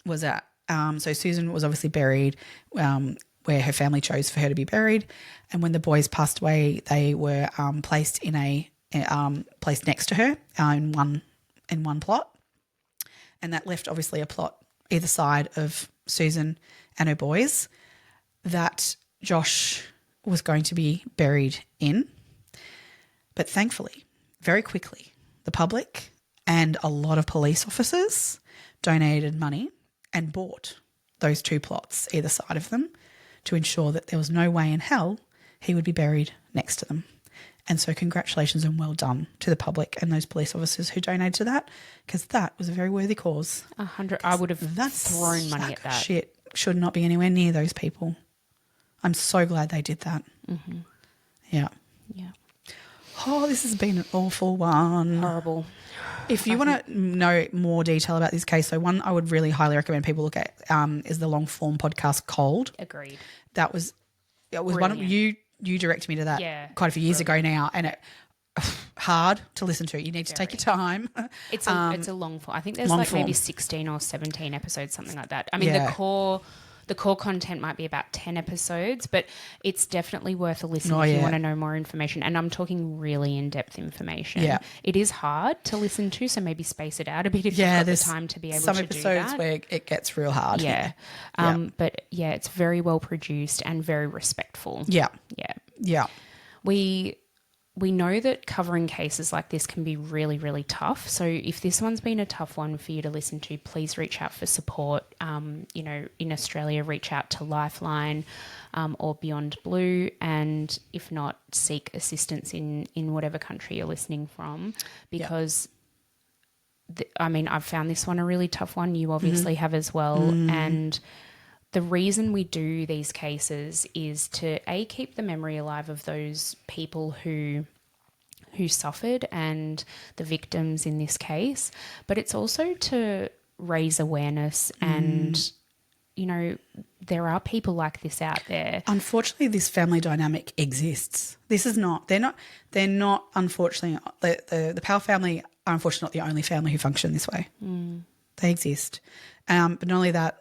was that, so Susan was obviously buried where her family chose for her to be buried. And when the boys passed away, they were placed in placed next to her in one plot, and that left obviously a plot either side of Susan and her boys that Josh was going to be buried in. But thankfully, very quickly, the public and a lot of police officers donated money and bought those two plots either side of them to ensure that there was no way in hell he would be buried next to them. And so congratulations and well done to the public and those police officers who donated to that, because that was a very worthy cause. 100. I would have thrown money at that. Shit should not be anywhere near those people. I'm so glad they did that. Mm-hmm. Yeah. Yeah. Oh, this has been an awful one. Horrible. If you want to know more detail about this case, so one I would really highly recommend people look at is the long form podcast Cold. Agreed. It was one of you directed me to that quite a few years ago now, and it hard to listen to. You need to take your time. It's a long form. I think there's maybe 16 or 17 episodes, something like that. I mean, the core content might be about 10 episodes, but it's definitely worth a listen if you want to know more information. And I'm talking really in-depth information. Yeah. It is hard to listen to, so maybe space it out a bit if you've got the time to be able to do that. Some episodes where it gets real hard. Yeah. But, it's very well produced and very respectful. Yeah. Yeah. Yeah. We know that covering cases like this can be really, really tough. So if this one's been a tough one for you to listen to, please reach out for support. In Australia, reach out to Lifeline or Beyond Blue, and if not, seek assistance in whatever country you're listening from, because I've found this one a really tough one. You obviously have as well. And the reason we do these cases is to keep the memory alive of those people who suffered and the victims in this case, but it's also to raise awareness and there are people like this out there. Unfortunately, this family dynamic exists. This is not. They're not. Unfortunately, the Powell family are unfortunately not the only family who function this way. They exist, but not only that.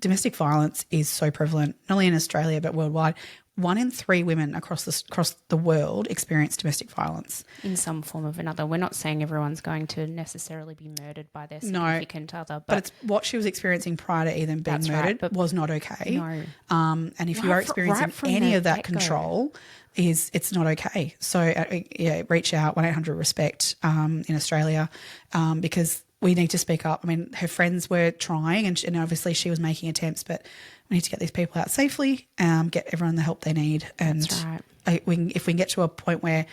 Domestic violence is so prevalent, not only in Australia but worldwide. 1 in 3 women across the world experience domestic violence in some form of another. We're not saying everyone's going to necessarily be murdered by their significant other, but it's what she was experiencing prior to even being murdered was not okay. No, and if you are experiencing any of that control, it's not okay. So reach out 1-800-RESPECT in Australia because we need to speak up. I mean, her friends were trying and obviously she was making attempts, but we need to get these people out safely, get everyone the help they need. And that's right. If we can get to a point where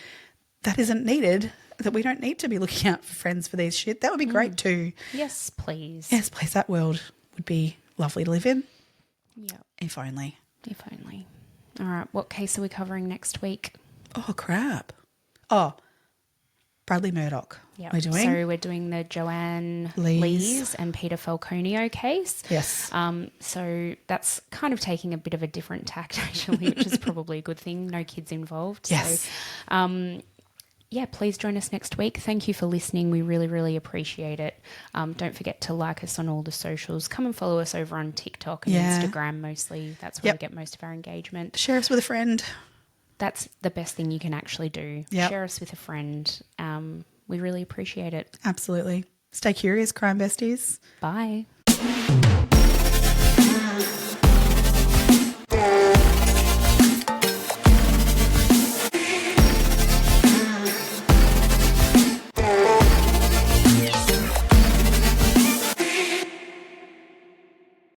that isn't needed, that we don't need to be looking out for friends for these shit, that would be great too. Yes, please. Yes, please. That world would be lovely to live in. Yeah. If only. If only. All right. What case are we covering next week? Oh, crap. Oh, Bradley Murdoch. Yeah. We're doing the Joanne Lees and Peter Falconio case. Yes. So that's kind of taking a bit of a different tact actually, which is probably a good thing. No kids involved. Yes. So, yeah, please join us next week. Thank you for listening. We really, really appreciate it. Don't forget to like us on all the socials. Come and follow us over on TikTok and Instagram mostly. That's where we get most of our engagement. Share us with a friend. That's the best thing you can actually do. Yep. Share us with a friend. We really appreciate it. Absolutely. Stay curious, crime besties. Bye.